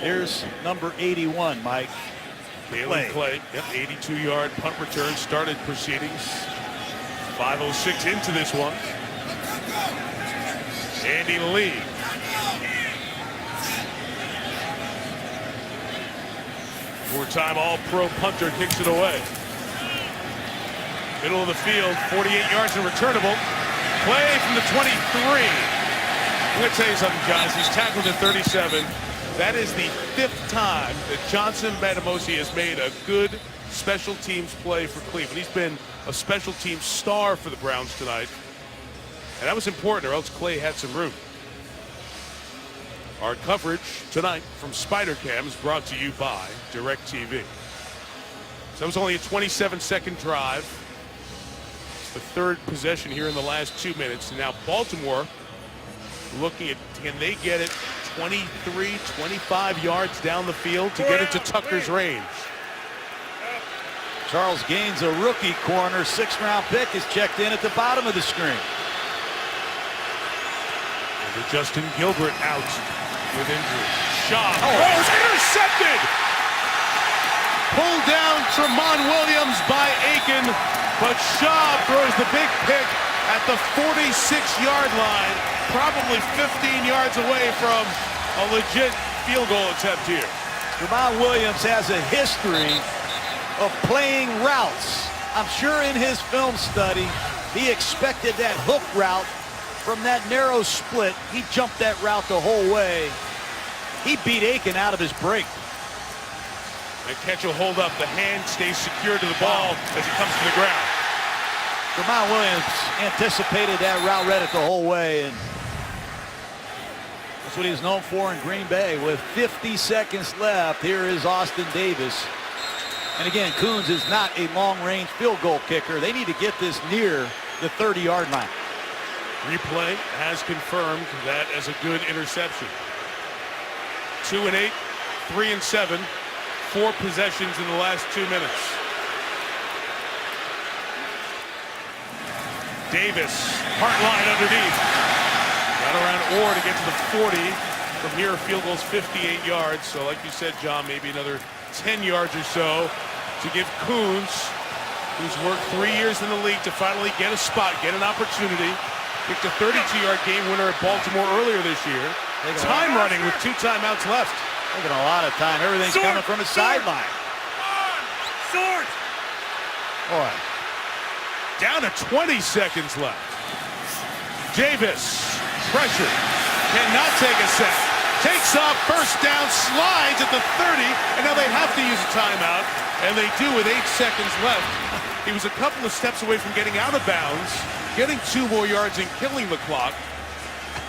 Here's number 81, Mike. Clay. Yep, 82-yard punt return started proceedings. 5:06 into this one. Andy Lee. Four-time All-Pro punter kicks it away. Middle of the field, 48 yards and returnable. Play from the 23. I'm going to tell you something, John. He's tackled at 37. That is the 5th time that Johnson Matamosi has made a good special teams play for Cleveland. He's been a special teams star for the Browns tonight. And that was important, or else Clay had some room. Our coverage tonight from Spider Cam is brought to you by DirecTV. So that was only a 27-second drive. It's the 3rd possession here in the last 2 minutes. And now Baltimore looking at, can they get it 23, 25 yards down the field to get into Tucker's range? Charles Gaines, a rookie corner, 6th-round pick, is checked in at the bottom of the screen. And Justin Gilbert out with injury. Shaw throws, intercepted! Pulled down Tramon Williams by Aiken, but Shaw throws the big pick at the 46-yard line, probably 15 yards away from a legit field goal attempt here. Tramon Williams has a history of playing routes. I'm sure in his film study, he expected that hook route from that narrow split. He jumped that route the whole way. He beat Aiken out of his break. And catch will hold up. The hand stays secured to the ball as it comes to the ground. Tramon Williams anticipated that route, read it the whole way, and that's what he was known for in Green Bay. With 50 seconds left, here is Austin Davis. And again, Coons is not a long-range field goal kicker. They need to get this near the 30-yard line. Replay has confirmed that as a good interception. 2 and 8, 3 and 7, 4 possessions in the last 2 minutes. Davis, heart line underneath. Got around Orr to get to the 40. From here, field goal's 58 yards. So like you said, John, maybe another 10 yards or so to give Coons, who's worked 3 years in the league, to finally get a spot, get an opportunity. Kicked a 32-yard game winner at Baltimore earlier this year. Time running with 2 timeouts left. Taking a lot of time. Everything's coming from his sideline. Sword! Boy. Down to 20 seconds left. Davis, pressure, cannot take a sack. Takes off, first down, slides at the 30, and now they have to use a timeout, and they do with 8 seconds left. He was a couple of steps away from getting out of bounds, getting 2 more yards and killing the clock,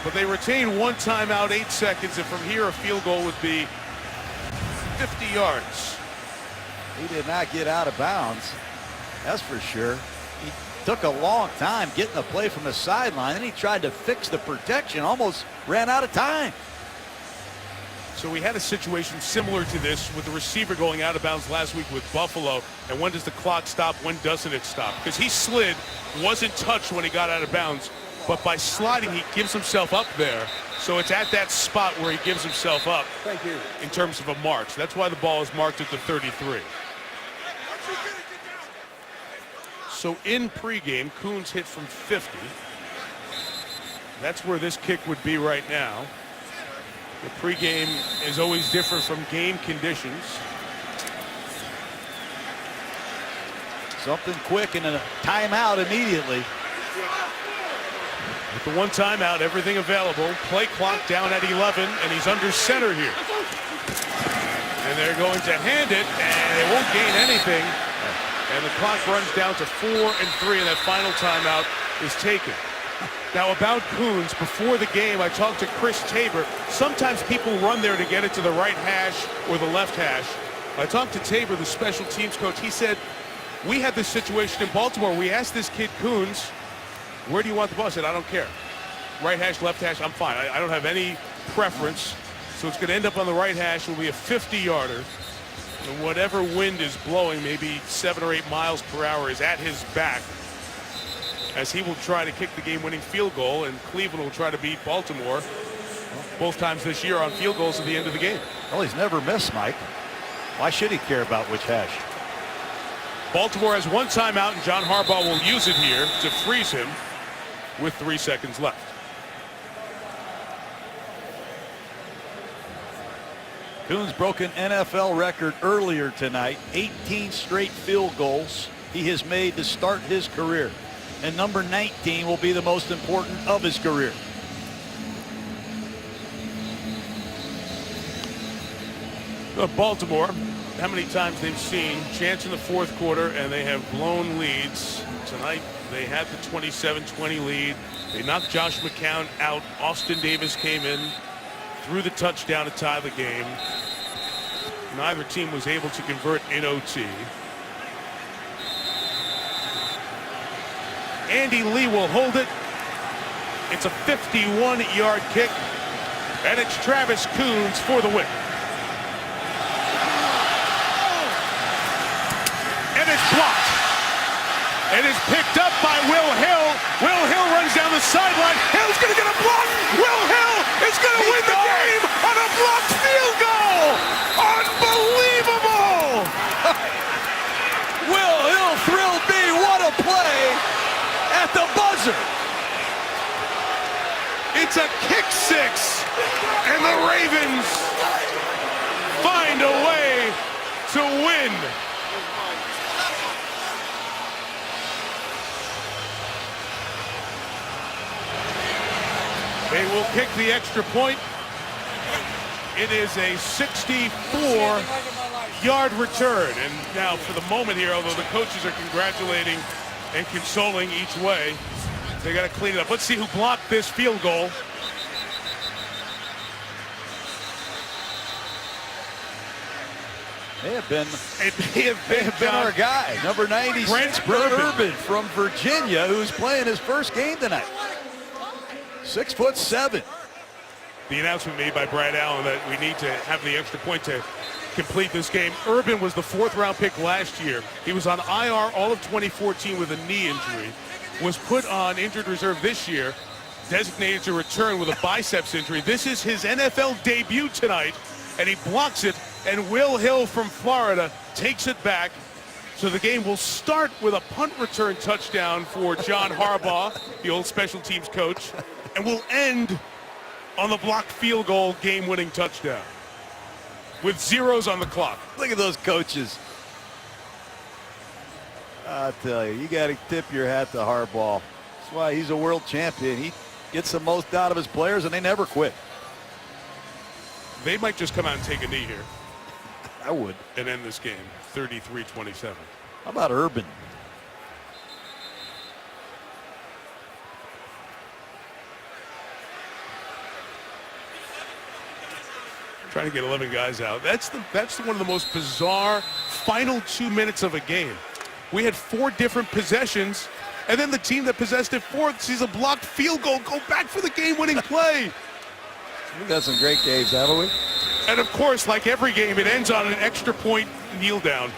but they retain 1 timeout, 8 seconds, and from here a field goal would be 50 yards. He did not get out of bounds, that's for sure. He took a long time getting the play from the sideline, and he tried to fix the protection, almost ran out of time. So we had a situation similar to this with the receiver going out of bounds last week with Buffalo. And when does the clock stop? When doesn't it stop? Because he slid, wasn't touched when he got out of bounds. But by sliding, he gives himself up there. So it's at that spot where he gives himself up. Thank you. In terms of a march. That's why the ball is marked at the 33. So in pregame, Coons hit from 50. That's where this kick would be right now. The pregame is always different from game conditions. Something quick and a timeout immediately. With the one timeout, everything available. Play clock down at 11, and he's under center here. And they're going to hand it, and they won't gain anything. And the clock runs down to 4 and 3, and that final timeout is taken. Now, about Coons, before the game, I talked to Chris Tabor. Sometimes people run there to get it to the right hash or the left hash. I talked to Tabor, the special teams coach. He said, we had this situation in Baltimore. We asked this kid, Coons, where do you want the ball? I said, I don't care. Right hash, left hash, I'm fine. I don't have any preference. So it's going to end up on the right hash. It'll be a 50-yarder. And whatever wind is blowing, maybe 7 or 8 miles per hour, is at his back, as he will try to kick the game-winning field goal, and Cleveland will try to beat Baltimore both times this year on field goals at the end of the game. Well, he's never missed, Mike. Why should he care about which hash? Baltimore has one timeout, and John Harbaugh will use it here to freeze him with 3 seconds left. Coons broke an NFL record earlier tonight. 18 straight field goals he has made to start his career. And number 19 will be the most important of his career. Baltimore, how many times they've seen chance in the fourth quarter and they have blown leads. Tonight they had the 27-20 lead. They knocked Josh McCown out. Austin Davis came in, threw the touchdown to tie the game. Neither team was able to convert in OT. Andy Lee will hold it. It's a 51-yard kick, and it's Travis Coons for the win. And it's blocked. It is picked up by Will Hill. Will Hill runs down the sideline. Hill's going to get a block. Will Hill is going to win the game on a blocked field goal. Unbelievable. Will Hill thrilled me. What a play at the buzzer. It's a kick six, and the Ravens find a way to win. They will kick the extra point. It is a 64-yard return. And now for the moment here, although the coaches are congratulating and consoling each way, they got to clean it up. Let's see who blocked this field goal. They have been John, our guy, number 96, Brent Urban from Virginia, who's playing his first game tonight. 6'7". The announcement made by Brad Allen that we need to have the extra point to complete this game. Urban was the 4th-round pick last year. He was on IR all of 2014 with a knee injury. Was put on injured reserve this year, designated to return with a biceps injury. This is his NFL debut tonight, and he blocks it, and Will Hill from Florida takes it back. So the game will start with a punt return touchdown for John Harbaugh, the old special teams coach, and will end on the blocked field goal game-winning touchdown with zeros on the clock. Look at those coaches. I tell you, you got to tip your hat to Harbaugh. That's why he's a world champion. He gets the most out of his players, and they never quit. They might just come out and take a knee here. I would. And end this game, 33-27. How about Urban? Trying to get 11 guys out. That's one of the most bizarre final 2 minutes of a game. We had 4 different possessions, and then the team that possessed it 4th sees a blocked field goal go back for the game-winning play. We've got some great games, haven't we? And of course, like every game, it ends on an extra point kneel down.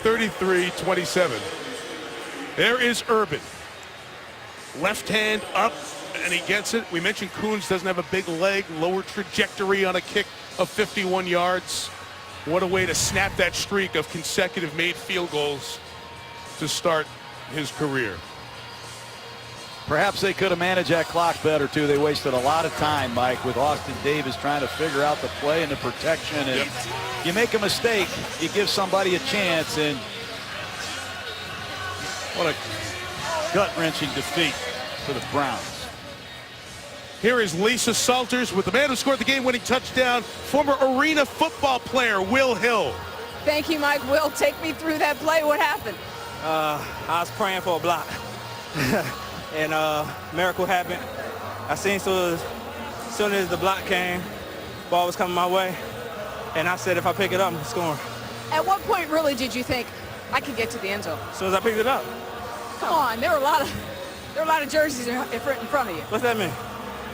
33-27. There is Urban. Left hand up, and he gets it. We mentioned Coons doesn't have a big leg, lower trajectory on a kick of 51 yards. What a way to snap that streak of consecutive made field goals to start his career. Perhaps they could have managed that clock better, too. They wasted a lot of time, Mike, with Austin Davis trying to figure out the play and the protection. And you make a mistake, you give somebody a chance, and what a gut-wrenching defeat for the Browns. Here is Lisa Salters with the man who scored the game-winning touchdown, former arena football player Will Hill. Thank you, Mike. Will, take me through that play. What happened? I was praying for a block. And miracle happened. I seen as soon as the block came, ball was coming my way, and I said if I pick it up, I'm scoring. At what point really did you think I could get to the end zone? As soon as I picked it up. Come on, there were a lot of jerseys in front of you. What's that mean?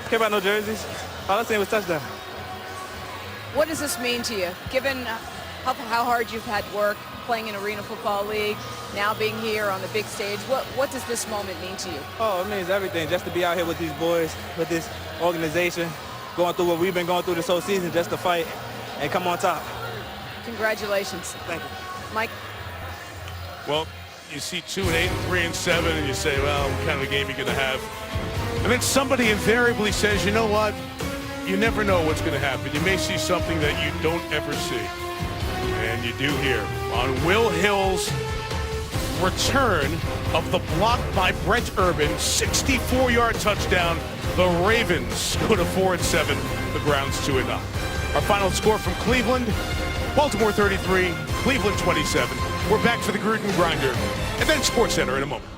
Care about no jerseys? All I seen was touchdown. What does this mean to you, given how hard you've had work playing in Arena Football League, now being here on the big stage? What does this moment mean to you? Oh, it means everything. Just to be out here with these boys, with this organization, going through what we've been going through this whole season, just to fight and come on top. Congratulations. Thank you. Mike? Well, you see 2-8, 3-7, and you say, well, what kind of a game are you going to have? And then somebody invariably says, you know what? You never know what's going to happen. You may see something that you don't ever see. And you do here on Will Hill's return of the block by Brent Urban, 64-yard touchdown. The Ravens go to 4-7, the Browns 2-0. Our final score from Cleveland, Baltimore 33, Cleveland 27. We're back for the Gruden Grinder and then SportsCenter in a moment.